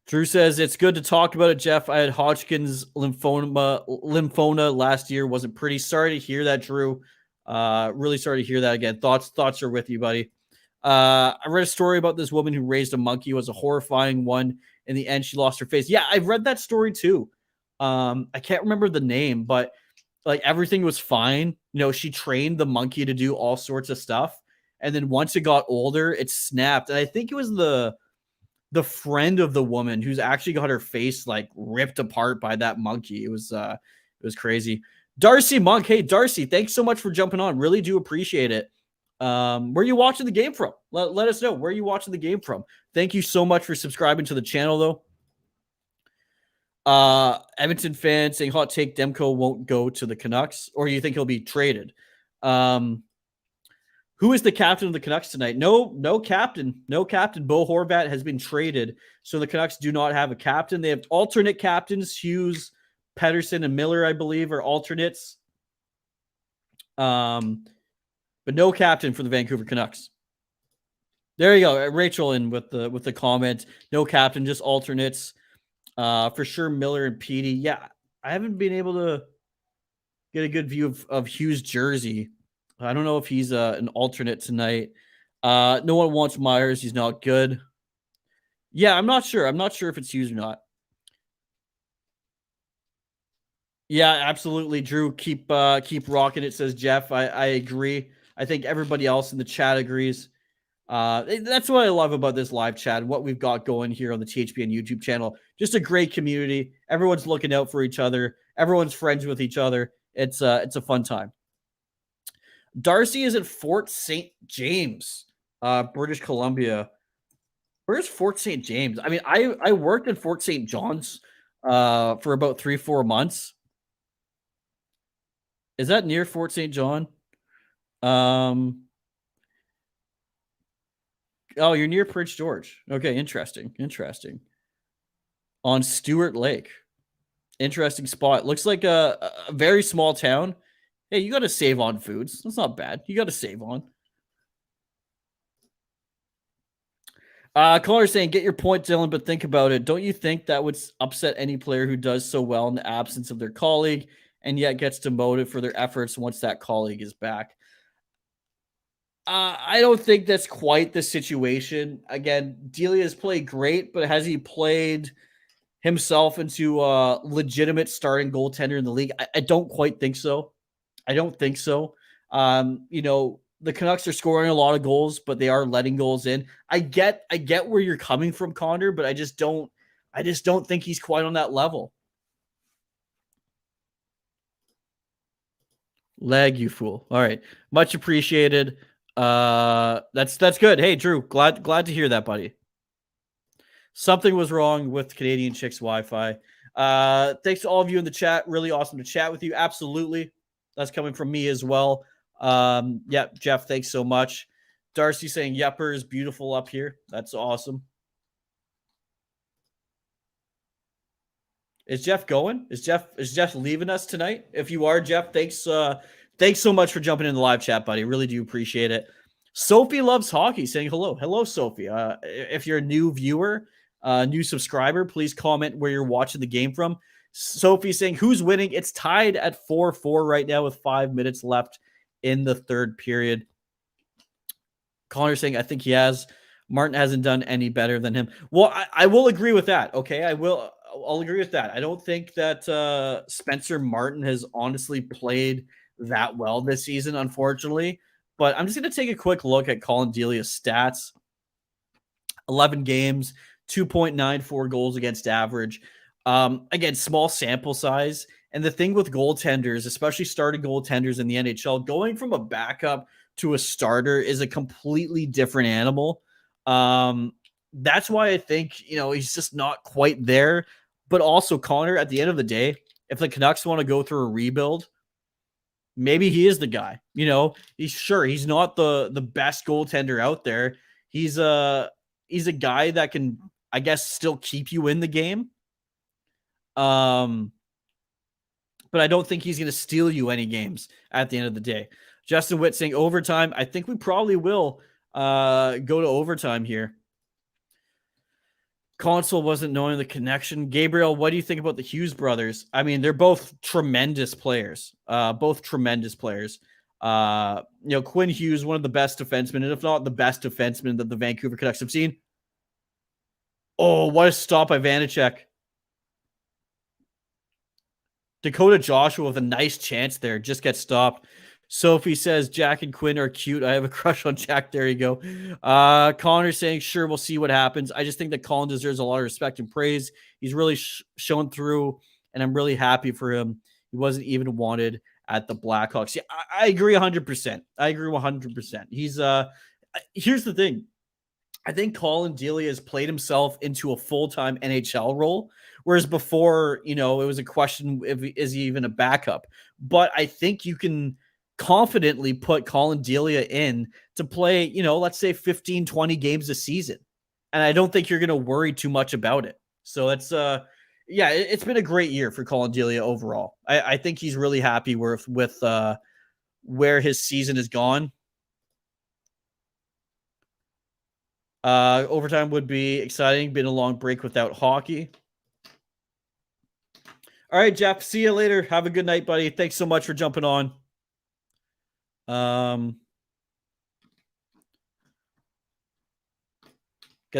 Drew says, it's good to talk about it, Jeff. I had Hodgkin's lymphoma last year. Wasn't pretty. Sorry to hear that, Drew. Really sorry to hear that again. Thoughts are with you, buddy. I read a story about this woman who raised a monkey. It was a horrifying one. In the end, she lost her face. Yeah, I've read that story too. I can't remember the name, but like everything was fine. She trained the monkey to do all sorts of stuff. And then once it got older, it snapped. And I think it was the friend of the woman who's actually got her face like ripped apart by that monkey. It was crazy. Darcy Monk. Hey, Darcy, thanks so much for jumping on. Really do appreciate it. Where are you watching the game from? Let us know. Where are you watching the game from? Thank you so much for subscribing to the channel, though. Edmonton fan saying hot take Demko won't go to the Canucks, or you think he'll be traded? Who is the captain of the Canucks tonight? No captain. No captain. Bo Horvat has been traded, so the Canucks do not have a captain. They have alternate captains. Hughes, Pedersen, and Miller, I believe, are alternates. But no captain for the Vancouver Canucks. There you go, Rachel, in with the comment. No captain, just alternates. For sure, Miller and Petey. Yeah, I haven't been able to get a good view of Hughes' jersey. I don't know if he's an alternate tonight. No one wants Myers. He's not good. Yeah, I'm not sure. I'm not sure if it's Hughes or not. Yeah, absolutely, Drew. Keep rocking it, says Jeff. I agree. I think everybody else in the chat agrees. That's what I love about this live chat, what we've got going here on the THPN YouTube channel. Just a great community. Everyone's looking out for each other. Everyone's friends with each other. It's a fun time. Darcy is at Fort St. James, British Columbia. Where's Fort St. James? I mean, I worked at Fort St. John's for about 3-4 months. Is that near Fort St. John? Oh, you're near Prince George. Okay, interesting. On Stewart Lake. Interesting spot. Looks like a very small town. Hey, you got to save on foods. That's not bad. You got to save on. Caller saying, get your point, Dylan, but think about it. Don't you think that would upset any player who does so well in the absence of their colleague and yet gets demoted for their efforts once that colleague is back? I don't think that's quite the situation. Again, Delia has played great, but has he played himself into a legitimate starting goaltender in the league? I don't quite think so. I don't think so. The Canucks are scoring a lot of goals, but they are letting goals in. I get where you're coming from, Connor, but I just don't think he's quite on that level. Leg, you fool. All right. Much appreciated. That's good. Hey, Drew, glad to hear that, buddy. Something was wrong with Canadian Chicks Wi-Fi. Thanks to all of you in the chat. Really awesome to chat with you. Absolutely. That's coming from me as well. Yeah, Jeff, thanks so much. Darcy saying Yepper is beautiful up here. That's awesome. Is Jeff going? Is Jeff leaving us tonight? If you are, Jeff, thanks so much for jumping in the live chat, buddy. Really do appreciate it. Sophie loves hockey saying hello. Hello, Sophie. If you're a new viewer, new subscriber, please comment where you're watching the game from. Sophie saying, who's winning? It's tied at 4-4 right now with 5 minutes left in the third period. Connor saying, I think he has. Martin hasn't done any better than him. Well, I will agree with that. Okay, I'll agree with that. I don't think that Spencer Martin has honestly played that well this season, unfortunately. But I'm just going to take a quick look at Colin Delia's stats. 11 games, 2.94 goals against average. Again, small sample size. And the thing with goaltenders, especially starting goaltenders in the NHL, going from a backup to a starter is a completely different animal. That's why I think, he's just not quite there. But also, Connor, at the end of the day, if the Canucks want to go through a rebuild, maybe he is the guy. He's not the best goaltender out there. He's a guy that can, I guess, still keep you in the game. But I don't think he's going to steal you any games at the end of the day. Justin Witt saying overtime. I think we probably will go to overtime here. Console wasn't knowing the connection. Gabriel, what do you think about the Hughes brothers? I mean, they're both tremendous players. Quinn Hughes, one of the best defensemen, and if not the best defenseman that the Vancouver Canucks have seen. Oh, what a stop by Vanacek. Dakota Joshua with a nice chance there. Just gets stopped. Sophie says Jack and Quinn are cute. I have a crush on Jack. There you go. Connor saying, sure, we'll see what happens. I just think that Colin deserves a lot of respect and praise. He's really shown through, and I'm really happy for him. He wasn't even wanted at the Blackhawks. Yeah, I agree 100%. I agree 100%. Here's the thing. I think Colin Delia has played himself into a full-time NHL role, whereas before, it was a question is he even a backup? But I think you can confidently put Colin Delia in to play, let's say 15, 20 games a season. And I don't think you're going to worry too much about it. So it's it's been a great year for Colin Delia overall. I think he's really happy with where his season has gone. Overtime would be exciting. Been a long break without hockey. All right, Jeff. See you later. Have a good night, buddy. Thanks so much for jumping on. Got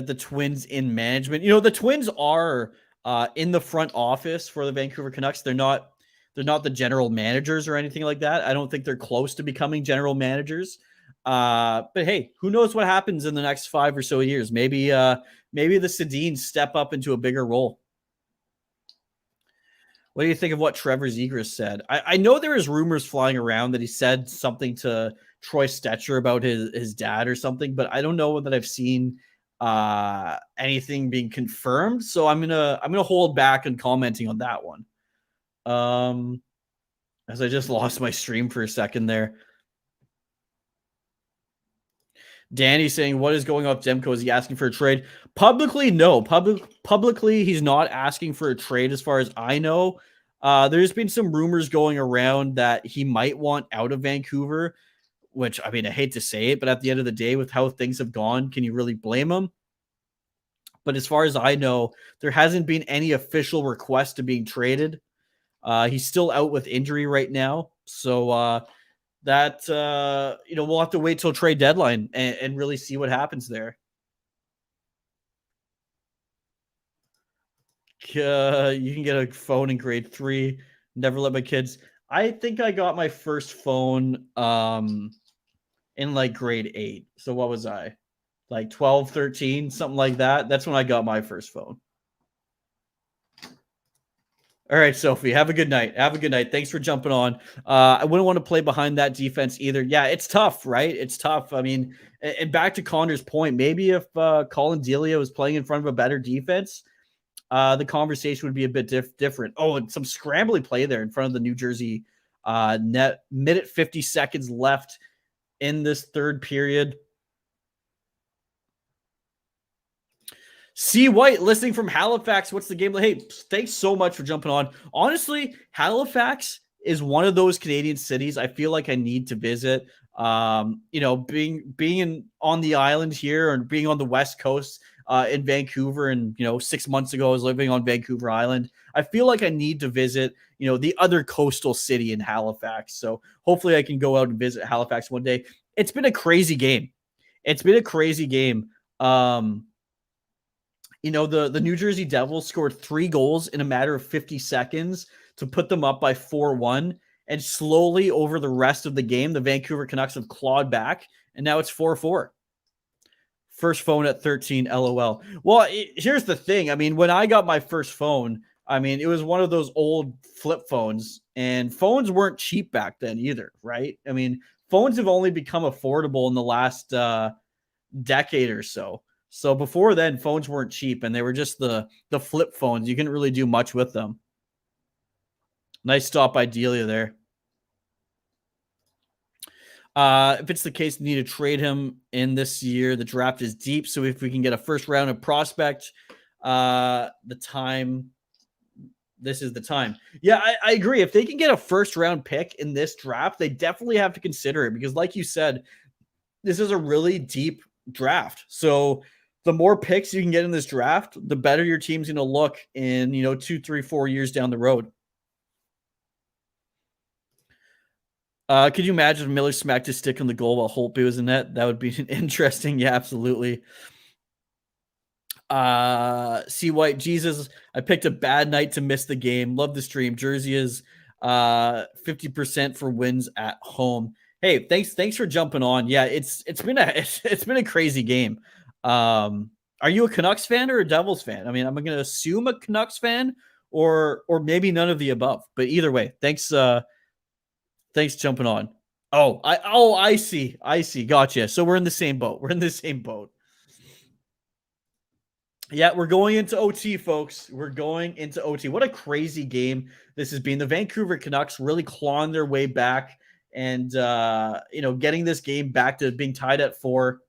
the Twins in management. The Twins are in the front office for the Vancouver Canucks. They're not the general managers or anything like that. I don't think they're close to becoming general managers. But hey, who knows what happens in the next 5 or so years? Maybe the Sedins step up into a bigger role. What do you think of what Trevor Zegras said? I know there is rumors flying around that he said something to Troy Stetcher about his dad or something, but I don't know that I've seen anything being confirmed. So I'm gonna hold back on commenting on that one. As I just lost my stream for a second there. Danny saying, what is going on with Demko? Is he asking for a trade? Publicly, no. Publicly, he's not asking for a trade as far as I know. There's been some rumors going around that he might want out of Vancouver, which, I hate to say it, but at the end of the day, with how things have gone, can you really blame him? But as far as I know, there hasn't been any official request to being traded. He's still out with injury right now. So, that we'll have to wait till trade deadline and really see what happens there. You can get a phone in grade 3. Never let my kids. I think I got my first phone in like grade 8. So what was I? Like 12, 13, something like that. That's when I got my first phone. All right, Sophie, have a good night. Have a good night. Thanks for jumping on. I wouldn't want to play behind that defense either. Yeah, it's tough, right? It's tough. And back to Connor's point, maybe if Colin Delia was playing in front of a better defense, the conversation would be a bit different. Oh, and some scrambly play there in front of the New Jersey net. Minute 50 seconds left in this third period. C. White, listening from Halifax. What's the game? Hey, thanks so much for jumping on. Honestly, Halifax is one of those Canadian cities I feel like I need to visit. Being on the island here and being on the West Coast in Vancouver, and 6 months ago I was living on Vancouver Island. I feel like I need to visit, the other coastal city in Halifax. So hopefully I can go out and visit Halifax one day. It's been a crazy game. The New Jersey Devils scored 3 goals in a matter of 50 seconds to put them up by 4-1. And slowly over the rest of the game, the Vancouver Canucks have clawed back, and now it's 4-4. First phone at 13, LOL. Well, here's the thing. When I got my first phone, it was one of those old flip phones, and phones weren't cheap back then either, right? Phones have only become affordable in the last decade or so. So before then, phones weren't cheap, and they were just the flip phones. You couldn't really do much with them. Nice stop by Delia there. If it's the case, we need to trade him in this year. The draft is deep, so if we can get a first round of prospect, this is the time. Yeah, I agree. If they can get a first round pick in this draft, they definitely have to consider it because, like you said, this is a really deep draft. So the more picks you can get in this draft, the better your team's going to look in, 2, 3, 4 years down the road. Could you imagine if Miller smacked his stick on the goal while Holtby was in net? That would be interesting. Yeah, absolutely. C White, Jesus, I picked a bad night to miss the game. Love the stream. Jersey is 50% for wins at home. Hey, thanks for jumping on. Yeah, it's been it's been a crazy game. Are you a Canucks fan or a Devils fan? I mean, I'm gonna assume a Canucks fan or maybe none of the above. But either way, thanks jumping on. I see. I see. Gotcha. So we're in the same boat. We're in the same boat. Yeah, we're going into OT, folks. We're going into OT. What a crazy game this has been. The Vancouver Canucks really clawing their way back and getting this game back to being tied at 4.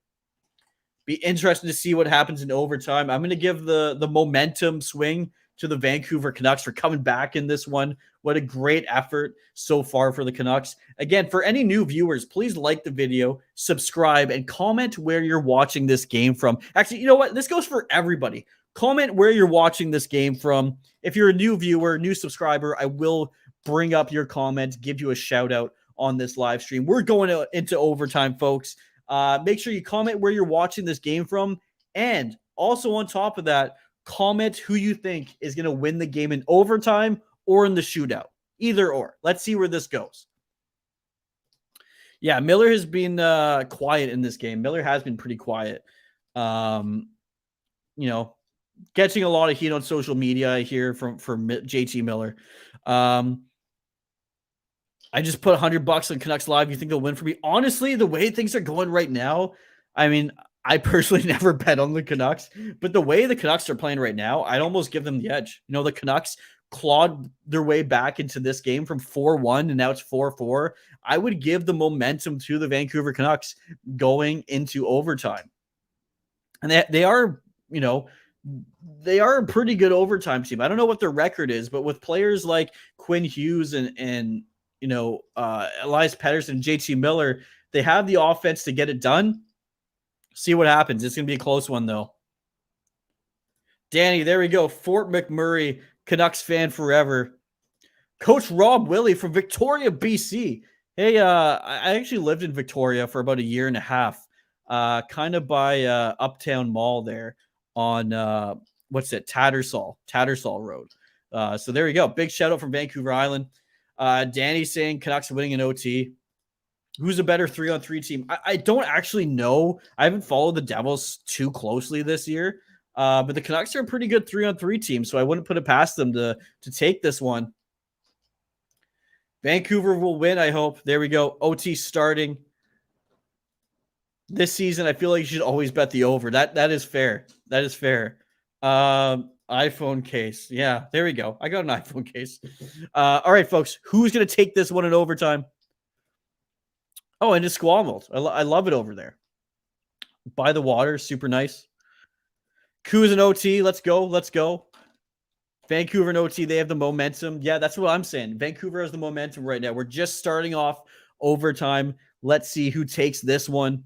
Be interesting to see what happens in overtime. I'm going to give the momentum swing to the Vancouver Canucks for coming back in this one. What a great effort so far for the Canucks. Again, for any new viewers, please like the video, subscribe, and comment where you're watching this game from. Actually, you know what? This goes for everybody. Comment where you're watching this game from. If you're a new viewer, new subscriber, I will bring up your comment, give you a shout out on this live stream. We're going into overtime, folks. Make sure you comment where you're watching this game from. And also on top of that, comment who you think is going to win the game in overtime or in the shootout. Either or. Let's see where this goes. Yeah, Miller has been quiet in this game. Miller has been pretty quiet. Catching a lot of heat on social media here from JT Miller. I just put $100 on Canucks Live. You think they'll win for me? Honestly, the way things are going right now, I mean, I personally never bet on the Canucks, but the way the Canucks are playing right now, I'd almost give them the edge. You know, the Canucks clawed their way back into this game from 4-1, and now it's 4-4. I would give the momentum to the Vancouver Canucks going into overtime. And they are, they are a pretty good overtime team. I don't know what their record is, but with players like Quinn Hughes and Elias Pettersson, JT Miller, they have the offense to get it done. See what happens. It's going to be a close one, though. Danny, there we go. Fort McMurray, Canucks fan forever. Coach Rob Willie from Victoria, BC. Hey, I actually lived in Victoria for about a year and a half, kind of by Uptown Mall there on, Tattersall Road. So there we go. Big shout out from Vancouver Island. Danny saying Canucks are winning in OT. Who's a better 3-on-3 team? I don't actually know. I haven't followed the Devils too closely this year, but the Canucks are a pretty good 3-on-3 team, so I wouldn't put it past them to take this one. Vancouver will win, I hope. There we go. OT starting. This season, I feel like you should always bet the over. That is fair. That is fair. iPhone case. Yeah, there we go. I got an iPhone case. All right, folks. Who's going to take this one in overtime? Oh, and it's Squambled. I love it over there. By the water. Super nice. Coos and OT. Let's go. Let's go. Vancouver and OT. They have the momentum. Yeah, that's what I'm saying. Vancouver has the momentum right now. We're just starting off overtime. Let's see who takes this one.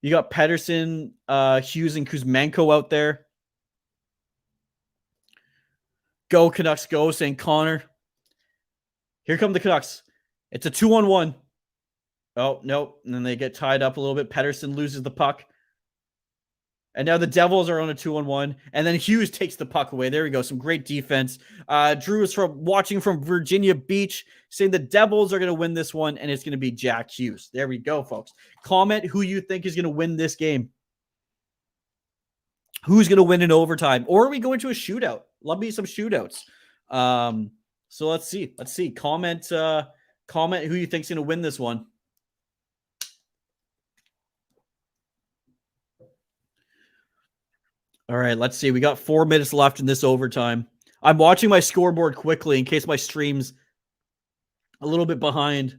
You got Pettersson, Hughes, and Kuzmenko out there. Go Canucks, go, St. Connor. Here come the Canucks. It's a 2-on-1. Oh, no. And then they get tied up a little bit. Pettersson loses the puck. And now the Devils are on a 2-on-1. And then Hughes takes the puck away. There we go. Some great defense. Drew is watching from Virginia Beach, saying the Devils are going to win this one, and it's going to be Jack Hughes. There we go, folks. Comment who you think is going to win this game. Who's going to win in overtime? Or are we going to a shootout? Love me some shootouts. So let's see. Let's see. Comment who you think's going to win this one. All right, let's see. We got 4 minutes left in this overtime. I'm watching my scoreboard quickly in case my stream's a little bit behind.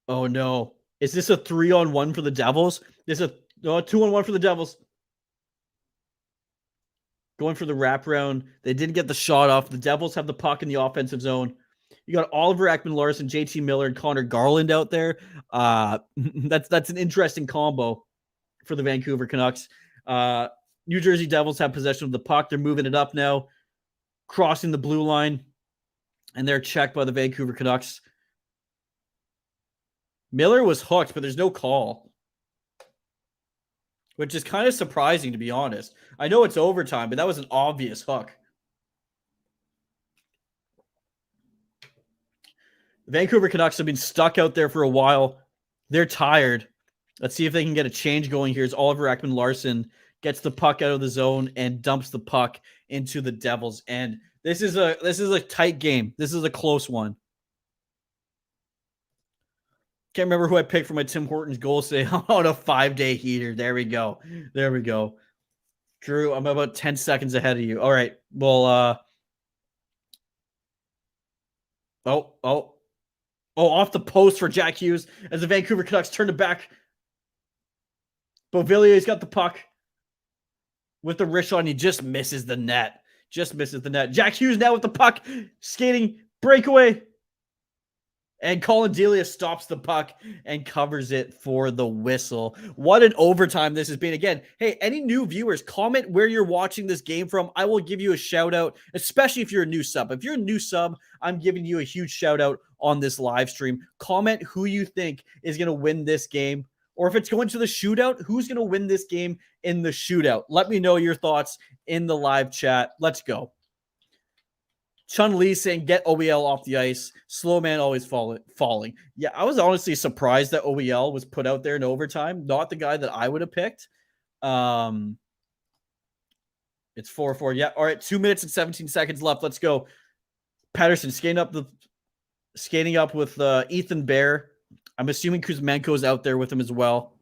Oh, no. Is this a 3-on-1 for the Devils? This is a 2-on-1 for the Devils. Going for the wraparound. They didn't get the shot off. The Devils have the puck in the offensive zone. You got Oliver Ekman-Larsson, JT Miller, and Connor Garland out there. That's an interesting combo for the Vancouver Canucks. New Jersey Devils have possession of the puck. They're moving it up now, crossing the blue line, and they're checked by the Vancouver Canucks. Miller was hooked, but there's no call, which is kind of surprising, to be honest. I know it's overtime, but that was an obvious hook. The Vancouver Canucks have been stuck out there for a while. They're tired. Let's see if they can get a change going here as Oliver Ekman-Larsson gets the puck out of the zone and dumps the puck into the Devils' end. This is a tight game. This is a close one. Can't remember who I picked for my Tim Hortons goal today on a 5-day heater. There we go. There we go. Drew, I'm about 10 seconds ahead of you. All right. Well, off the post for Jack Hughes as the Vancouver Canucks turn it back. Beauvillier's got the puck with the wrist on. He just misses the net. Just misses the net. Jack Hughes now with the puck. Skating. Breakaway. And Colin Delia stops the puck and covers it for the whistle. What an overtime this has been. Again, hey, any new viewers, comment where you're watching this game from. I will give you a shout out, especially if you're a new sub. If you're a new sub, I'm giving you a huge shout out on this live stream. Comment who you think is going to win this game. Or if it's going to the shootout, who's going to win this game in the shootout? Let me know your thoughts in the live chat. Let's go. Chun Li saying, get OEL off the ice. Slow man always falling. Yeah, I was honestly surprised that OEL was put out there in overtime. Not the guy that I would have picked. It's 4-4. Yeah, all right, 2 minutes and 17 seconds left. Let's go. Patterson skating up with Ethan Bear. I'm assuming Kuzmenko is out there with him as well.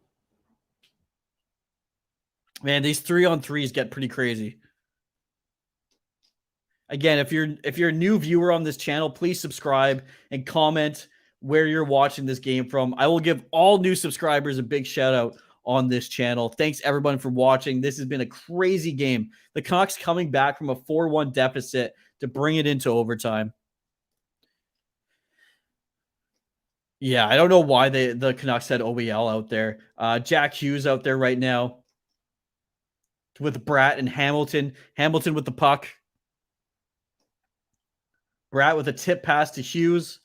Man, these 3-on-3s get pretty crazy. Again, if you're a new viewer on this channel, please subscribe and comment where you're watching this game from. I will give all new subscribers a big shout out on this channel. Thanks everyone for watching. This has been a crazy game. The Canucks coming back from a 4-1 deficit to bring it into overtime. Yeah, I don't know why the Canucks had OEL out there. Jack Hughes out there right now with Bratt and Hamilton. Hamilton with the puck. Bratt with a tip pass to Hughes.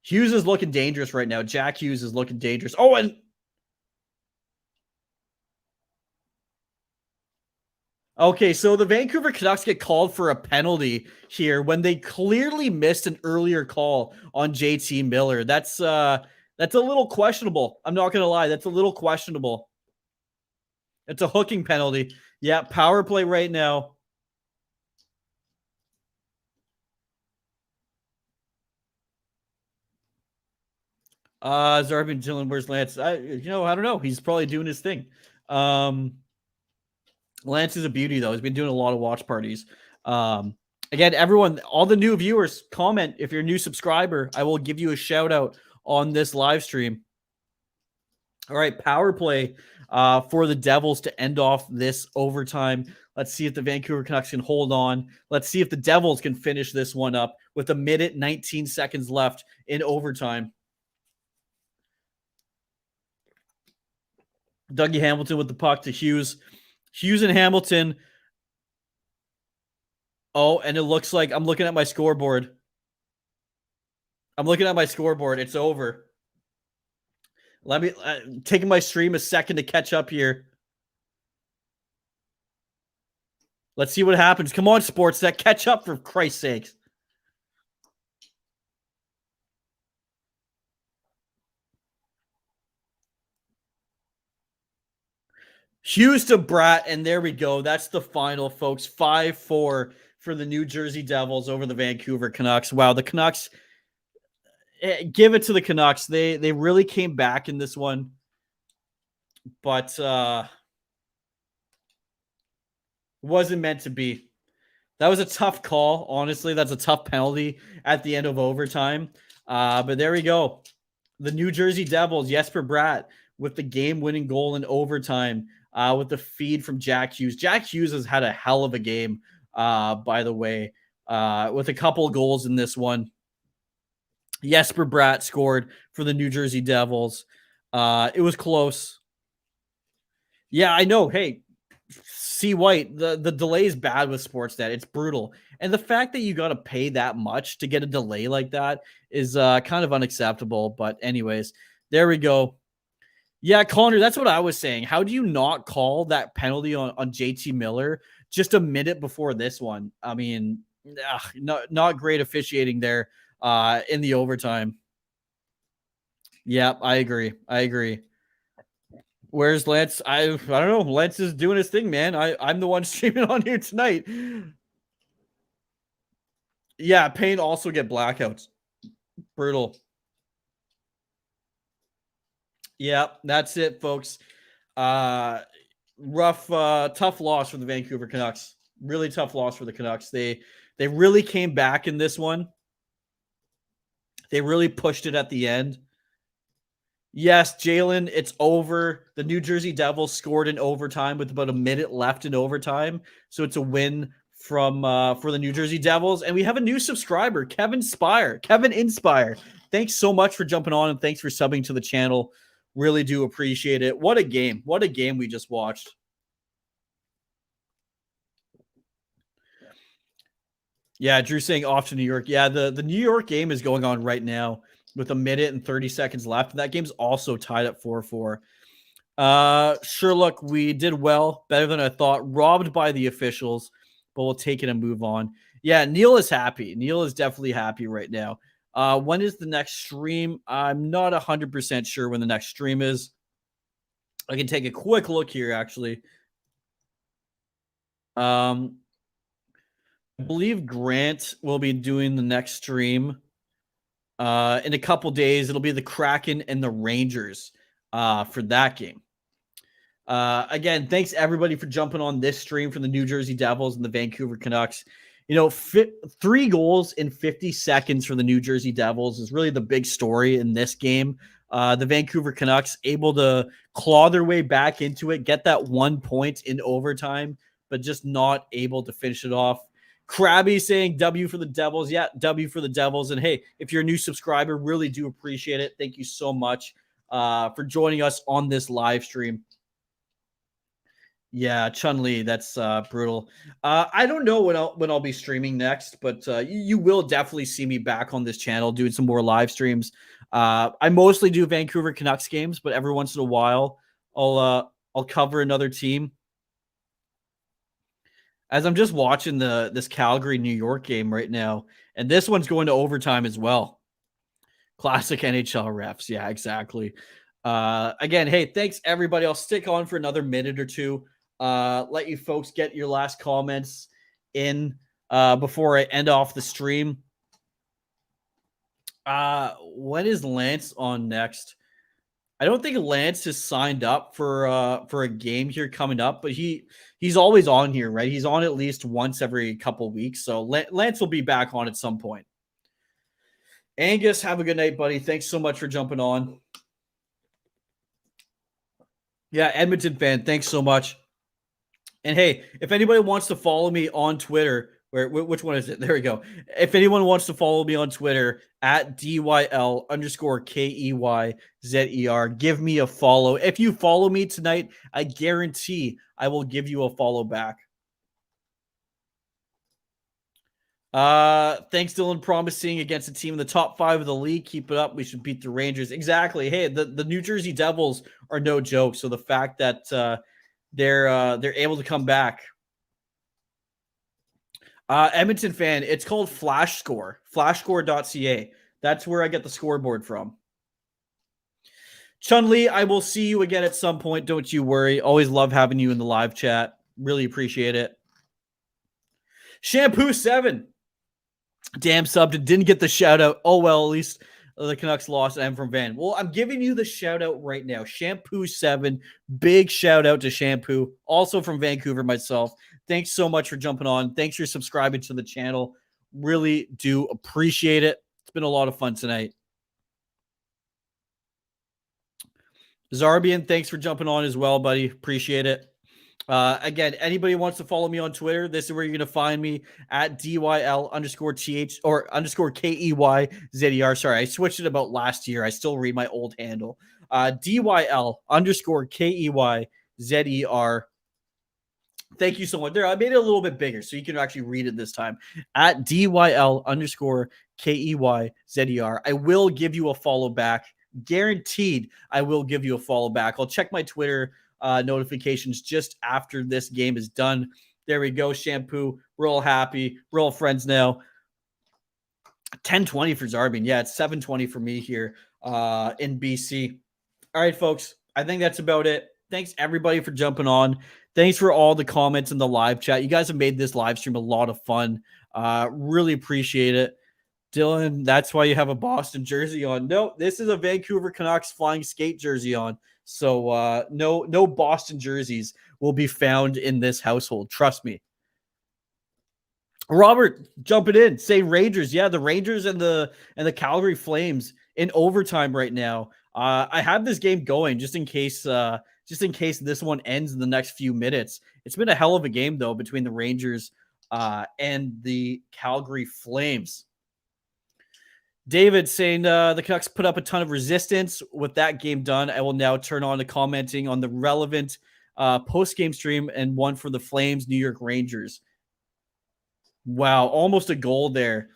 Hughes is looking dangerous right now. Jack Hughes is looking dangerous. Oh, and okay, so the Vancouver Canucks get called for a penalty here when they clearly missed an earlier call on JT Miller. That's a little questionable. I'm not going to lie. That's a little questionable. It's a hooking penalty. Yeah, power play right now. Zarbin Dylan, where's Lance? I don't know. He's probably doing his thing. Lance is a beauty, though. He's been doing a lot of watch parties. Again, everyone, all the new viewers, comment if you're a new subscriber. I will give you a shout out on this live stream. All right, power play for the Devils to end off this overtime. Let's see if the Vancouver Canucks can hold on. Let's see if the Devils can finish this one up with 1 minute, 19 seconds left in overtime. Dougie Hamilton with the puck to Hughes. Hughes and Hamilton. Oh, and it looks like I'm looking at my scoreboard. It's over. Let me taking my stream a second to catch up here. Let's see what happens. Come on, Sportsnet, catch up for Christ's sakes. Hughes to Bratt, and there we go. That's the final, folks. 5-4 for the New Jersey Devils over the Vancouver Canucks. Wow, the Canucks, give it to the Canucks. They really came back in this one, but wasn't meant to be. That was a tough call, honestly. That's a tough penalty at the end of overtime. But there we go. The New Jersey Devils, Jesper Bratt, with the game-winning goal in overtime. With the feed from Jack Hughes. Jack Hughes has had a hell of a game, by the way, with a couple of goals in this one. Jesper Bratt scored for the New Jersey Devils. It was close. Yeah, I know. Hey, See White, the delay is bad with Sportsnet. It's brutal. And the fact that you got to pay that much to get a delay like that is kind of unacceptable. But anyways, there we go. Yeah, Connor, that's what I was saying. How do you not call that penalty on JT Miller just a minute before this one? I mean, not great officiating there in the overtime. Yeah, I agree. Where's Lance? I don't know. Lance is doing his thing, man. I'm the one streaming on here tonight. Yeah, Payne also get blackouts. Brutal. Yeah, that's it, folks. Rough, tough loss for the Vancouver Canucks. Really tough loss for the Canucks. They really came back in this one. They really pushed it at the end. Yes, Jalen, it's over. The New Jersey Devils scored in overtime with about a minute left in overtime. So it's a win from for the New Jersey Devils. And we have a new subscriber, Kevin Inspire. Thanks so much for jumping on and thanks for subbing to the channel. Really do appreciate it. What a game. What a game we just watched. Yeah, Drew saying off to New York. Yeah, the New York game is going on right now with a minute and 30 seconds left. That game's also tied at 4-4. Sure, look, we did well, better than I thought. Robbed by the officials, but we'll take it and move on. Yeah, Neil is happy. Neil is definitely happy right now. When is the next stream? I'm not 100% sure when the next stream is. I can take a quick look here, actually. I believe Grant will be doing the next stream in a couple days. It'll be the Kraken and the Rangers for that game. Again, thanks everybody for jumping on this stream for the New Jersey Devils and the Vancouver Canucks. You know, 3 goals in 50 seconds for the New Jersey Devils is really the big story in this game. The Vancouver Canucks able to claw their way back into it, get that 1 point in overtime, but just not able to finish it off. Krabby saying W for the Devils. Yeah, W for the Devils. And hey, if you're a new subscriber, really do appreciate it. Thank you so much for joining us on this live stream. Yeah, Chun-Li, that's brutal. I don't know when I'll be streaming next, but you will definitely see me back on this channel doing some more live streams. I mostly do Vancouver Canucks games, but every once in a while I'll cover another team. As I'm just watching this Calgary New York game right now, and this one's going to overtime as well. Classic NHL refs. Yeah, exactly. Again, hey, thanks everybody. I'll stick on for another minute or two. Let you folks get your last comments in before I end off the stream. When is Lance on next? I don't think Lance has signed up for a game here coming up, but he's always on here, right? He's on at least once every couple weeks, so Lance will be back on at some point. Angus, have a good night, buddy. Thanks so much for jumping on. Yeah, Edmonton fan, thanks so much. And hey, if anybody wants to follow me on Twitter, which one is it? There we go. If anyone wants to follow me on Twitter at DYL_KEYZER, give me a follow. If you follow me tonight, I guarantee I will give you a follow back. Thanks, Dylan. Promising against a team in the top 5 of the league. Keep it up. We should beat the Rangers. Exactly. Hey, the New Jersey Devils are no joke. So the fact that they're able to come back. Edmonton fan, it's called Flash Score, flashscore.ca. That's where I get the scoreboard from. Chun-Li, I will see you again at some point. Don't you worry. Always love having you in the live chat. Really appreciate it. Shampoo7. Damn subbed and didn't get the shout out. Oh, well, at least the Canucks lost. I'm from Van. Well, I'm giving you the shout out right now. Shampoo7. Big shout out to Shampoo. Also from Vancouver myself. Thanks so much for jumping on. Thanks for subscribing to the channel. Really do appreciate it. It's been a lot of fun tonight. Zarbian, thanks for jumping on as well, buddy. Appreciate it. Again, anybody wants to follow me on Twitter, this is where you're going to find me at DYL_TH or _KEYZER. Sorry, I switched it about last year. I still read my old handle. DYL_KEYZER. Thank you so much. There, I made it a little bit bigger so you can actually read it this time. At DYL_KEYZER. I will give you a follow back. Guaranteed, I will give you a follow back. I'll check my Twitter notifications just after this game is done. There we go, Shampoo. We're all happy. We're all friends now. 10:20 for Zarbin. Yeah, it's 7:20 for me here in BC. All right, folks. I think that's about it. Thanks everybody for jumping on. Thanks for all the comments in the live chat. You guys have made this live stream a lot of fun. Really appreciate it. Dylan, that's why you have a Boston jersey on. No, this is a Vancouver Canucks flying skate jersey on. So no Boston jerseys will be found in this household. Trust me. Robert, jumping in, say Rangers. Yeah, the Rangers and the Calgary Flames in overtime right now. I have this game going just in case this one ends in the next few minutes. It's been a hell of a game though between the Rangers and the Calgary Flames. David saying the Canucks put up a ton of resistance. With that game done, I will now turn on to commenting on the relevant post-game stream and one for the Flames New York Rangers. Wow, almost a goal there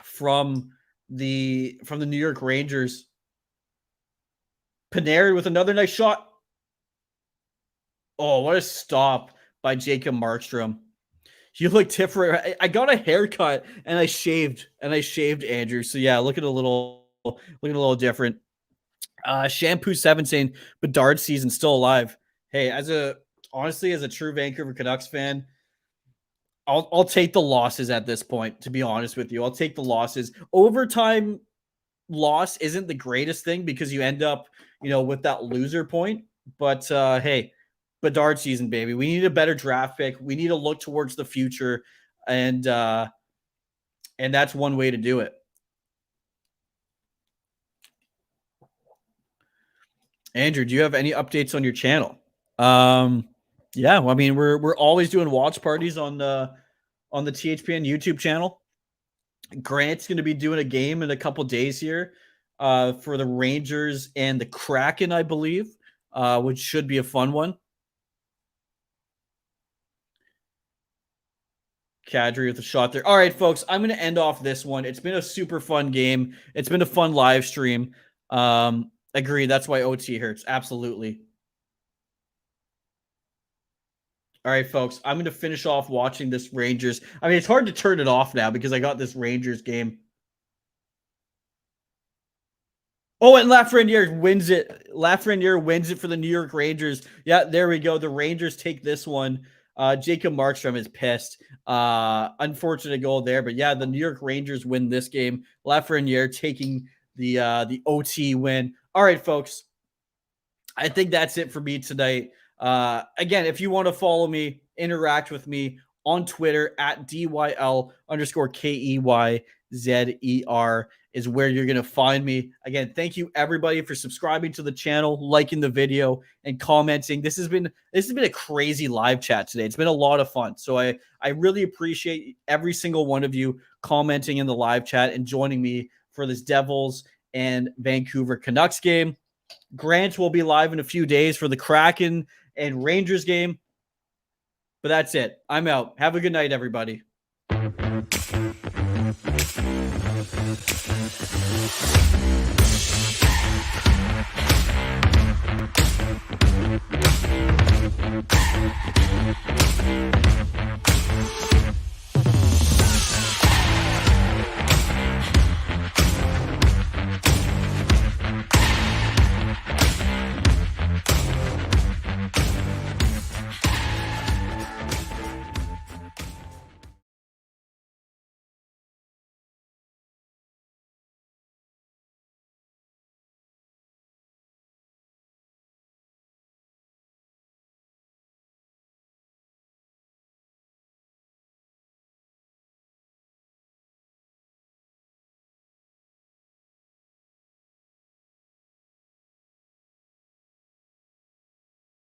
from the New York Rangers. Panarin with another nice shot. Oh, what a stop by Jacob Markstrom. You look different. I got a haircut and I shaved Andrew. So yeah, looking a little different. Shampoo 7 saying Bedard season still alive. Hey, honestly, as a true Vancouver Canucks fan, I'll take the losses at this point, to be honest with you. I'll take the losses. Overtime loss isn't the greatest thing because you end up, with that loser point. But hey, Bedard season, baby. We need a better draft pick. We need to look towards the future, and that's one way to do it. Andrew, do you have any updates on your channel? Yeah, well, I mean, we're always doing watch parties on the THPN YouTube channel. Grant's going to be doing a game in a couple days here for the Rangers and the Kraken, I believe, which should be a fun one. Kadri with a shot there. All right, folks, I'm going to end off this one. It's been a super fun game. It's been a fun live stream. Agree. That's why OT hurts. Absolutely. All right, folks, I'm going to finish off watching this Rangers. I mean, it's hard to turn it off now because I got this Rangers game. Oh, and Lafreniere wins it. Lafreniere wins it for the New York Rangers. Yeah, there we go. The Rangers take this one. Jacob Markstrom is pissed. Unfortunate goal there. But yeah, the New York Rangers win this game. Lafreniere taking the OT win. All right, folks. I think that's it for me tonight. Again, if you want to follow me, interact with me on Twitter at DYL_KEYZER is where you're going to find me. Again, thank you everybody for subscribing to the channel, liking the video, and commenting. This has been a crazy live chat today. It's been a lot of fun. So I really appreciate every single one of you commenting in the live chat and joining me for this Devils and Vancouver Canucks game. Grant will be live in a few days for the Kraken and Rangers game. But that's it. I'm out. Have a good night, everybody.